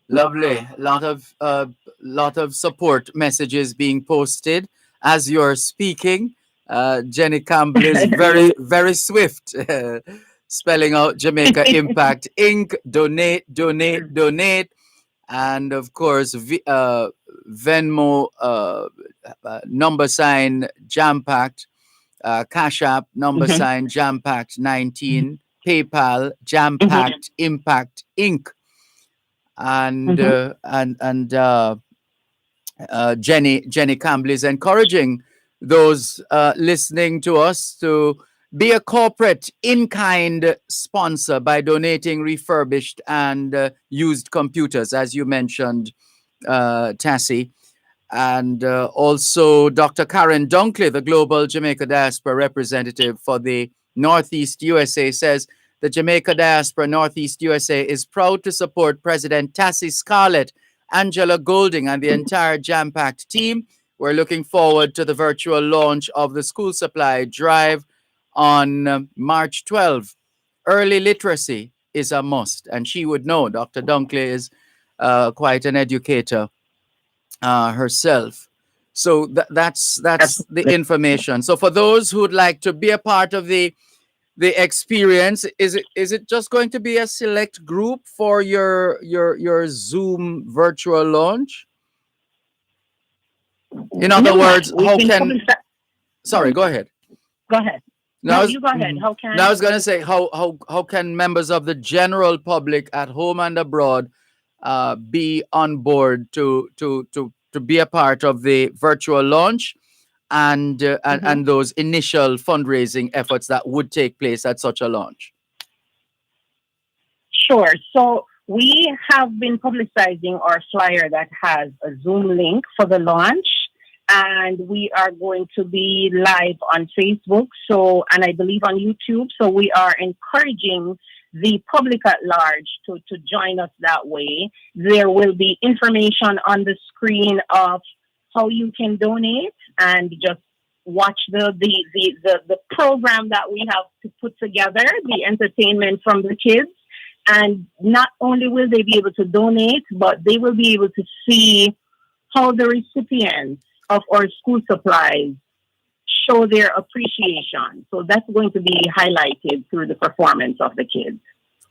Lovely. Lot of support messages being posted as you're speaking. Jenny Campbell is very, very swift, spelling out Jamaica Impact Inc. Donate, donate, donate. And of course, Venmo, # Jampact, Cash App, # Jampact 19, PayPal, Jampact Impact Inc. And Jenny Campbell is encouraging those listening to us to be a corporate in-kind sponsor by donating refurbished and used computers, as you mentioned, Tassie. And also Dr. Karen Dunkley, the Global Jamaica Diaspora representative for the Northeast USA, says the Jamaica Diaspora Northeast USA is proud to support President Tassie Scarlett, Angela Golding, and the entire Jampact team. We're looking forward to the virtual launch of the school supply drive on March 12. Early literacy is a must, and she would know. Dr. Dunkley is quite an educator herself. So that's the information. So for those who would like to be a part of the experience, is it just going to be a select group for your Zoom virtual launch? In other words, how can... Sorry, go ahead. Go ahead. No, you go ahead. How can... Now I was going to say, how can members of the general public at home and abroad be on board to be a part of the virtual launch and those initial fundraising efforts that would take place at such a launch? Sure. So we have been publicizing our flyer that has a Zoom link for the launch, and we are going to be live on Facebook, and I believe on YouTube. So we are encouraging the public at large to join us that way. There will be information on the screen of how you can donate and just watch the program that we have to put together, the entertainment from the kids. And not only will they be able to donate, but they will be able to see how the recipients of our school supplies show their appreciation. So that's going to be highlighted through the performance of the kids.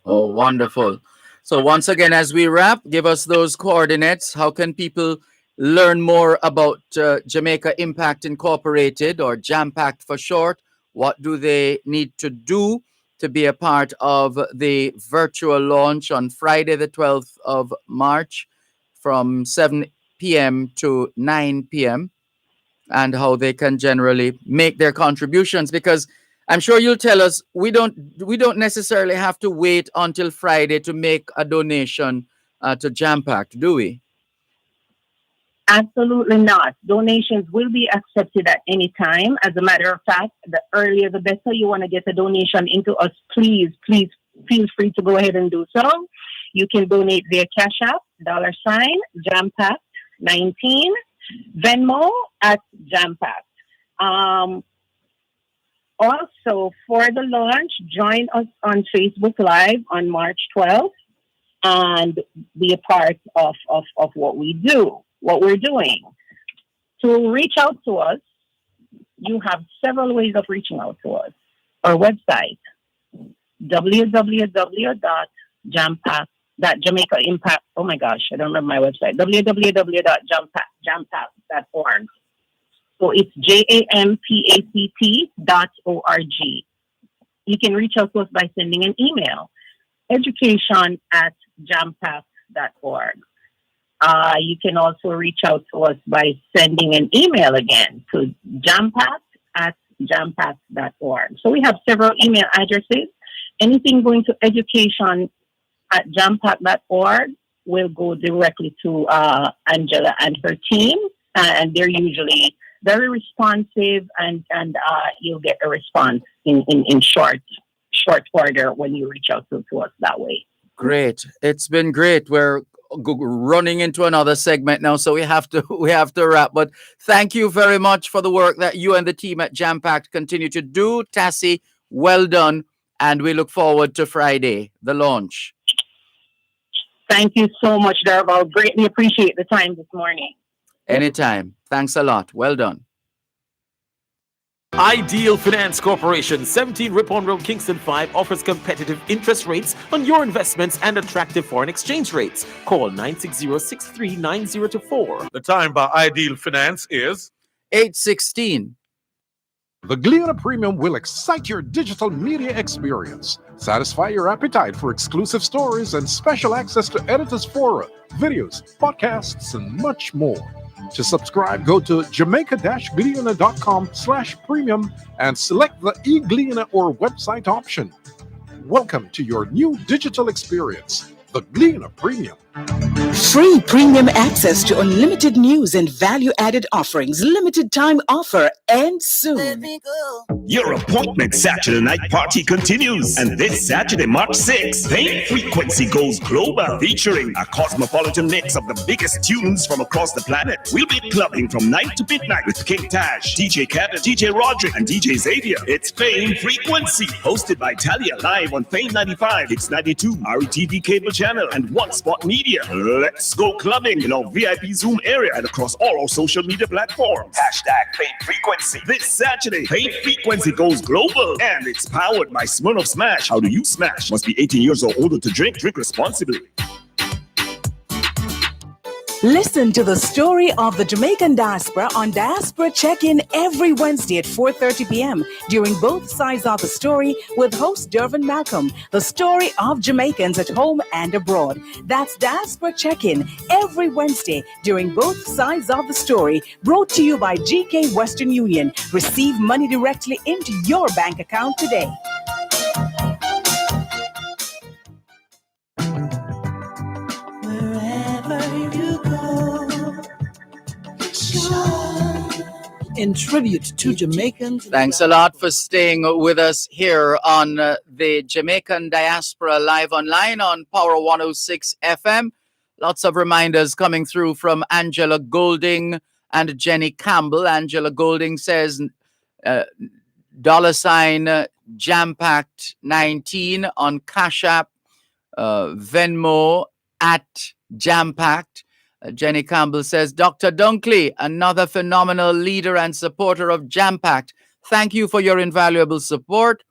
Oh, wonderful. So once again, as we wrap, give us those coordinates. How can people learn more about Jamaica Impact Incorporated, or Jampact for short? What do they need to do to be a part of the virtual launch on Friday, the 12th of March from 7 p.m. to 9 p.m., and how they can generally make their contributions? Because I'm sure you'll tell us we don't necessarily have to wait until Friday to make a donation to Jampact, do we? Absolutely not. Donations will be accepted at any time. As a matter of fact, the earlier the better. You want to get a donation into us, please feel free to go ahead and do so. You can donate via Cash App, $JamPack19, Venmo at JamPack. Also, for the launch, join us on Facebook Live on March 12th and be a part of what we do, what we're doing. To reach out to us, you have several ways of reaching out to us. Our website, www.jampack.Jamaica Impact. Oh my gosh, I don't remember my website. www.jampact.org. So it's JAMPACT.org. You can reach out to us by sending an email, education@jampact.org. You can also reach out to us by sending an email again to jampact@jampact.org. So we have several email addresses. Anything going to education@jampact.org will go directly to Angela and her team, and they're usually very responsive, and you'll get a response in short order when you reach out to us that way. Great. It's been great. We're running into another segment now, so we have to wrap. But thank you very much for the work that you and the team at Jampact continue to do. Tassie, well done, and we look forward to Friday, the launch. Thank you so much, Dervan. Greatly appreciate the time this morning. Anytime. Thanks a lot. Well done. Ideal Finance Corporation, 17 Ripon Road, Kingston 5, offers competitive interest rates on your investments and attractive foreign exchange rates. Call 960-6390-4. The time by Ideal Finance is 8:16. The Gleaner Premium will excite your digital media experience, satisfy your appetite for exclusive stories and special access to editors' fora, videos, podcasts, and much more. To subscribe, go to jamaica-gleaner.com/premium and select the e-Gleaner or website option. Welcome to your new digital experience, the Gleaner Premium. Free premium access to unlimited news and value-added offerings. Limited time offer ends soon. Your appointment Saturday night party continues, and this Saturday, March 6th, Pain Frequency goes global, featuring a cosmopolitan mix of the biggest tunes from across the planet. We'll be clubbing from 9 to midnight with King Tash, DJ Kevin, DJ Roderick, and DJ Xavier. It's Pain Frequency, hosted by Talia, live on Fame 95, Hits 92, RETV cable channel, and One Spot Media. Let's go clubbing in our VIP Zoom area and across all our social media platforms. #Pain Frequency. This Saturday, Pain Frequency goes global, and it's powered by Smirnoff Smash. How do you smash? Must be 18 years or older to drink. Drink responsibly. Listen to the story of the Jamaican diaspora on Diaspora Check-In every Wednesday at 4:30 p.m. during both sides of the story with host Dervan Malcolm, the story of Jamaicans at home and abroad. That's Diaspora Check-In every Wednesday during both sides of the story, brought to you by GK Western Union. Receive money directly into your bank account today. In tribute to Jamaicans. Thanks a lot for staying with us here on the Jamaican Diaspora live online on Power 106 FM. Lots of reminders coming through from Angela Golding and Jenny Campbell. Angela Golding says $Jampact19 on Cash App, Venmo at Jampact. Jenny Campbell says, Dr. Dunkley, another phenomenal leader and supporter of Jampact. Thank you for your invaluable support.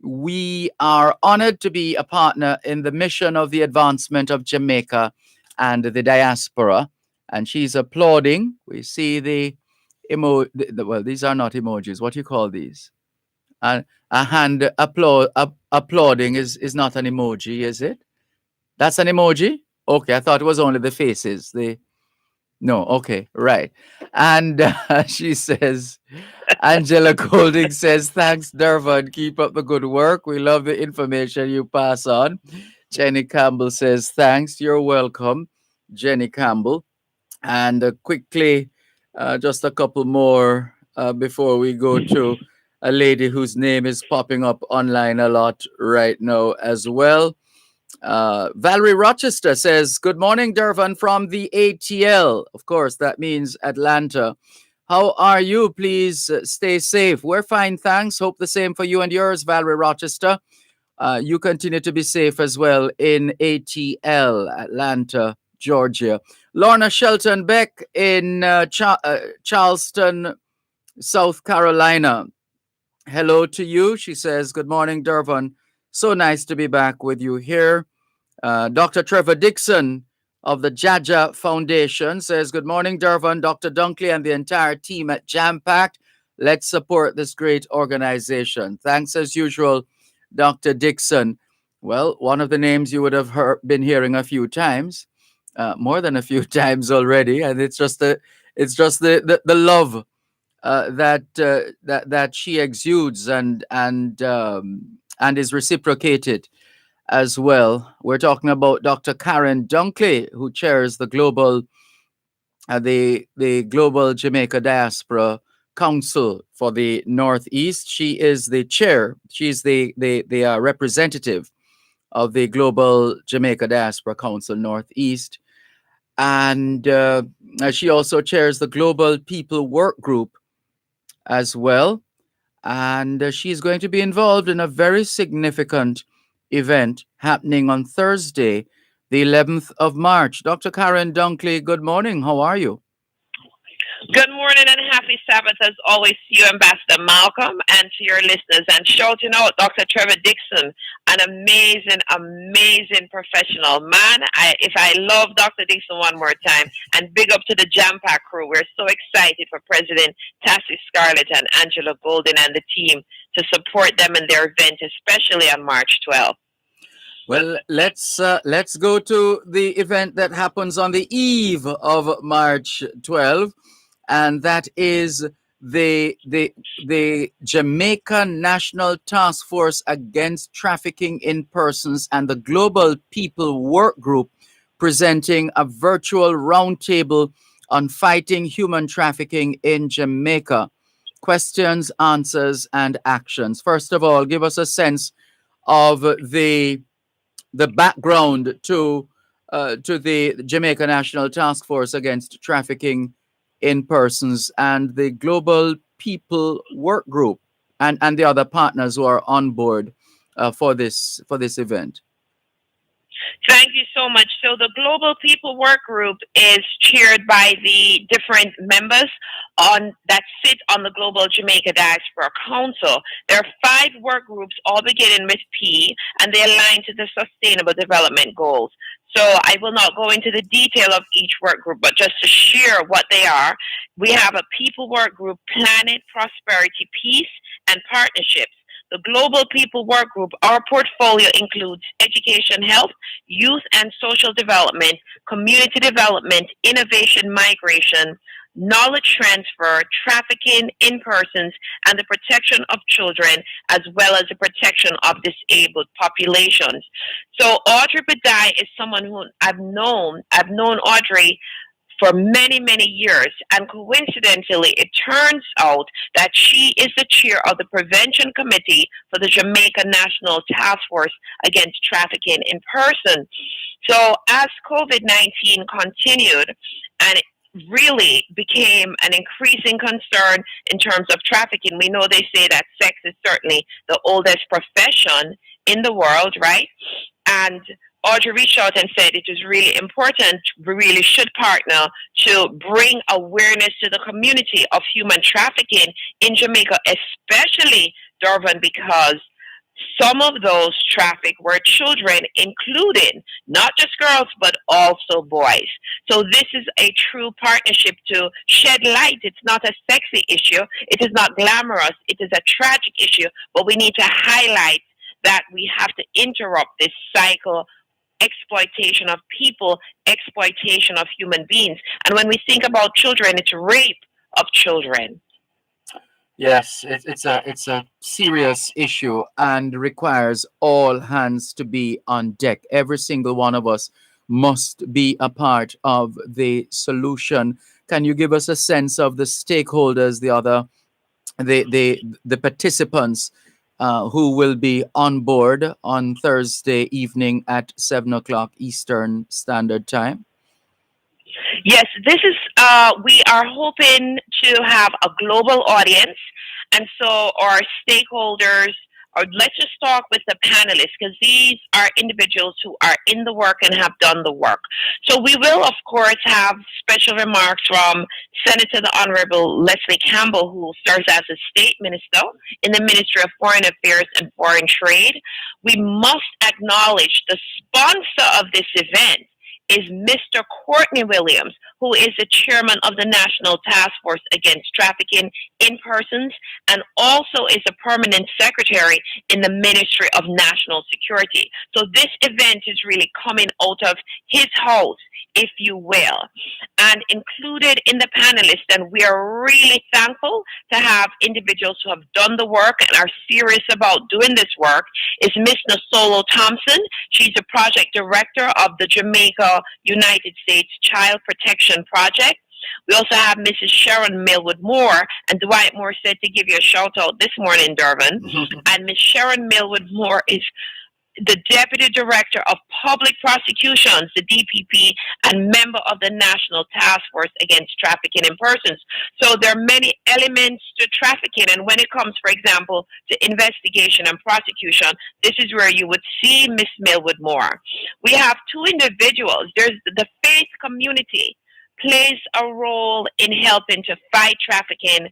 We are honored to be a partner in the mission of the advancement of Jamaica and the diaspora. And she's applauding. We see the well, these are not emojis. What do you call these? A hand applauding is not an emoji, is it? That's an emoji? Okay, I thought it was only the faces. No, okay, right. And she says, Angela Golding says, thanks, Dervan. Keep up the good work. We love the information you pass on. Jenny Campbell says, thanks. You're welcome, Jenny Campbell. And quickly, just a couple more before we go to a lady whose name is popping up online a lot right now as well. Valerie Rochester says, good morning, Dervan, from the ATL. Of course, that means Atlanta. How are you? Please stay safe. We're fine, thanks. Hope the same for you and yours, Valerie Rochester. You continue to be safe as well in ATL, Atlanta, Georgia. Lorna Shelton Beck in Charleston, South Carolina. Hello to you. She says, good morning, Dervan. So nice to be back with you here. Dr. Trevor Dixon of the Jaja Foundation says, good morning, Dervan, Dr. Dunkley, and the entire team at Jam Packed. Let's support this great organization. Thanks as usual, Dr. Dixon. Well, one of the names you would have been hearing a few times, more than a few times already, and it's just the love that she exudes and is reciprocated as well. We're talking about Dr. Karen Dunkley, who chairs the global Jamaica Diaspora Council for the Northeast. She is the chair. She's the representative of the Global Jamaica Diaspora Council Northeast, and she also chairs the Global People Work Group as well. And she's going to be involved in a very significant event happening on Thursday, the 11th of March. Dr. Karen Dunkley, good morning. How are you? Good morning and happy Sabbath as always to you, Ambassador Malcolm, and to your listeners. And shouting out Dr. Trevor Dixon, an amazing professional man. If I love Dr. Dixon one more time, and big up to the Jam Pack crew. We're so excited for President Tassie Scarlett and Angela Golden and the team to support them in their event, especially on March 12th. Well, let's go to the event that happens on the eve of March 12th. And that is the Jamaica National Task Force Against Trafficking in Persons and the Global People Work Group presenting a virtual roundtable on fighting human trafficking in Jamaica. Questions, answers, and actions. First of all, give us a sense of the background to the Jamaica National Task Force Against Trafficking in Persons and the Global People Work Group and the other partners who are on board for this event. Thank you so much. So the Global People Work Group is chaired by the different members that sit on the Global Jamaica Diaspora Council. There are 5 work groups, all beginning with P, and they align to the Sustainable Development Goals. So I will not go into the detail of each work group, but just to share what they are, we have a People Work Group, Planet, Prosperity, Peace, and Partnerships. The Global People Work Group, our portfolio includes education, health, youth and social development, community development, innovation, migration, knowledge transfer, trafficking in persons, and the protection of children, as well as the protection of disabled populations. So Audrey Badai is someone who I've known Audrey for many, many years. And coincidentally, it turns out that she is the chair of the Prevention Committee for the Jamaica National Task Force Against Trafficking in Person. So as COVID-19 continued and really became an increasing concern in terms of trafficking, we know they say that sex is certainly the oldest profession in the world, right? And Audrey reached out and said it is really important. We really should partner to bring awareness to the community of human trafficking in Jamaica, especially Dervan, because some of those trafficked were children, including not just girls, but also boys. So this is a true partnership to shed light. It's not a sexy issue. It is not glamorous. It is a tragic issue, but we need to highlight that we have to interrupt this cycle exploitation of people, exploitation of human beings. And when we think about children, it's rape of children. Yes, it's a serious issue and requires all hands to be on deck. Every single one of us must be a part of the solution. Can you give us a sense of the stakeholders, the participants who will be on board on Thursday evening at 7 o'clock Eastern Standard Time? Yes, this is, we are hoping to have a global audience. And so our stakeholders, or let's just talk with the panelists, because these are individuals who are in the work and have done the work. So we will, of course, have special remarks from Senator the Honorable Leslie Campbell, who serves as a state minister in the Ministry of Foreign Affairs and Foreign Trade. We must acknowledge the sponsor of this event is Mr. Courtney Williams, who is the chairman of the National Task Force Against Trafficking in Persons and also is a permanent secretary in the Ministry of National Security. So this event is really coming out of his house, if you will. And included in the panelists, and we are really thankful to have individuals who have done the work and are serious about doing this work, is Miss Nasolo Thompson. She's a project director of the Jamaica, United States Child Protection Project. We also have Mrs. Sharon Millwood Moore, and Dwight Moore said to give you a shout out this morning, Dervan. And Miss Sharon Millwood Moore is the Deputy Director of Public Prosecutions, the DPP, and member of the National Task Force Against Trafficking in Persons. So there are many elements to trafficking, and when it comes, for example, to investigation and prosecution, this is where you would see Miss Millwood Moore. We have two individuals. There's the faith community plays a role in helping to fight trafficking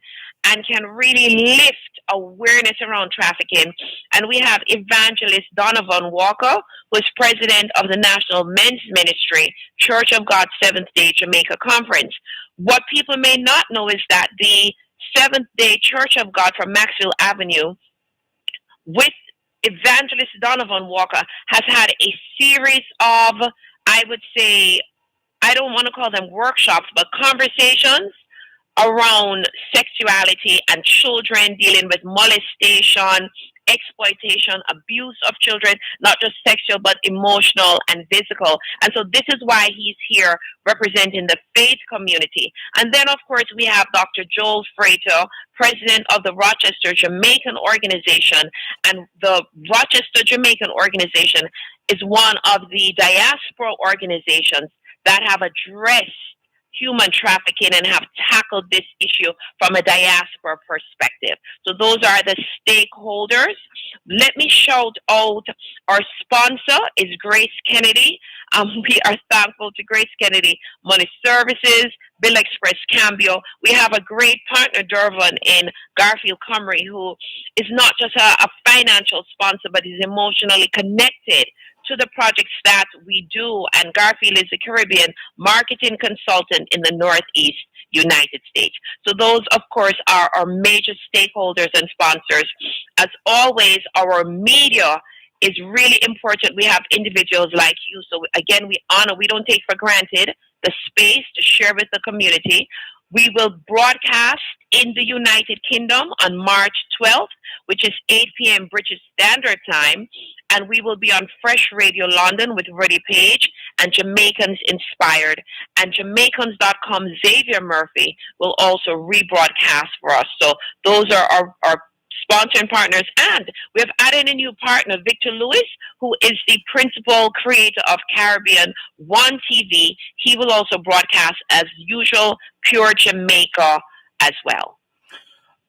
and can really lift awareness around trafficking. And we have Evangelist Donovan Walker, who is president of the National Men's Ministry, Church of God Seventh-day Jamaica Conference. What people may not know is that the Seventh-day Church of God from Maxwell Avenue, with Evangelist Donovan Walker, has had a series of, I would say, I don't want to call them workshops, but conversations around sexuality and children, dealing with molestation, exploitation, abuse of children, not just sexual, but emotional and physical. And so this is why he's here representing the faith community. And then, of course, we have Dr. Joel Frater, president of the Rochester Jamaican organization. And the Rochester Jamaican organization is one of the diaspora organizations that have addressed human trafficking and have tackled this issue from a diaspora perspective. So those are the stakeholders. Let me shout out our sponsor is Grace Kennedy. We are thankful to Grace Kennedy Money Services, Bill Express Cambio. We have a great partner, Dervan, in Garfield Comrie, who is not just a financial sponsor, but is emotionally connected to the projects that we do. And Garfield is a Caribbean marketing consultant in the Northeast United States. So those, of course, are our major stakeholders and sponsors. As always, our media is really important. We have individuals like you. So again, we don't take for granted the space to share with the community. We will broadcast in the United Kingdom on March 12th, which is 8 p.m. British Standard Time. And we will be on Fresh Radio London with Rudy Page and Jamaicans Inspired. And Jamaicans.com Xavier Murphy will also rebroadcast for us. So those are our sponsoring partners. And we have added a new partner, Victor Lewis, who is the principal creator of Caribbean One TV. He will also broadcast as usual, Pure Jamaica as well.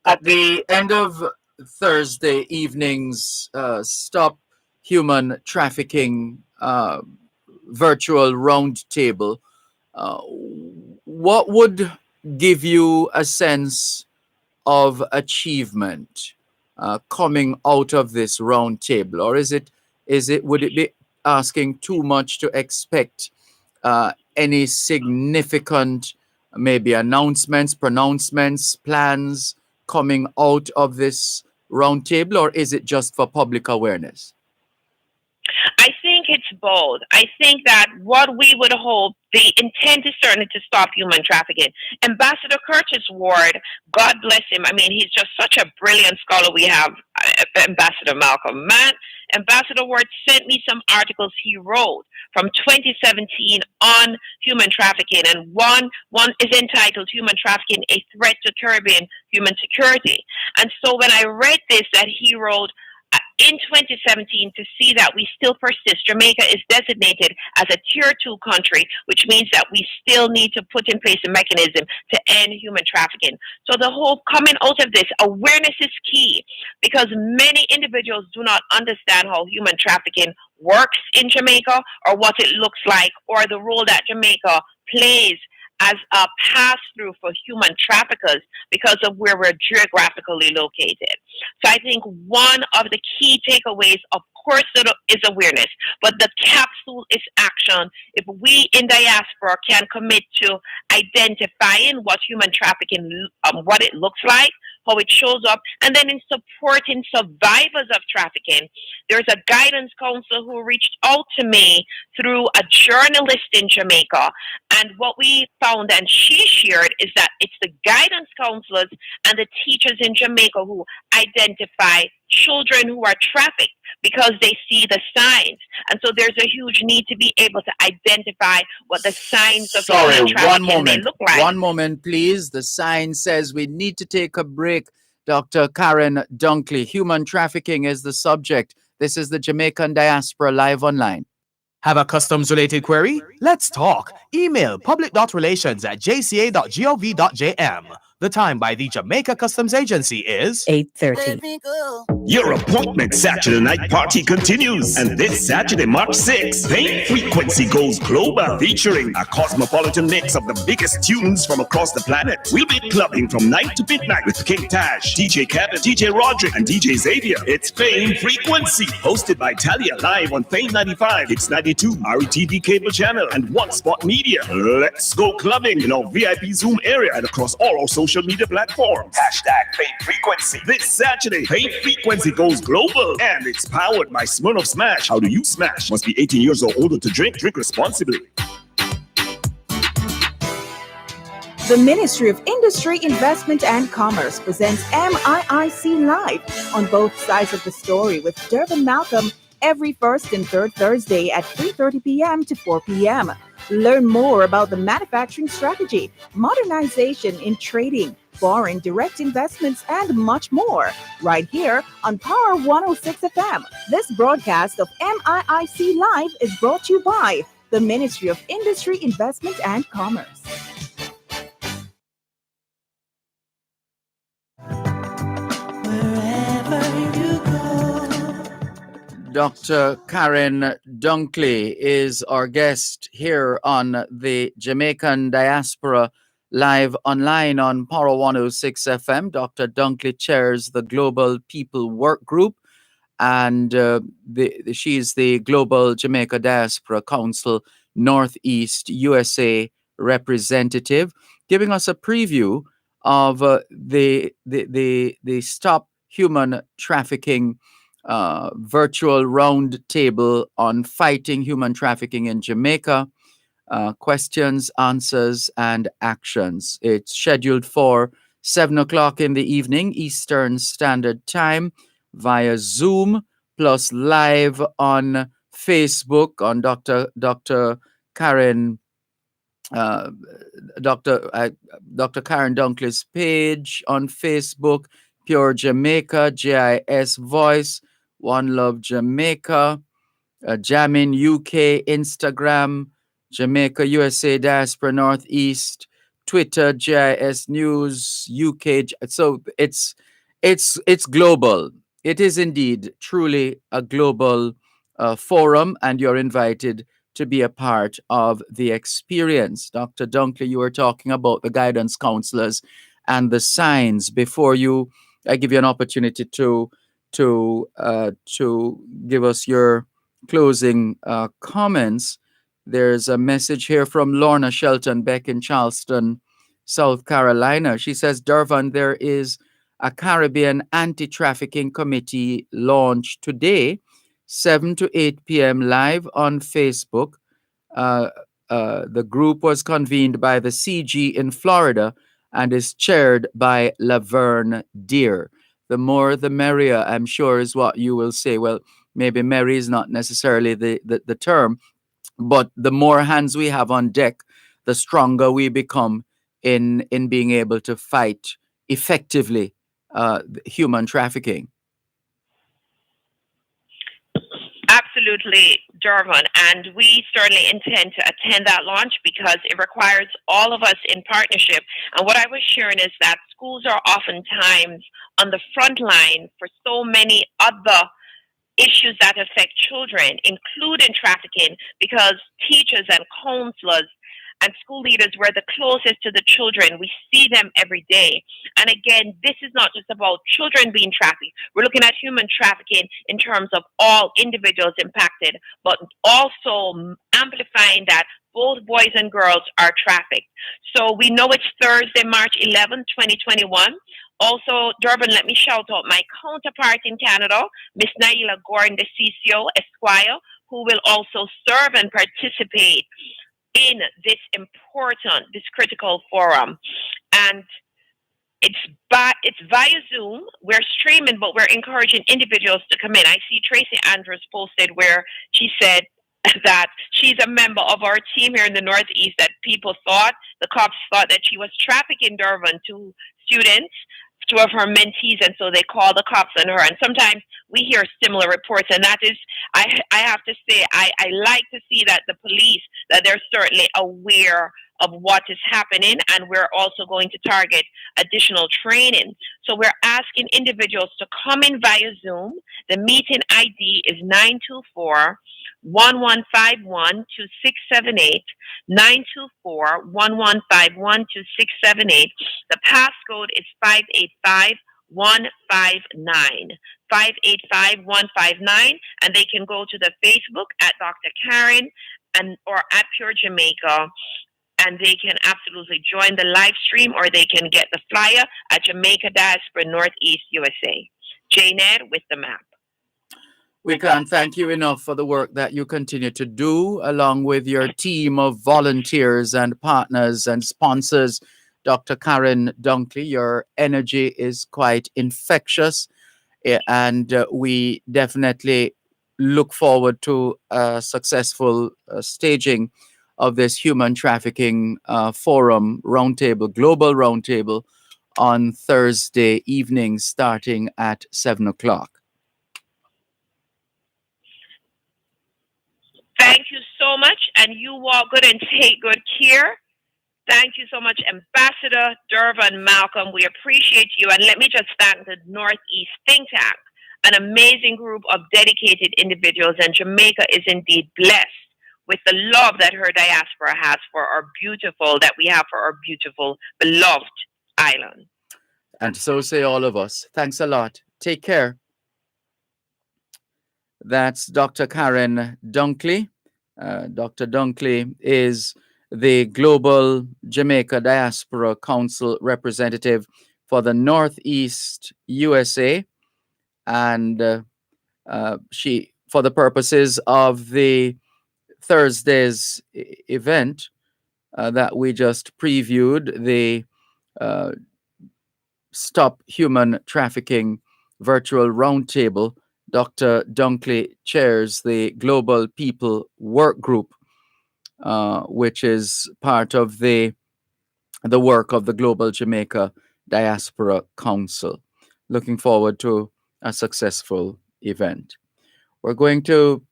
At the end of Thursday evening's Stop Human Trafficking virtual roundtable, what would give you a sense of achievement coming out of this roundtable, or would it be asking too much to expect any significant maybe announcements, pronouncements, plans coming out of this roundtable, or is it just for public awareness? I think it's both. I think that what we would hope, the intent is certainly to stop human trafficking. Ambassador Curtis Ward, God bless him. I mean, he's just such a brilliant scholar. We have Ambassador Malcolm Mann. Ambassador Ward sent me some articles he wrote from 2017 on human trafficking, and one is entitled Human Trafficking, a Threat to Caribbean Human Security. And so when I read this that he wrote, in 2017 to see that we still persist. Jamaica is designated as a tier 2 country, which means that we still need to put in place a mechanism to end human trafficking. So the whole coming out of this, awareness is key, because many individuals do not understand how human trafficking works in Jamaica, or what it looks like, or the role that Jamaica plays as a pass-through for human traffickers because of where we're geographically located. So I think one of the key takeaways, of course, is awareness, but the capsule is action. If we in diaspora can commit to identifying what human trafficking, what it looks like, how it shows up, and then in supporting survivors of trafficking. There's a guidance counselor who reached out to me through a journalist in Jamaica, and what we found, and she shared, is that it's the guidance counselors and the teachers in Jamaica who identify children who are trafficked because they see the signs. And so there's a huge need to be able to identify what the signs of human trafficking may look like. One moment, please. The sign says we need to take a break. Dr. Karen Dunkley, human trafficking is the subject. This is the Jamaican Diaspora Live Online. Have a customs-related query? Let's talk. Email public.relations@jca.gov.jm. The time by the Jamaica Customs Agency is 8:30. Your appointment Saturday night party continues, and this Saturday, March 6th, Pain Frequency goes global, featuring a cosmopolitan mix of the biggest tunes from across the planet. We'll be clubbing from 9 to midnight with King Tash, DJ Kevin, DJ Roderick, and DJ Xavier. It's Pain Frequency, hosted by Talia, live on Pain 95, Hits 92, RETV cable channel, and One Spot Media. Let's go clubbing in our VIP Zoom area and across all our social media platforms. #Pain Frequency. This Saturday, Pain Frequency goes global, and it's powered by Smirnoff Smash. How do you smash? Must be 18 years or older to drink. Drink responsibly. The Ministry of Industry, Investment and Commerce presents MIIC Live on both sides of the story with Dervan Malcolm every first and third Thursday at 3:30 p.m. to 4 p.m. Learn more about the manufacturing strategy, modernization in trading, foreign direct investments, and much more, right here on Power 106 FM. This broadcast of MIIC Live is brought to you by the Ministry of Industry, Investment and Commerce. Dr. Karen Dunkley is our guest here on the Jamaican Diaspora Live Online on Power 106 FM. Dr. Dunkley chairs the Global People Work Group, and she's the Global Jamaica Diaspora Council Northeast USA representative, giving us a preview of the Stop Human Trafficking virtual round table on fighting human trafficking in Jamaica. Questions, answers, and actions. It's scheduled for 7 o'clock in the evening, Eastern Standard Time, via Zoom, plus live on Facebook on Dr. Karen Dr. Karen Dunkley's page on Facebook, Pure Jamaica, JIS Voice, One Love Jamaica, Jamming UK, Instagram, Jamaica USA Diaspora Northeast, Twitter, JIS News UK. So it's global. It is indeed truly a global forum, and you're invited to be a part of the experience. Dr. Dunkley, you were talking about the guidance counselors and the signs. Before I give you an opportunity to give us your closing comments. There's a message here from Lorna Shelton Beck in Charleston, South Carolina. She says, Dervan, there is a Caribbean Anti-Trafficking Committee launched today, 7 to 8 p.m. live on Facebook. The group was convened by the CG in Florida and is chaired by Laverne Deer. The more the merrier, I'm sure, is what you will say. Well, maybe merry is not necessarily the term, but the more hands we have on deck, the stronger we become in being able to fight effectively human trafficking. Absolutely, Dervan. And we certainly intend to attend that launch because it requires all of us in partnership. And what I was sharing is that schools are oftentimes on the front line for so many other issues that affect children, including trafficking, because teachers and counselors and school leaders were the closest to the children. We see them every day. And again, this is not just about children being trafficked. We're looking at human trafficking in terms of all individuals impacted, but also amplifying that both boys and girls are trafficked. So we know it's Thursday, March 11, 2021. Also, Durban, let me shout out my counterpart in Canada, Miss Naila Gordon, the CCO Esquire, who will also serve and participate in this important, this critical forum. And it's via Zoom. We're streaming, but we're encouraging individuals to come in. I see Tracy Andrews posted where she said that she's a member of our team here in the Northeast, that the cops thought that she was trafficking Dervan to students, two of her mentees, and so they call the cops on her. And sometimes we hear similar reports, and that is, I have to say, I like to see that the police, that they're certainly aware of what is happening, and we're also going to target additional training. So we're asking individuals to come in via Zoom. The meeting ID is 924 1151 2678, 924 1151 2678. The passcode is 585159, 585159, and they can go to the Facebook at Dr. Karen or at Pure Jamaica, and they can absolutely join the live stream, or they can get the flyer at Jamaica Diaspora Northeast USA. Janet with the map. We can't thank you enough for the work that you continue to do, along with your team of volunteers and partners and sponsors. Dr. Karen Dunkley, your energy is quite infectious, and we definitely look forward to a successful staging of this human trafficking forum roundtable, global roundtable, on Thursday evening starting at 7 o'clock. Thank you so much, and you all good and take good care. Thank you so much, Ambassador Dervan Malcolm. We appreciate you. And let me just thank the Northeast Think Tank, an amazing group of dedicated individuals. And Jamaica is indeed blessed with the love that her diaspora has for our beautiful, beloved island. And so say all of us. Thanks a lot. Take care. That's Dr. Karen Dunkley. Dr. Dunkley is the Global Jamaica Diaspora Council representative for the Northeast USA. And she, for the purposes of the Thursday's event that we just previewed, the Stop Human Trafficking virtual roundtable, Dr. Dunkley chairs the Global People Work Group, which is part of the work of the Global Jamaica Diaspora Council. Looking forward to a successful event. We're going to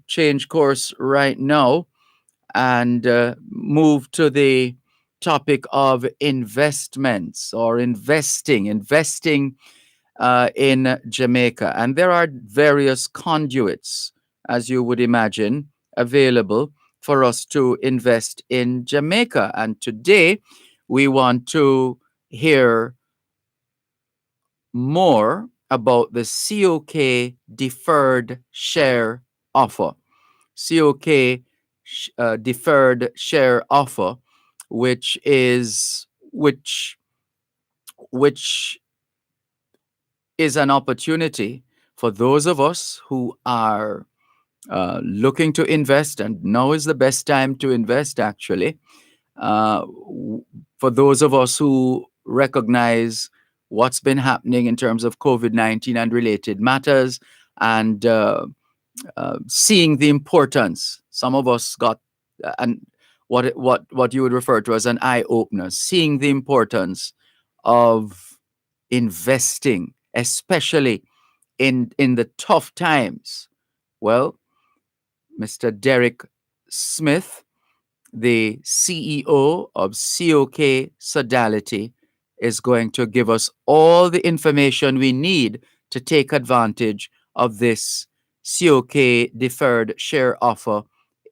change course right now and move to the topic of investments or investing in Jamaica. And there are various conduits, as you would imagine, available for us to invest in Jamaica. And today we want to hear more about the COK deferred share offer. COK deferred share offer, which is an opportunity for those of us who are looking to invest, and now is the best time to invest, actually. For those of us who recognize what's been happening in terms of COVID-19 and related matters, and seeing the importance. Some of us got what you would refer to as an eye-opener, seeing the importance of investing, especially in the tough times. Well, Mr. Derek Smith, the CEO of COK Sodality, is going to give us all the information we need to take advantage of this COK deferred share offer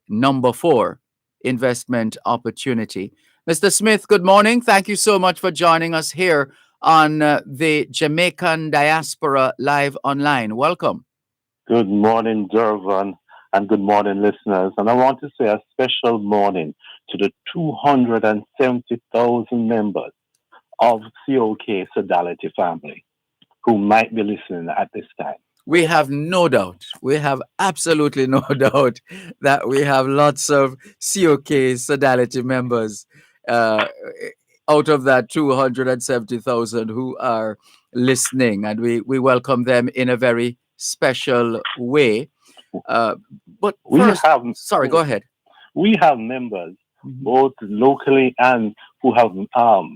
number 4 investment opportunity. Mr. Smith, good morning. Thank you so much for joining us here on the Jamaican Diaspora Live Online. Welcome. Good morning, Dervan, and good morning, listeners. And I want to say a special morning to the 270,000 members of COK Sodality family who might be listening at this time. We have no doubt. We have absolutely no doubt that we have lots of COK Sodality members out of that 270,000 who are listening, and we welcome them in a very special way. But first, sorry, go ahead. We have members both locally and who have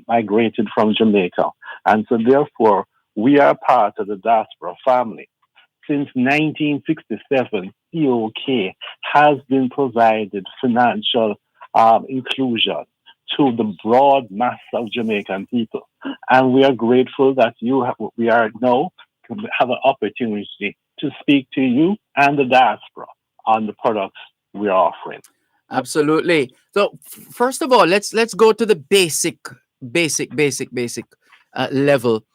migrated from Jamaica. And so therefore, we are part of the Diaspora family. Since 1967, COK has been provided financial inclusion to the broad mass of Jamaican people. And we are grateful that we are now have an opportunity to speak to you and the diaspora on the products we are offering. Absolutely. So first of all, let's go to the basic level.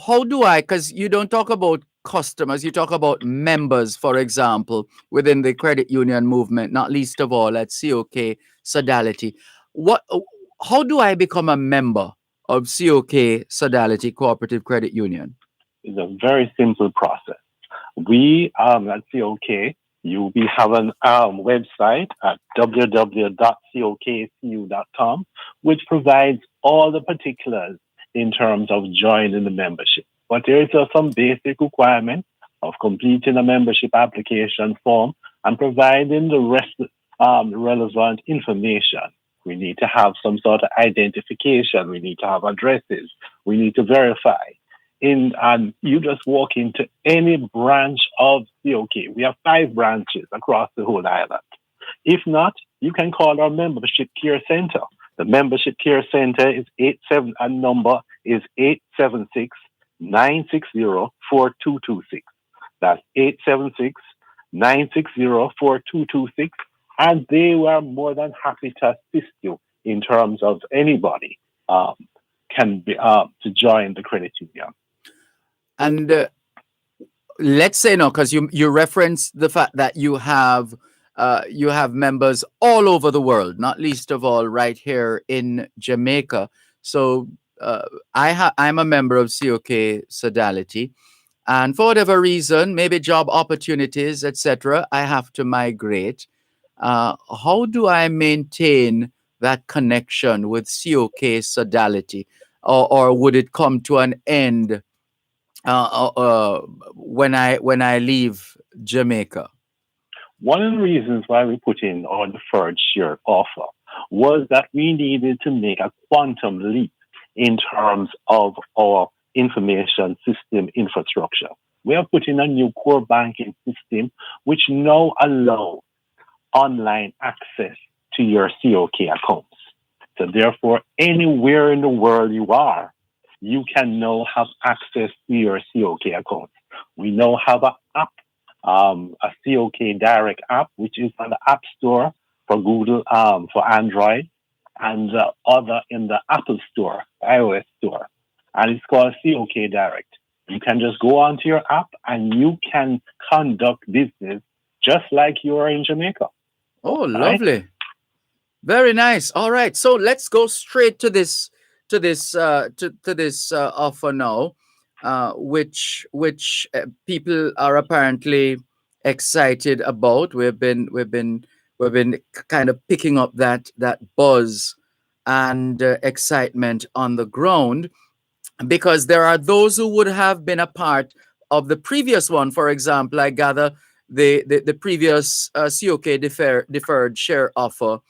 How do I, because you don't talk about customers, you talk about members, for example, within the credit union movement, not least of all at COK Sodality. How do I become a member of COK Sodality Cooperative Credit Union? It's a very simple process. We at COK, we have an website at www.cokcu.com, which provides all the particulars in terms of joining the membership. But there is some basic requirements of completing a membership application form and providing the rest relevant information. We need to have some sort of identification. We need to have addresses. We need to verify. And you just walk into any branch of COK. We have 5 branches across the whole island. If not, you can call our membership care center. The membership care center is 876-960-4226. That's 876-960-4226. And they were more than happy to assist you in terms of anybody can be to join the credit union. And let's say no, because you referenced the fact that you have members all over the world, not least of all right here in Jamaica. So I'm a member of COK Sodality, and for whatever reason, maybe job opportunities, etc., I have to migrate. How do I maintain that connection with COK Sodality, or would it come to an end when I leave Jamaica? One of the reasons why we put in our deferred share offer was that we needed to make a quantum leap in terms of our information system infrastructure. We are putting a new core banking system which now allows online access to your COK accounts. So therefore, anywhere in the world you are, you can now have access to your COK account. We now have an app, a COK Direct app, which is on the App Store for Google, for Android, and the other in the Apple Store, iOS Store. And it's called COK Direct. You can just go onto your app and you can conduct business just like you are in Jamaica. Oh, lovely. Right? Very nice. All right. So let's go straight to this offer now, which people are apparently excited about. We've been kind of picking up that buzz and excitement on the ground, because there are those who would have been a part of the previous one. For example, I gather the previous COK deferred share offer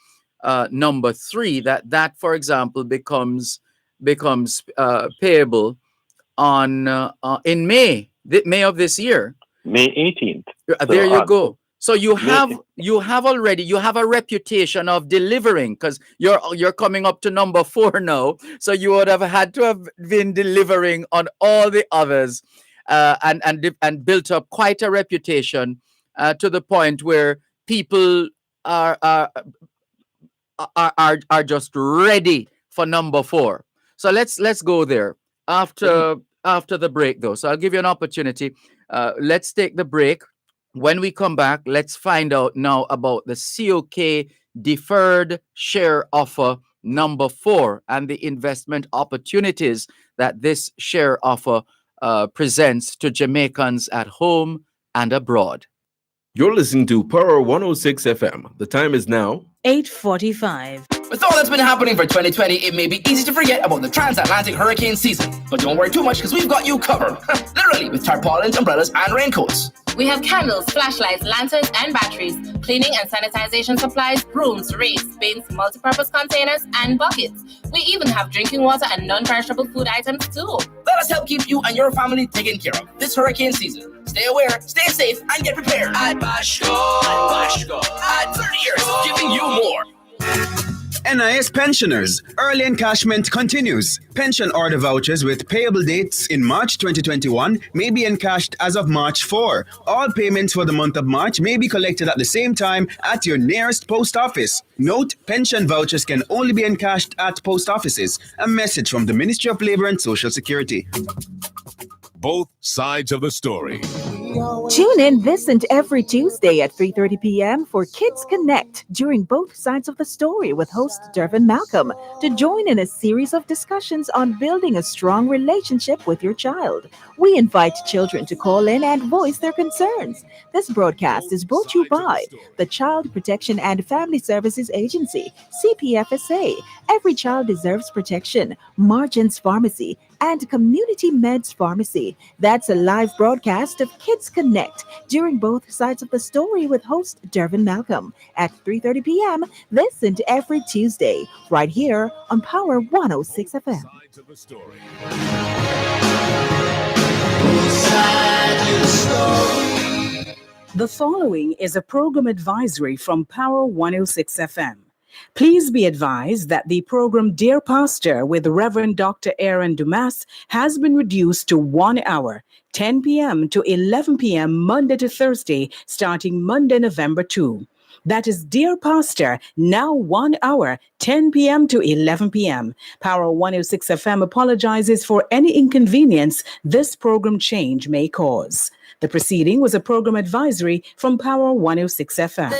number 3, that for example becomes payable on in May of this year. May 18th. There you go. So you have a reputation of delivering, because you're coming up to number 4 now. So you would have had to have been delivering on all the others, and built up quite a reputation to the point where people are just ready for number 4. So let's go there after the break, though. So I'll give you an opportunity. Let's take the break. When we come back, let's find out now about the COK deferred share offer number 4 and the investment opportunities that this share offer presents to Jamaicans at home and abroad. You're listening to Power 106 FM. The time is now 8:45. With all that's been happening for 2020, it may be easy to forget about the transatlantic hurricane season. But don't worry too much, because we've got you covered. Literally, with tarpaulins, umbrellas, and raincoats. We have candles, flashlights, lanterns, and batteries, cleaning and sanitization supplies, brooms, rakes, bins, multi-purpose containers, and buckets. We even have drinking water and non-perishable food items too. Let us help keep you and your family taken care of this hurricane season. Stay aware, stay safe, and get prepared. At Bashco, at 30 years, giving you more. NIS pensioners, early encashment continues. Pension order vouchers with payable dates in March 2021 may be encashed as of March 4. All payments for the month of March may be collected at the same time at your nearest post office. Note, pension vouchers can only be encashed at post offices. A message from the Ministry of Labor and Social Security. Both sides of the story. Tune in this and every Tuesday at 3:30 p.m. for Kids Connect during Both Sides of the Story with host Dervan Malcolm to join in a series of discussions on building a strong relationship with your child. We invite children to call in and voice their concerns. This broadcast is brought to you by the Child Protection and Family Services Agency, CPFSA, Every Child Deserves Protection, Margins Pharmacy, and Community Meds Pharmacy. That's a live broadcast of Kids Connect during Both Sides of the Story with host Dervan Malcolm at 3:30 p.m. this and every Tuesday, right here on Power 106 FM. The following is a program advisory from Power 106 FM. Please be advised that the program Dear Pastor with Reverend Dr. Aaron Dumas has been reduced to 1 hour, 10 p.m. to 11 p.m. Monday to Thursday, starting Monday, November 2. That is Dear Pastor, now 1 hour, 10 p.m. to 11 p.m. Power 106 FM apologizes for any inconvenience this program change may cause. The proceeding was a program advisory from Power 106 FM.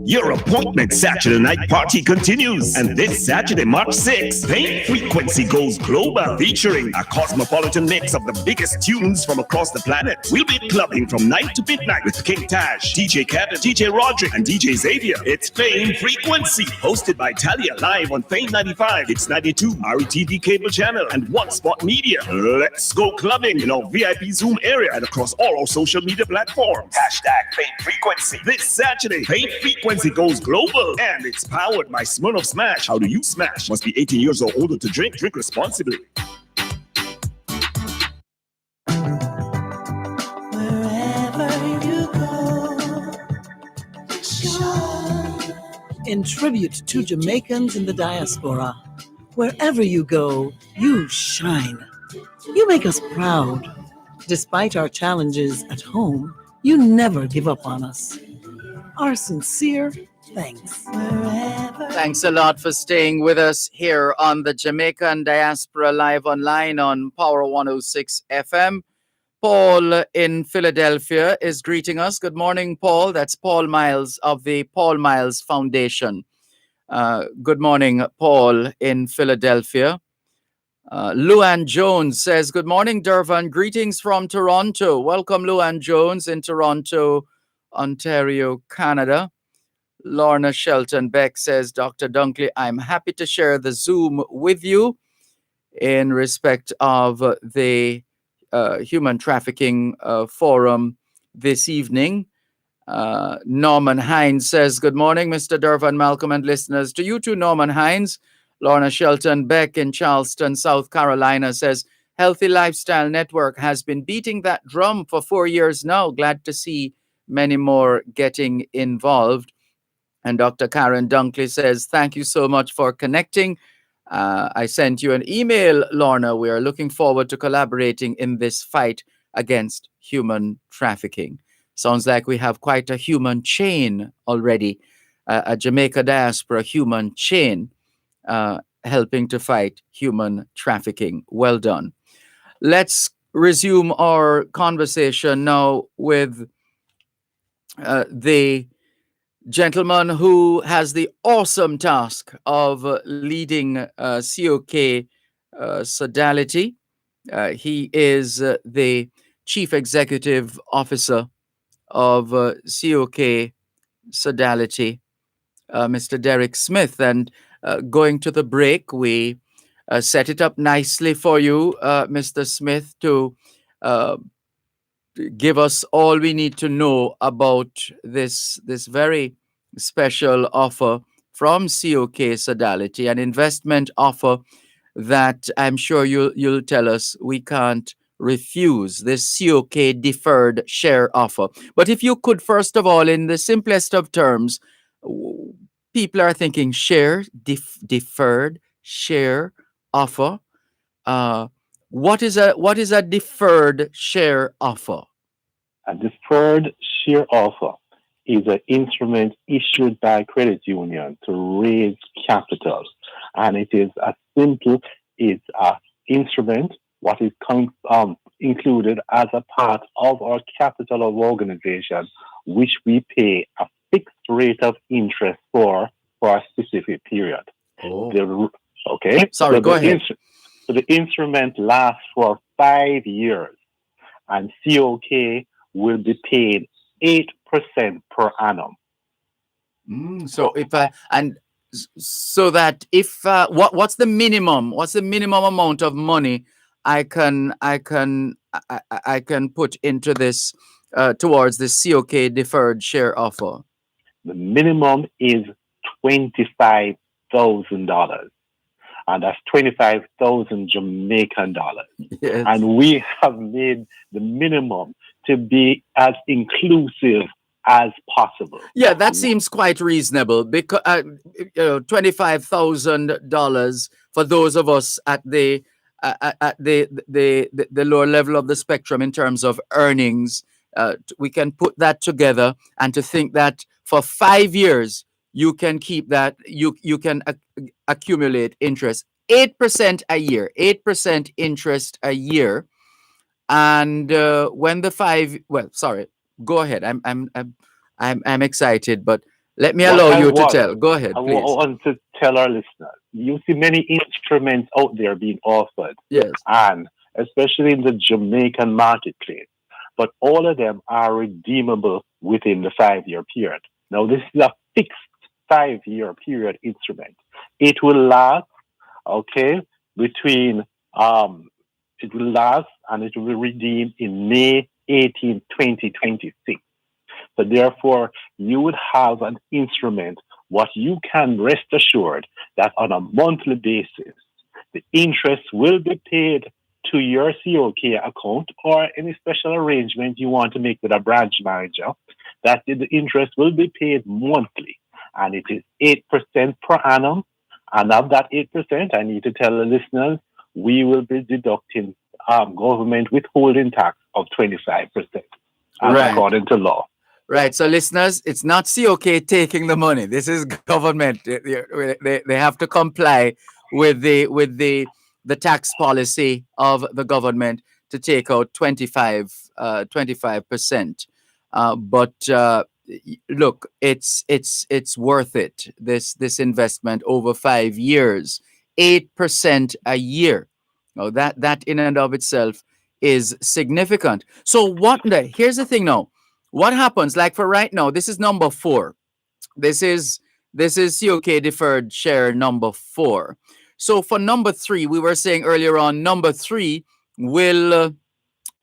Your appointment Saturday night party continues, and this Saturday, March 6th, Pain Frequency goes global, featuring a cosmopolitan mix of the biggest tunes from across the planet. We'll be clubbing from 9 to midnight with King Tash, DJ Kevin, DJ Roderick, and DJ Xavier. It's Pain Frequency, hosted by Talia, live on Fame 95, It's 92, RETV cable channel, and One Spot Media. Let's go clubbing in our VIP Zoom area and across all our social media platforms. Hashtag Pain Frequency. This Saturday, Pain Frequency goes global, and it's powered by Smirnoff Smash. How do you smash? Must be 18 years or older to drink. Drink responsibly. In tribute to Jamaicans in the diaspora, wherever you go, you shine. You make us proud. Despite our challenges at home, you never give up on us. Our sincere thanks. Thanks a lot for staying with us here on the Jamaican Diaspora live online on Power 106 FM. Paul in Philadelphia is greeting us. Good morning, Paul. That's Paul Miles of the Paul Miles Foundation. Good morning, Paul in Philadelphia. Luann Jones says, good morning, Dervan. Greetings from Toronto. Welcome, Luann Jones in Toronto, Ontario, Canada. Lorna Shelton Beck says, Dr. Dunkley, I'm happy to share the Zoom with you in respect of the Human Trafficking Forum this evening. Norman Hines says, good morning, Mr. Dervan, Malcolm, and listeners. To you too, Norman Hines. Lorna Shelton Beck in Charleston, South Carolina says, Healthy Lifestyle Network has been beating that drum for 4 years now. Glad to see many more getting involved. And Dr. Karen Dunkley says, thank you so much for connecting. I sent you an email, Lorna. We are looking forward to collaborating in this fight against human trafficking. Sounds like we have quite a human chain already, a Jamaica diaspora human chain helping to fight human trafficking. Well done. Let's resume our conversation now with the gentleman who has the awesome task of leading COK Sodality. He is the Chief Executive Officer of COK Sodality, Mr. Derek Smith. And going to the break, we set it up nicely for you, Mr. Smith, to give us all we need to know about this very special offer from COK Sodality, an investment offer that I'm sure you'll tell us we can't refuse, this COK deferred share offer. But if you could, first of all, in the simplest of terms, people are thinking share, deferred share offer. What is a deferred share offer? A deferred share offer is an instrument issued by credit union to raise capital, and it is as simple as an instrument what is included as a part of our capital of organization, which we pay a fixed rate of interest for a specific period. Okay. Sorry, go ahead. So the instrument lasts for 5 years, and COK will be paid 8% per annum. So if so that if what's the minimum? What's the minimum amount of money I can put into this towards this COK deferred share offer? The minimum is $25,000. And that's 25,000 Jamaican dollars. Yes. And we have made the minimum to be as inclusive as possible. Yeah, that seems quite reasonable because $25,000 for those of us at the lower level of the spectrum in terms of earnings, we can put that together, and to think that for 5 years you can keep that, you can accumulate interest 8% a year, 8% interest a year, and when the go ahead. I'm excited, but let me allow you to tell. Go ahead, please. I want to tell our listeners, you see many instruments out there being offered, yes, and especially in the Jamaican marketplace, but all of them are redeemable within the 5-year period. Now, this is a fixed 5-year period instrument. It will last, between it will last and it will be redeemed in May 18, 2026. So therefore, you would have an instrument what you can rest assured that on a monthly basis, the interest will be paid to your COK account or any special arrangement you want to make with a branch manager, that the interest will be paid monthly. And it is 8% per annum. And of that 8%, I need to tell the listeners, we will be deducting government withholding tax of 25%, according to law. Right. So, listeners, it's not COK taking the money. This is government. They have to comply with the tax policy of the government to take out 25%. But look, it's worth it. This investment over 5 years, 8% a year. Now that in and of itself is significant. So here's the thing now. What happens? Like for right now, this is number 4. This is COK deferred share number 4. So for number 3, we were saying earlier on, number 3 will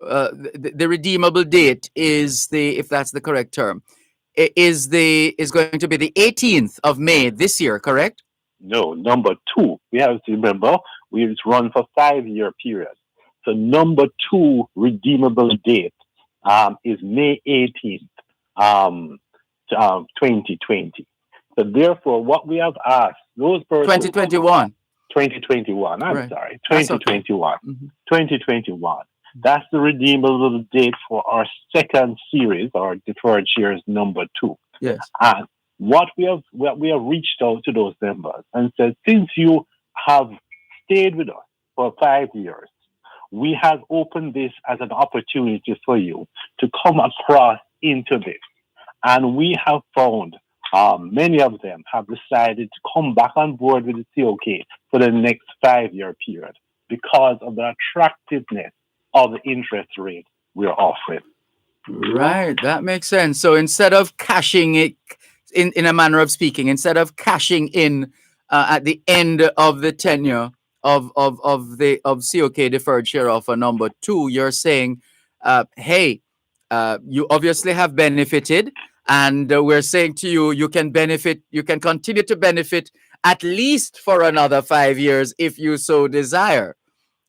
the redeemable date is if that's the correct term, is going to be the 18th of May this year, correct? No, number 2. We have to remember we run for 5-year period. So number 2 redeemable date is May 18th. um, 2020. So therefore, what we have asked those persons 2021. 2021. I'm Right. sorry, That's okay. 2021. 2021. That's the redeemable date for our second series, our deferred shares number 2. Yes. And what we have reached out to those members and said, since you have stayed with us for 5 years, we have opened this as an opportunity for you to come across into this. And we have found many of them have decided to come back on board with the COK for the next 5-year period because of the attractiveness of the interest rate we're offering. Right, that makes sense. So instead of cashing it, in a manner of speaking, instead of cashing in at the end of the tenure of COK deferred share offer number 2, you're saying, hey, you obviously have benefited, and we're saying to you, you can continue to benefit at least for another 5 years if you so desire.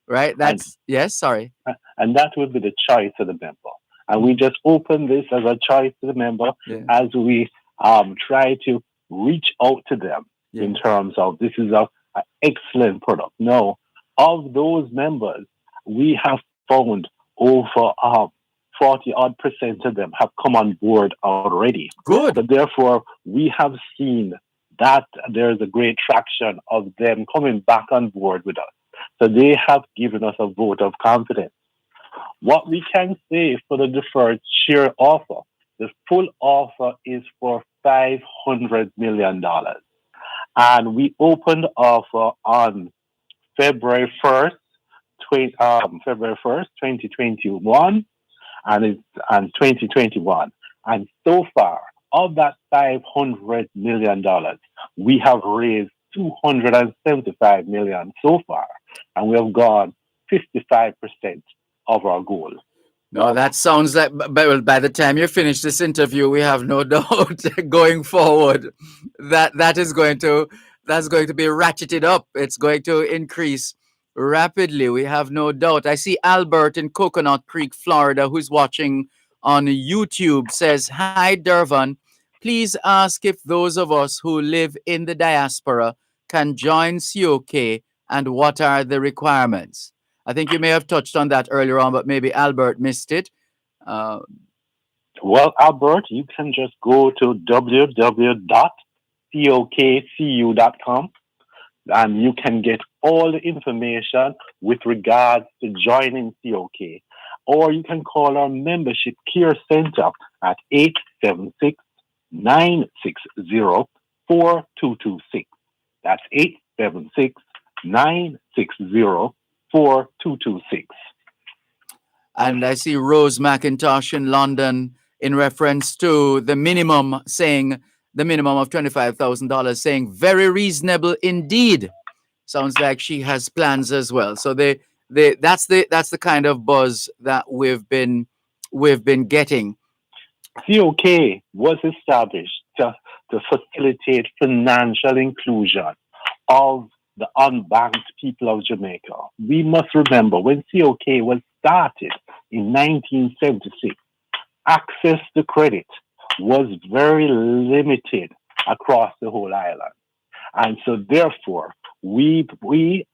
Right? That's yes. Sorry. And that would be the choice of the member. And we just open this as a choice to the member as we try to reach out to them in terms of this is an excellent product. No, of those members, we have found over 40 odd % of them have come on board already. Good. So therefore, we have seen that there's a great traction of them coming back on board with us. So they have given us a vote of confidence. What we can say for the deferred share offer, the full offer is for $500 million. And we opened the offer on February 1st, 2021, and 2021. And so far, of that $500 million, we have raised $275 million so far, and we have gone 55% of our goal. No, that sounds like, by the time you finish this interview, we have no doubt going forward that's going to be ratcheted up. It's going to increase rapidly. We have no doubt. I see Albert in Coconut Creek, Florida, who's watching on YouTube, says, "Hi, Dervan. Please ask if those of us who live in the diaspora can join COK and what are the requirements." I think you may have touched on that earlier on, but maybe Albert missed it. Well, Albert, you can just go to www.cokcu.com and you can get all the information with regards to joining COK. Or you can call our membership care center at 876-960-4226. That's 876-960-4226. And I see Rose McIntosh in London in reference to the minimum, saying the minimum of $25,000, saying very reasonable indeed. Sounds like she has plans as well. So that's the kind of buzz that we've been getting. COK was established to facilitate financial inclusion of the unbanked people of Jamaica. We must remember when COK was started in 1976, access to credit was very limited across the whole island. And so therefore, we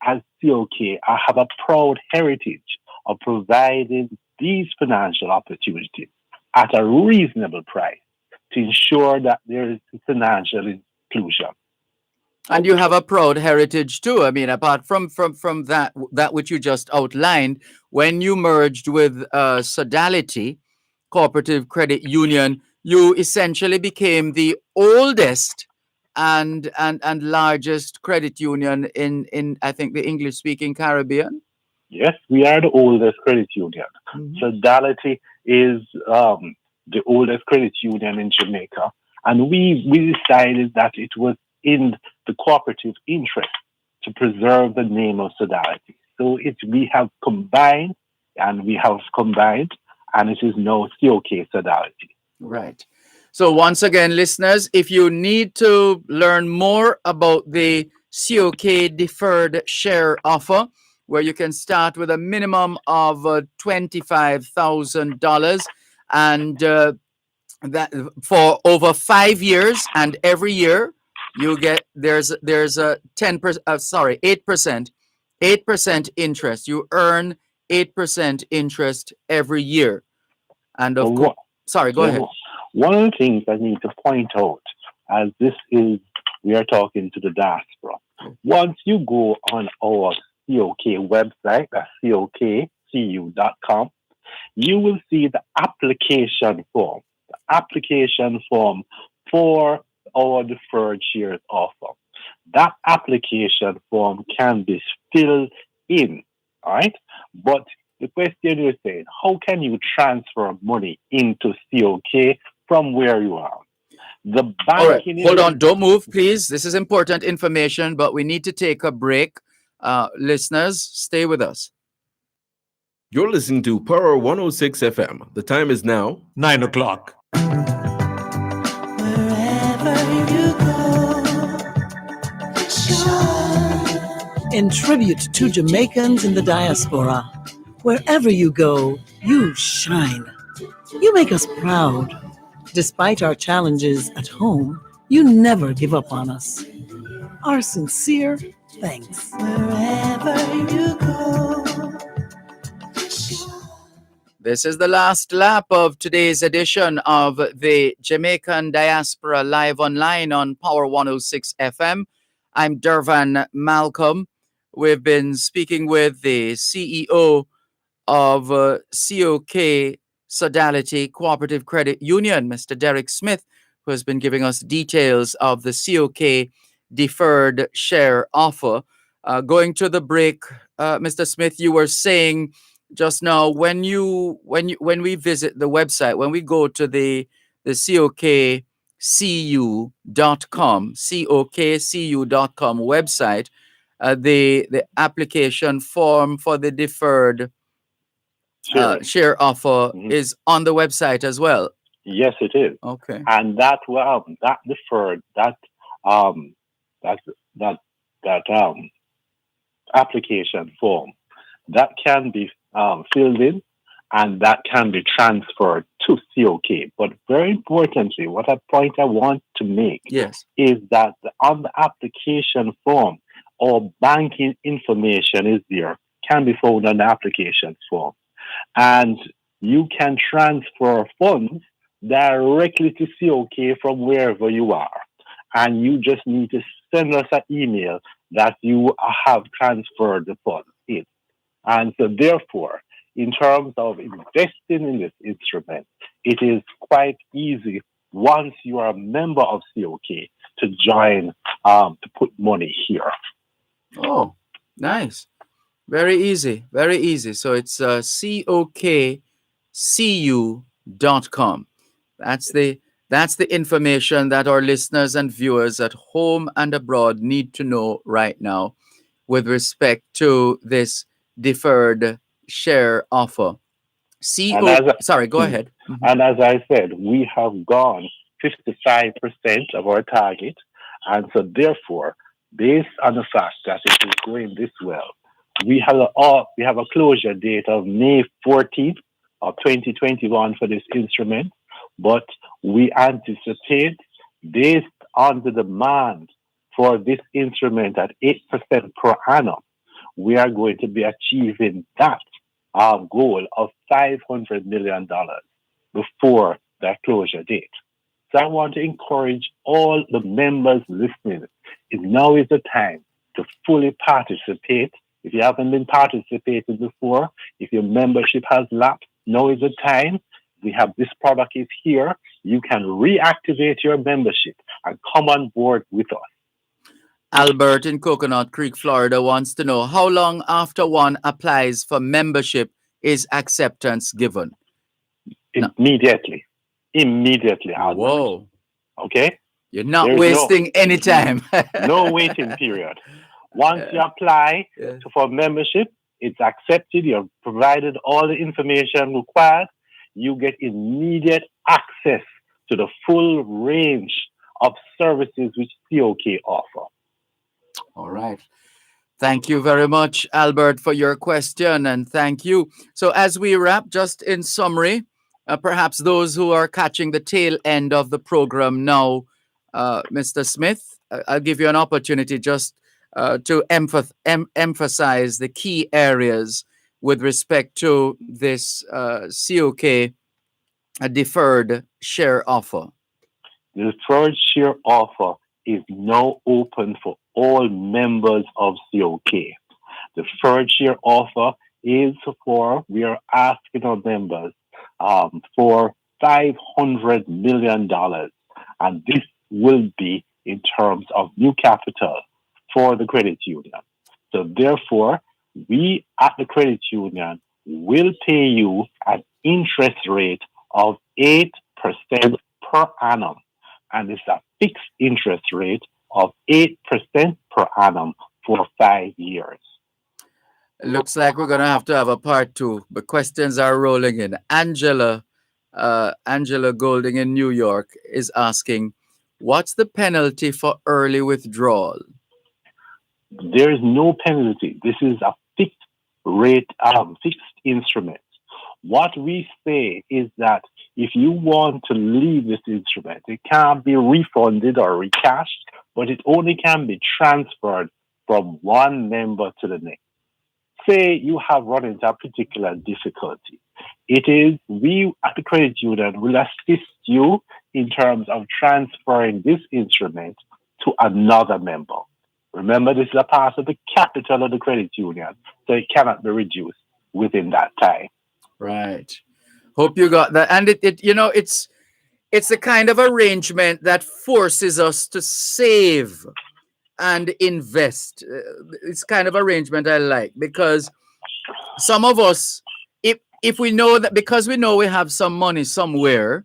as COK have a proud heritage of providing these financial opportunities at a reasonable price to ensure that there is financial inclusion. And you have a proud heritage too. I mean, apart from that which you just outlined, when you merged with Sodality Cooperative Credit Union, you essentially became the oldest and largest credit union in I think the English-speaking Caribbean. Yes, we are the oldest credit union. Sodality is the oldest credit union in Jamaica, and we decided that it was in the cooperative interest to preserve the name of Sodality. So we have combined, and it is now COK Sodality. Right. So once again, listeners, if you need to learn more about the COK deferred share offer, where you can start with a minimum of $25,000 and that for over 5 years, and every year you get there's a 10%, 8% interest. You earn 8% interest every year. And But of course, what, sorry, go yeah, ahead. one of the things I need to point out, as this is, we are talking to the diaspora. Once you go on our COK website, that's cokcu.com, you will see the application form. The application form for our deferred shares offer. That application form can be filled in, all right? But the question is saying, how can you transfer money into COK from where you are? The All right, banking hold on, don't move, please. This is important information, but we need to take a break. Listeners, stay with us. You're listening to Power 106 FM. The time is now 9 o'clock. In tribute to Jamaicans in the diaspora, wherever you go, you shine. You make us proud. Despite our challenges at home, you never give up on us. Our sincere thanks. Wherever you go. This is the last lap of today's edition of the Jamaican Diaspora Live Online on Power 106 FM. I'm Dervan Malcolm. We've been speaking with the CEO of COK Sodality Cooperative Credit Union, Mr. Derek Smith, who has been giving us details of the COK deferred share offer. Going to the break, Mr. Smith, you were saying just now when we visit the website, when we go to the cokcu.com website, the application form for the deferred share offer is on the website as well. Yes, it is. Okay. And that deferred application form that can be filled in and that can be transferred to COK. But very importantly, what a point I want to make is that on the application form, all banking information is there, can be found on the application form. And you can transfer funds directly to COK from wherever you are. And you just need to send us an email that you have transferred the funds in. And so therefore, in terms of investing in this instrument, it is quite easy once you are a member of COK to join, to put money here. Oh, nice. Very easy. Very easy. So it's cokcu.com. That's the information that our listeners and viewers at home and abroad need to know right now with respect to this deferred share offer. Sorry, go ahead. And as I said, we have gone 55% of our target. And so therefore, based on the fact that it is going this well, we have a closure date of May 14th of 2021 for this instrument, but we anticipate, based on the demand for this instrument at 8% per annum, we are going to be achieving that goal of $500 million before that closure date. So I want to encourage all the members listening. Now is the time to fully participate. If you haven't been participating before, if your membership has lapsed, now is the time. We have this product is here. You can reactivate your membership and come on board with us. Albert in Coconut Creek, Florida wants to know how long after one applies for membership is acceptance given? Immediately. Immediately, Albert. Whoa. Okay? You're not wasting any time. No waiting period. Once you apply for membership, it's accepted. You've provided all the information required. You get immediate access to the full range of services which COK offer. All right. Thank you very much, Albert, for your question, and thank you. So as we wrap, just in summary, perhaps those who are catching the tail end of the program now, Mr. Smith, I'll give you an opportunity just to emphasize the key areas with respect to this COK deferred share offer. The deferred share offer is now open for all members of COK. The deferred share offer is we are asking our members for $500 million. And this will be in terms of new capital for the credit union. So therefore, we at the credit union will pay you an interest rate of 8% per annum. And it's a fixed interest rate of 8% per annum for 5 years. Looks like we're going to have a part 2, but questions are rolling in. Angela Golding in New York is asking, what's the penalty for early withdrawal? There is no penalty. This is a fixed rate, fixed instrument. What we say is that if you want to leave this instrument, it can't be refunded or recashed, but it only can be transferred from one member to the next. Say you have run into a particular difficulty. We at the credit union will assist you in terms of transferring this instrument to another member. Remember, this is a part of the capital of the credit union, so it cannot be reduced within that time. Right. Hope you got that. And it's the kind of arrangement that forces us to save and invest. It's kind of arrangement I like, because some of us, if we know that, because we know we have some money somewhere,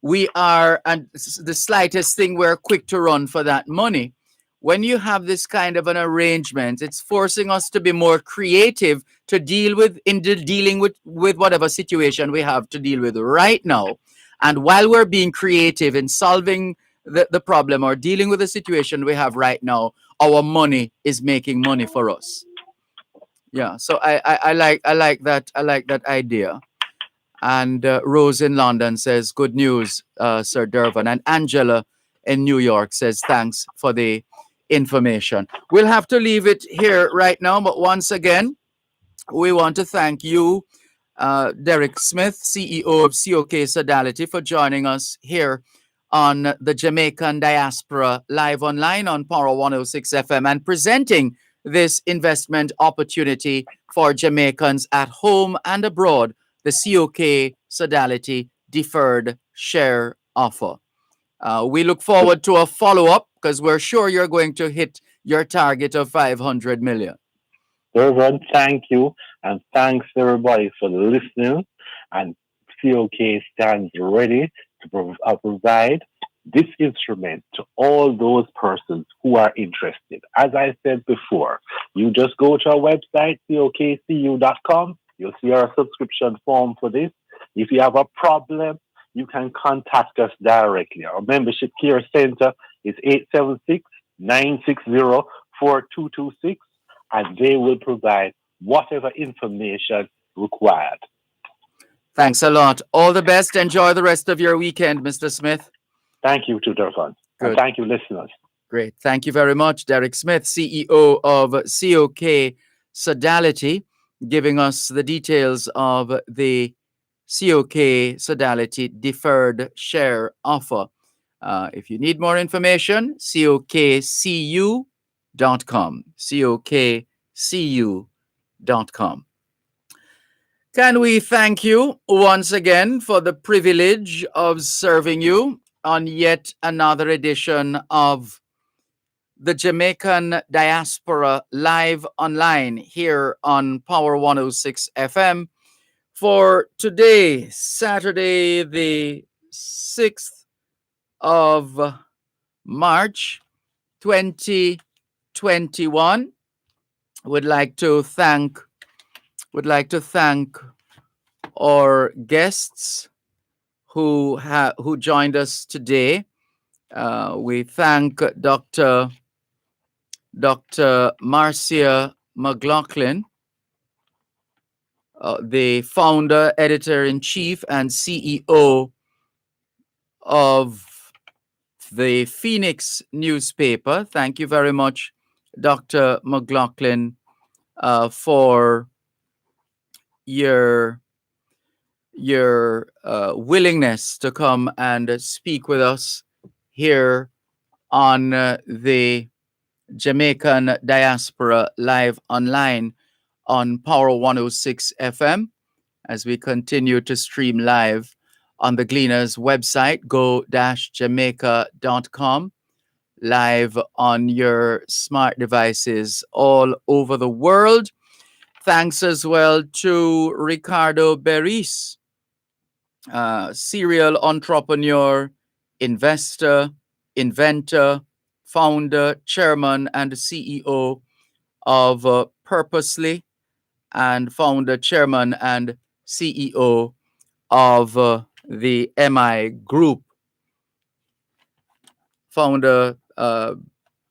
and the slightest thing, we're quick to run for that money. When you have this kind of an arrangement, it's forcing us to be more creative to dealing with whatever situation we have to deal with right now. And while we're being creative in solving the problem or dealing with the situation we have right now, our money is making money for us. Yeah, so I like that idea. And Rose in London says, good news, Sir Dervan. And Angela in New York says, thanks for the information. We'll have to leave it here right now, but once again, we want to thank you, Derek Smith, CEO of COK Sodality, for joining us here on the Jamaican Diaspora live online on Power 106 FM and presenting this investment opportunity for Jamaicans at home and abroad, the COK Sodality deferred share offer. We look forward to a follow-up because we're sure you're going to hit your target of 500 million. Dervan, thank you, and thanks everybody for listening. And COK stands ready to provide this instrument to all those persons who are interested. As I said before, you just go to our website, cokcu.com. You'll see our subscription form for this. If you have a problem, you can contact us directly. Our membership care center is 876-960-4226, and they will provide whatever information required. Thanks a lot. All the best. Enjoy the rest of your weekend, Mr. Smith. Thank you to Dervan. And thank you, listeners. Great. Thank you very much, Derek Smith, CEO of COK Sodality, giving us the details of the COK Sodality deferred share offer. If you need more information, cokcu.com. cokcu.com. Can we thank you once again for the privilege of serving you on yet another edition of the Jamaican Diaspora live online here on Power 106 FM for today, Saturday, the 6th of March, 2021. Would like to thank our guests who joined us today. We thank Dr. Marcia McLaughlin the founder, editor-in-chief, and CEO of the Phoenix newspaper. Thank you very much, Dr. McLaughlin, for your willingness to come and speak with us here on the Jamaican Diaspora Live Online on Power 106 FM, as we continue to stream live on the Gleaners website, go-jamaica.com, live on your smart devices all over the world. Thanks as well to Ricardo Beris, serial entrepreneur, investor, inventor, founder, chairman, and CEO of Purposely, and founder, chairman, and CEO of the MI Group, founder,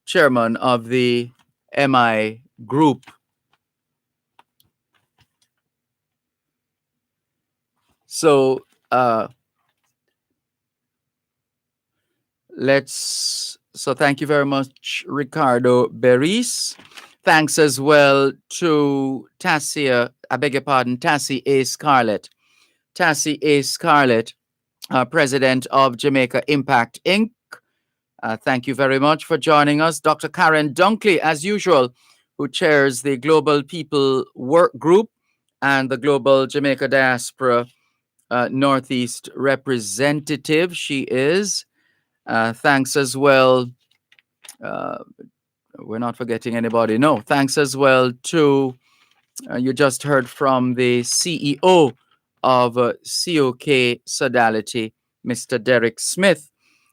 chairman of the MI Group. So thank you very much, Ricardo Beris. Thanks as well to Tassie A. Scarlett. Tassie A. Scarlett, president of Jamaica Impact Inc. Thank you very much for joining us. Dr. Karen Dunkley, as usual, who chairs the Global People Work Group and the Global Jamaica Diaspora Northeast representative. She is. Thanks as well. We're not forgetting anybody. No, thanks as well to, you just heard from the CEO of COK Sodality, Mr. Derek Smith.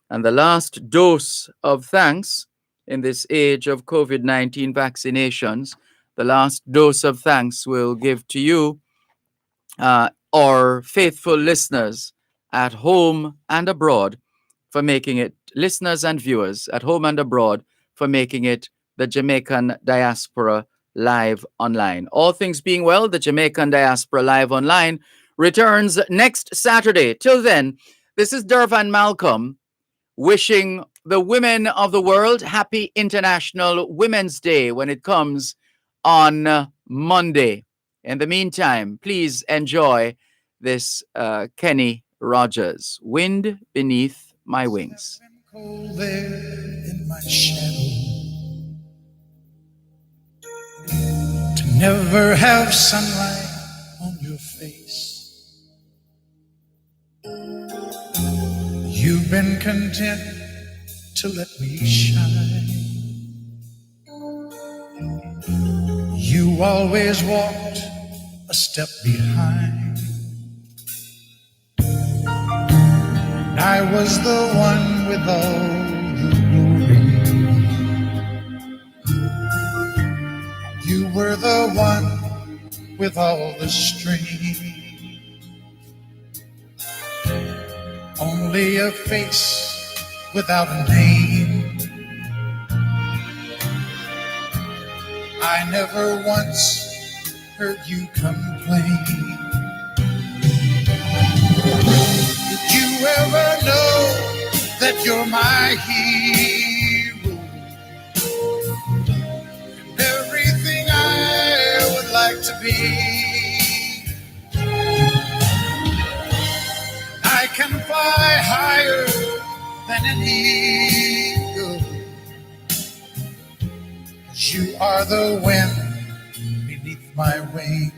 And the last dose of thanks in this age of COVID-19 vaccinations, the last dose of thanks we'll give to you, our faithful listeners at home and abroad, for making it, listeners and viewers at home and abroad, for making it the Jamaican Diaspora Live Online. All things being well, the Jamaican Diaspora Live Online returns next Saturday. Till then, this is Dervan Malcolm wishing the women of the world happy International Women's Day when it comes on Monday. In the meantime, please enjoy this Kenny Rogers, Wind Beneath My Wings. Cold there in my shadow, to never have sunlight on your face. You've been content to let me shine. You always walked a step behind. I was the one with all the glory. You were the one with all the strength. Only a face without a name. I never once heard you complain. Did you ever know that you're my hero? And everything I would like to be. I can fly higher than an eagle, 'cause you are the wind beneath my wings.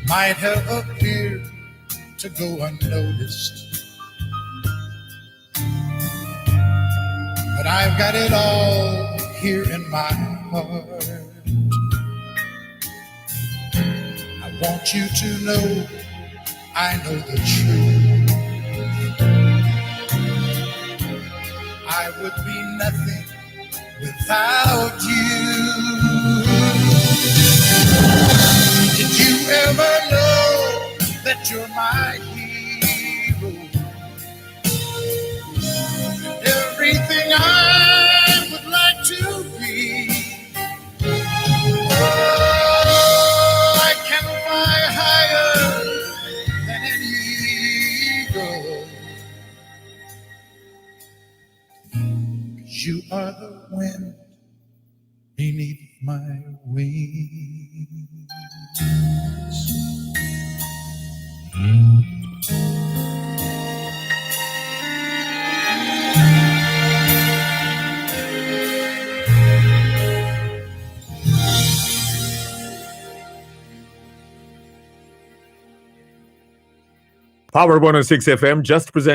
Might have appeared to go unnoticed, but I've got it all here in my heart. Want you to know I know the truth. I would be nothing without you. Did you ever know that you're my hero? Everything I would like to be. Oh, I can fly higher than an eagle. You are the wind beneath my wings. Power 106 FM just presents